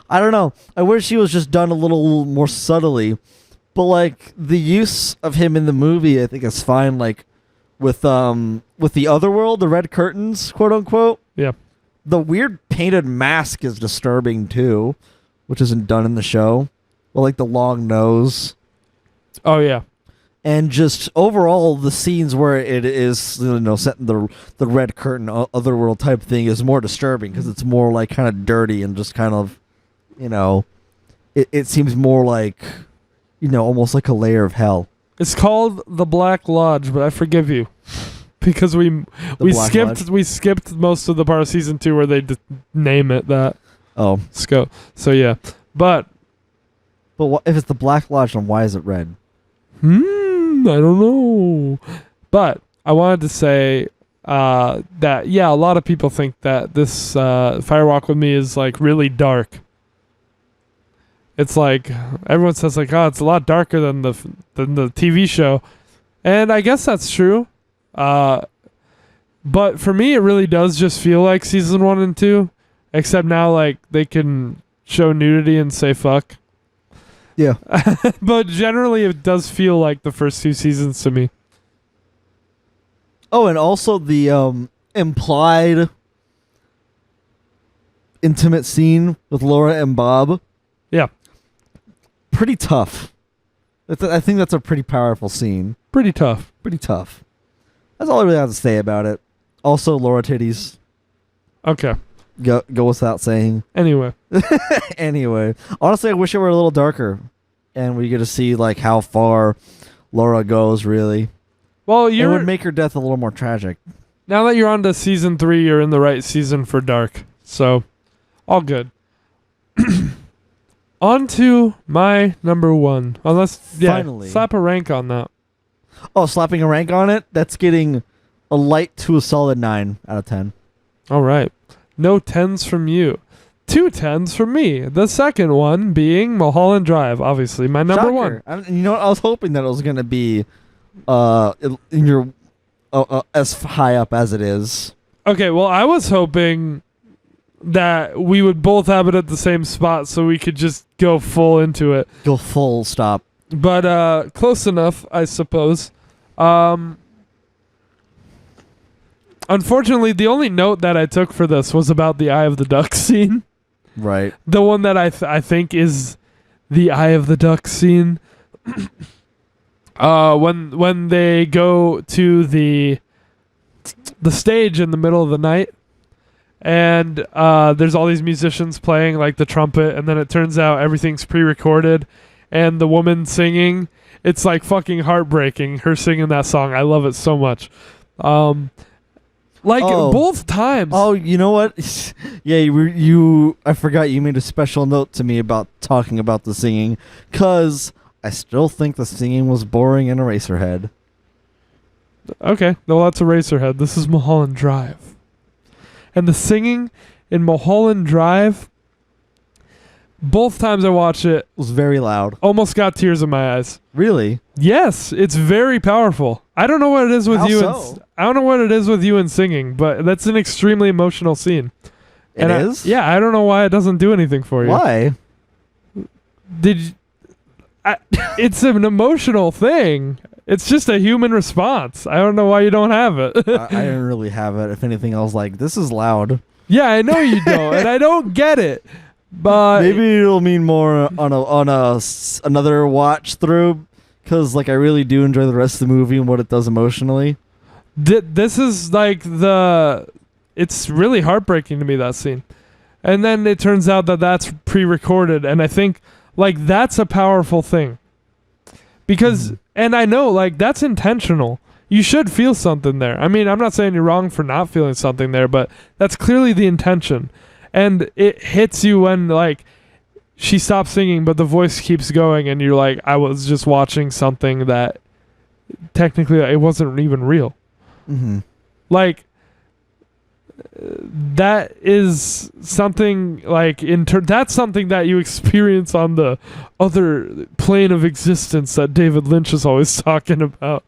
I don't know. I wish he was just done a little more subtly. But like the use of him in the movie, I think is fine. Like with the other world, the red curtains, quote unquote. Yeah. The weird painted mask is disturbing too, which isn't done in the show. Well, like the long nose. Oh yeah. And just overall, the scenes where it is, set in the red curtain otherworld type thing is more disturbing because it's more like kind of dirty and just kind of, it seems more like, almost like a layer of hell. It's called the Black Lodge, but I forgive you because we skipped most of the part of season 2 where they name it that. Oh, so yeah, but if it's the Black Lodge, then why is it red? I don't know. But I wanted to say that a lot of people think that this Firewalk with Me is like really dark. It's like everyone says like, oh, it's a lot darker than the TV show, and I guess that's true. But for me, it really does just feel like season 1 and 2, except now like they can show nudity and say fuck. Yeah. But generally, it does feel like the first 2 seasons to me. Oh, and also the implied intimate scene with Laura and Bob. Yeah. Pretty tough. I think that's a pretty powerful scene. Pretty tough. That's all I really have to say about it. Also, Laura titties. Okay. Go without saying. Anyway. Honestly, I wish it were a little darker, and we get to see like how far Laura goes. Really. Well, it would make her death a little more tragic. Now that you're on to season 3, you're in the right season for dark. So, all good. On to my number 1. Finally. Slap a rank on that. Oh, slapping a rank on it? That's getting a light to a solid 9 out of 10. All right. No 10s from you. 2 10s from me. The second one being Mulholland Drive, obviously. My number Shocker. 1. You know what? I was hoping that it was going to be in your as high up as it is. Okay, well, I was hoping that we would both have it at the same spot so we could just go full into it. Go full stop. But close enough, I suppose. Unfortunately, the only note that I took for this was about the Eye of the Duck scene. Right. The one that I think is the Eye of the Duck scene. When they go to the stage in the middle of the night, and there's all these musicians playing like the trumpet, and then it turns out everything's pre-recorded, and the woman singing, it's like fucking heartbreaking, her singing that song. I love it so much. Both times. Oh, you know what? Yeah, I forgot you made a special note to me about talking about the singing, because I still think the singing was boring in Eraserhead. Okay, well, that's Eraserhead. This is Mulholland Drive. And the singing in Mulholland Drive, both times I watched it, was very loud. Almost got tears in my eyes. Really? Yes, it's very powerful. I don't know what it is with you. I don't know what it is with you in singing, but that's an extremely emotional scene. It is? Yeah, I don't know why it doesn't do anything for you. Why? It's an emotional thing. It's just a human response. I don't know why you don't have it. I didn't really have it. If anything, I was like, this is loud. Yeah, I know you don't, and I don't get it. But maybe it'll mean more on another watch through, because like I really do enjoy the rest of the movie and what it does emotionally. This is like it's really heartbreaking to me, that scene. And then it turns out that that's pre-recorded, and I think like that's a powerful thing. Because and I know like that's intentional. You should feel something there. I mean, I'm not saying you're wrong for not feeling something there, but that's clearly the intention. And it hits you when like she stops singing, but the voice keeps going, and you're like, I was just watching something that technically it wasn't even real. Mm-hmm. Like that is something like that's something that you experience on the other plane of existence that David Lynch is always talking about.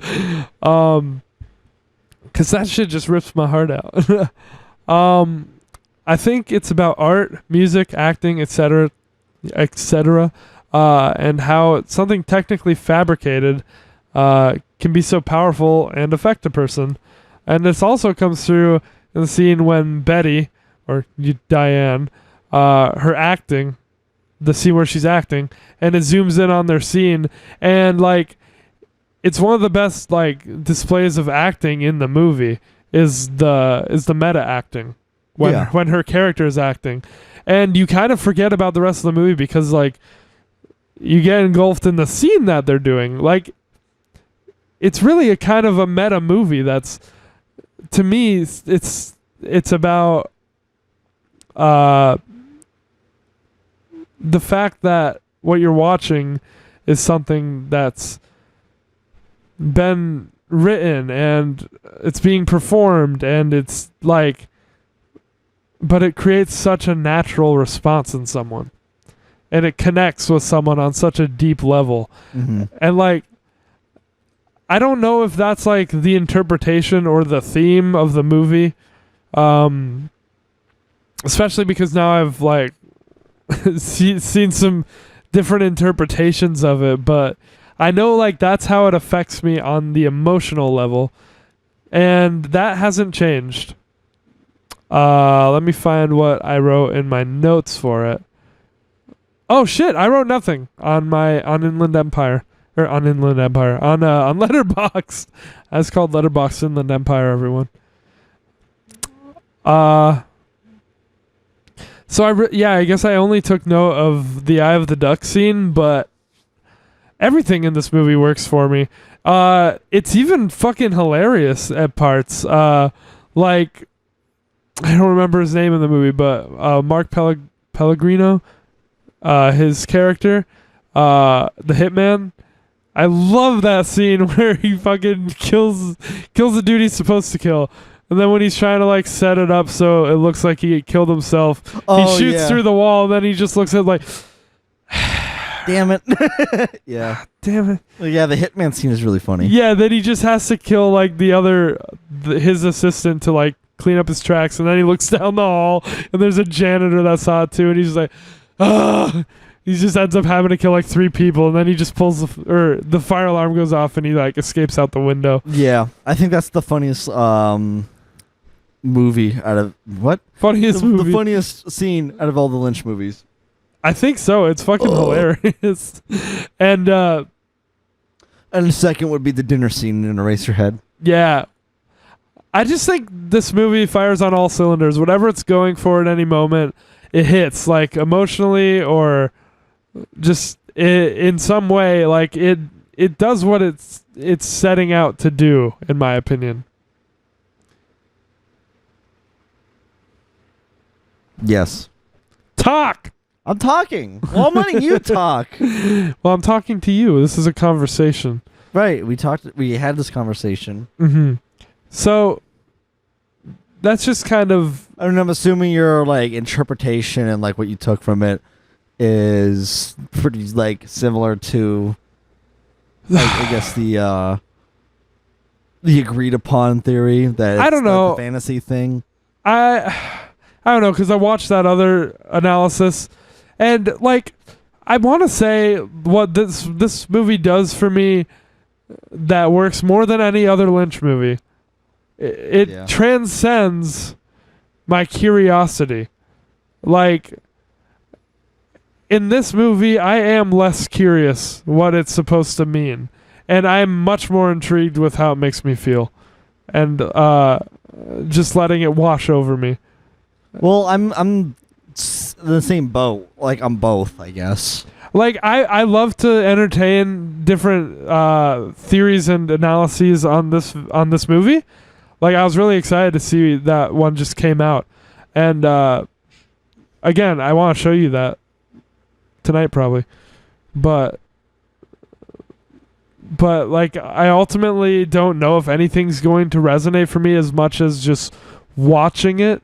'Cause that shit just rips my heart out. I think it's about art, music, acting, etc., and how something technically fabricated can be so powerful and affect a person. And this also comes through in the scene when Betty, or Diane, her acting, the scene where she's acting, and it zooms in on their scene, and like it's one of the best like displays of acting in the movie is the meta acting when her character is acting, and you kind of forget about the rest of the movie because like you get engulfed in the scene that they're doing. Like, it's really a kind of a meta movie. That's, to me, it's about the fact that what you're watching is something that's been written and it's being performed, and it's like, but it creates such a natural response in someone, and it connects with someone on such a deep level. Mm-hmm. And like, I don't know if that's like the interpretation or the theme of the movie, especially because now I've like seen some different interpretations of it, but I know like that's how it affects me on the emotional level, and that hasn't changed. Let me find what I wrote in my notes for it. Oh shit, I wrote nothing on Inland Empire. Or on Inland Empire. On Letterboxd. That's called Letterboxd Inland Empire, everyone. So I guess I only took note of the Eye of the Duck scene, but everything in this movie works for me. It's even fucking hilarious at parts. Like, I don't remember his name in the movie, but Mark Pellegrino, his character, the hitman. I love that scene where he fucking kills the dude he's supposed to kill. And then when he's trying to like set it up so it looks like he killed himself, he shoots through the wall, and then he just looks at like, damn it. Yeah. Damn it. Well, yeah, the hitman scene is really funny. Yeah, then he just has to kill like his assistant to like clean up his tracks, and then he looks down the hall and there's a janitor that saw it too, and he's just like, ah. He just ends up having to kill like 3 people, and then he just pulls the fire alarm goes off, and he like escapes out the window. Yeah, I think that's the funniest movie out of what? Funniest movie. The funniest scene out of all the Lynch movies. I think so. It's fucking hilarious. And the second would be the dinner scene in Eraserhead. Yeah. I just think this movie fires on all cylinders. Whatever it's going for at any moment, it hits, like emotionally or just in some way. Like it does what it's setting out to do, in my opinion. Yes. Talk! I'm talking. Well, I'm letting you talk. Well, I'm talking to you. This is a conversation. Right. We had this conversation. Mm-hmm. So that's just kind of... I mean, I'm assuming your like interpretation and like what you took from it is pretty like similar to, like, I guess the agreed upon theory that it's I don't know, like the fantasy thing. I don't know, because I watched that other analysis, and like I want to say what this movie does for me that works more than any other Lynch movie. It transcends my curiosity. Like, in this movie, I am less curious what it's supposed to mean, and I'm much more intrigued with how it makes me feel, and just letting it wash over me. Well, I'm the same boat. Like, I'm both, I guess. Like, I love to entertain different theories and analyses on this movie. Like, I was really excited to see that one just came out. And, again, I want to show you that tonight probably. But, like, I ultimately don't know if anything's going to resonate for me as much as just watching it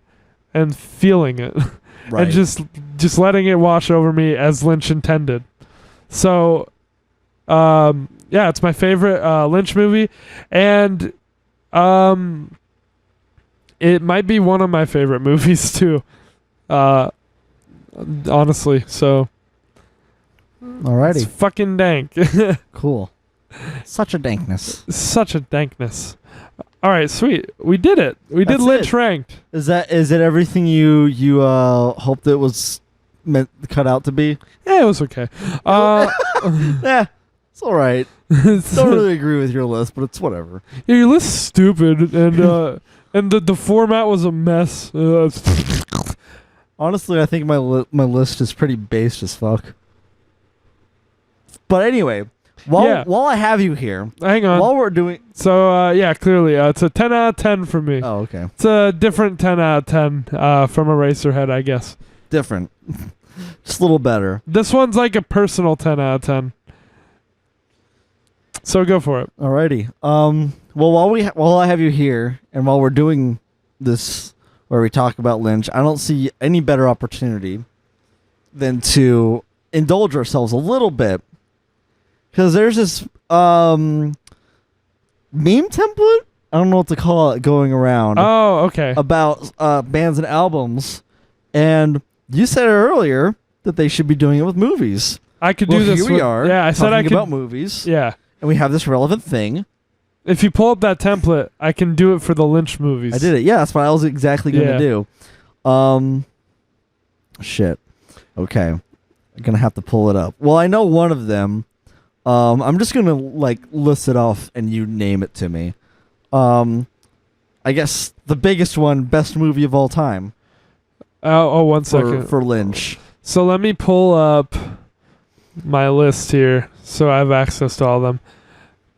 and feeling it. Right. And just letting it wash over me as Lynch intended. So, yeah, it's my favorite Lynch movie. And... it might be one of my favorite movies too. Honestly, so. Alrighty. It's fucking dank. Cool. Such a dankness. Such a dankness. All right, sweet. We did it. We did Lynch Ranked. Is it everything you hoped it was meant cut out to be? Yeah, it was okay. Yeah. It's all right. Don't really agree with your list, but it's whatever. Yeah, your list's stupid, and and the format was a mess. Honestly, I think my list is pretty based as fuck. But anyway, while I have you here, hang on. while we're doing, So clearly, it's a 10 out of 10 for me. oh, okay, It's a different 10 out of 10 from Eraserhead, I guess. different, just a little better. This one's like a personal 10 out of 10. So go for it. Alrighty. Well, while I have you here, and while we're doing this, where we talk about Lynch, I don't see any better opportunity than to indulge ourselves a little bit, because there's this meme template. I don't know what to call it going around. Oh, okay. About bands and albums, and you said earlier that they should be doing it with movies. I could do this. Here we are. Yeah, I said I could. about movies. Yeah. And we have this relevant thing. If you pull up that template, I can do it for the Lynch movies. I did it. Yeah, that's what I was exactly going to do. Shit. Okay. I'm going to have to pull it up. Well, I know one of them. I'm just going to list it off and you name it to me. I guess the biggest one, best movie of all time. Oh, 1 second. For Lynch. So let me pull up my list here so I have access to all of them.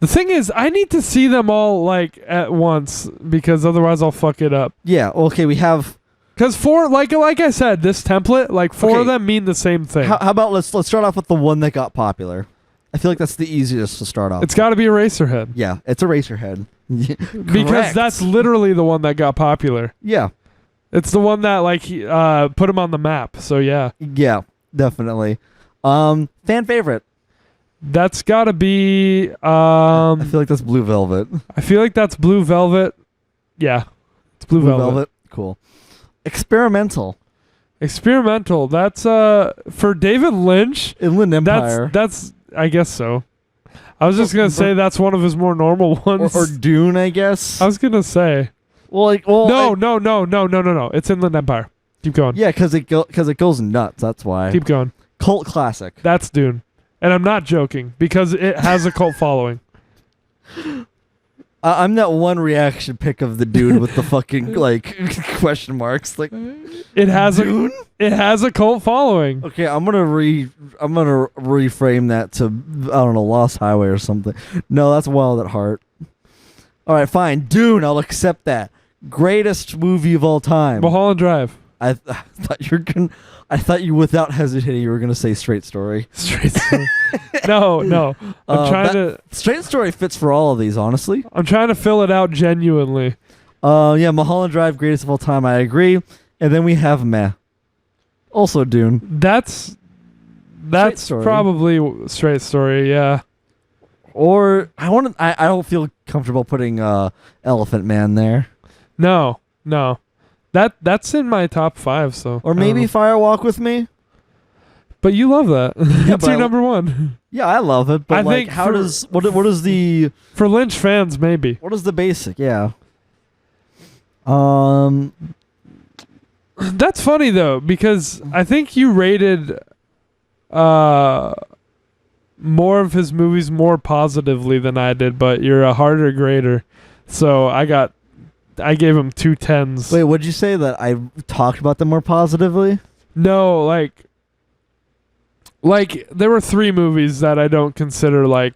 The thing is, I need to see them all at once because otherwise I'll fuck it up. Yeah. Okay. We have. Because like I said, this template, four of them mean the same thing. How about let's start off with the one that got popular. I feel like that's the easiest to start off. It's got to be Eraserhead. Yeah, it's Eraserhead. Because that's literally the one that got popular. Yeah. It's the one that put him on the map. So yeah. Yeah, definitely. Fan favorite. That's got to be I feel like that's Blue Velvet. I feel like that's Blue Velvet. Yeah. It's Blue Velvet. Cool. Experimental. That's for David Lynch. Inland Empire. That's I guess so. I was just gonna say that's one of his more normal ones. Or Dune, I guess. I was gonna say. No. It's Inland Empire. Keep going. Yeah, because it goes nuts. That's why. Keep going. Cult classic. That's Dune, and I'm not joking because it has a cult following. I'm that one reaction pic of the dude with the fucking question marks. It has Dune? It has a cult following. Okay, I'm gonna reframe that to I don't know, Lost Highway or something. No, that's Wild at Heart. All right, fine. Dune, I'll accept that. Greatest movie of all time. Mulholland Drive. I thought you without hesitating you were gonna say Straight Story. Straight Story. No. I'm trying to. Straight Story fits for all of these, honestly. I'm trying to fill it out genuinely. Yeah, Mulholland Drive, greatest of all time. I agree. And then we have Meh. Also Dune. That's probably Straight Story. Yeah. Or I don't feel comfortable putting Elephant Man there. No. That's in my top 5. So. Or maybe Fire Walk with Me. But you love that. That's your number 1. Yeah, I love it. But what is the for Lynch fans maybe? What is the basic? Yeah. That's funny though because I think you rated more of his movies more positively than I did, but you're a harder grader. So I gave him 2 10s. Wait, would you say that I talked about them more positively? No, there were 3 movies that I don't consider I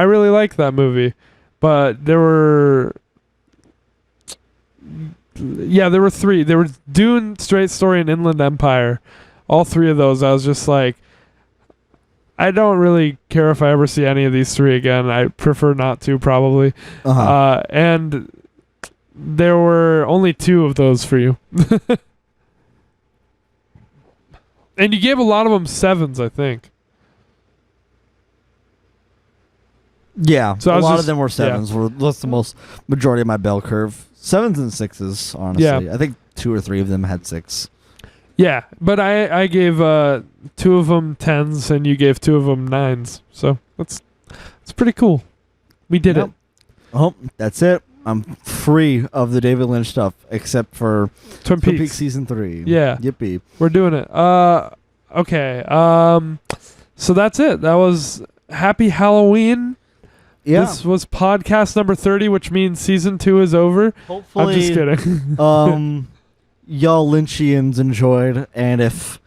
really like that movie, but there were 3. There were Dune, Straight Story, and Inland Empire. All 3 of those, I was just I don't really care if I ever see any of these 3 again. I prefer not to, probably. Uh-huh. And there were only 2 of those for you. And you gave a lot of them 7s, I think. Yeah, so a lot of them were 7s. That's the most majority of my bell curve. 7s and 6s, honestly. Yeah. I think 2 or 3 of them had 6. Yeah, but I gave 2 of them 10s and you gave 2 of them 9s. So it's pretty cool. We did it. Oh, that's it. I'm free of the David Lynch stuff except for Twin Peaks season 3. Yeah. Yippee. We're doing it. Okay. So that's it. That was Happy Halloween. Yeah. This was podcast number 30, which means season 2 is over. Hopefully, I'm just kidding. y'all Lynchians enjoyed, and if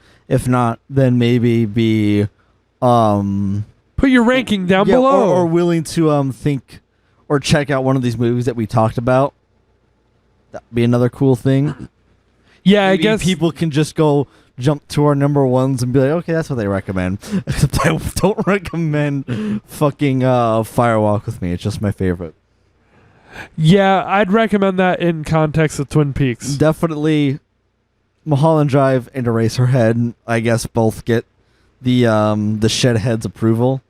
not, then maybe be Put your ranking down below. Or willing to think or check out one of these movies that we talked about. That'd be another cool thing. Yeah, Maybe I guess people can just go jump to our number ones and be like, okay, that's what they recommend. Except I don't recommend fucking Firewalk with Me. It's just my favorite. Yeah, I'd recommend that in context of Twin Peaks. Definitely Mulholland Drive and Eraserhead, I guess, both get the Shedheads approval.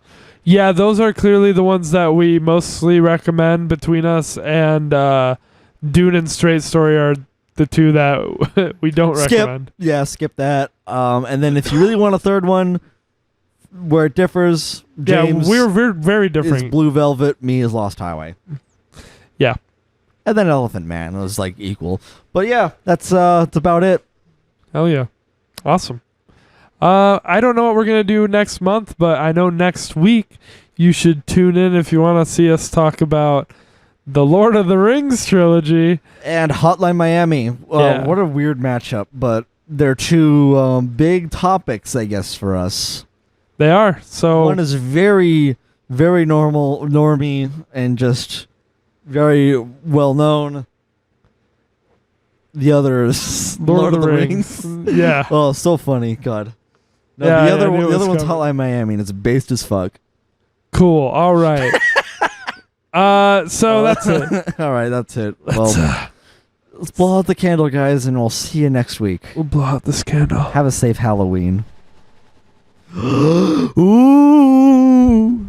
Yeah, those are clearly the ones that we mostly recommend between us, and Dune and Straight Story are the two that we don't recommend. Yeah, skip that. And then if you really want a third one where it differs, James we're very different. is Blue Velvet, me is Lost Highway. Yeah. And then Elephant Man was like equal. But yeah, that's about it. Hell yeah. Awesome. I don't know what we're going to do next month, but I know next week you should tune in if you want to see us talk about the Lord of the Rings trilogy. And Hotline Miami. Yeah. What a weird matchup, but they're two big topics, I guess, for us. They are. So one is very, very normie, and just very well known. The other is Lord of the Rings. Yeah. Oh, so funny. God. No, Yeah, the other I knew it was one's coming. Hotline Miami, and it's based as fuck. Cool. All right. So that's it. All right, that's it. Well, let's blow out the candle, guys, and we'll see you next week. We'll blow out this candle. Have a safe Halloween. Ooh.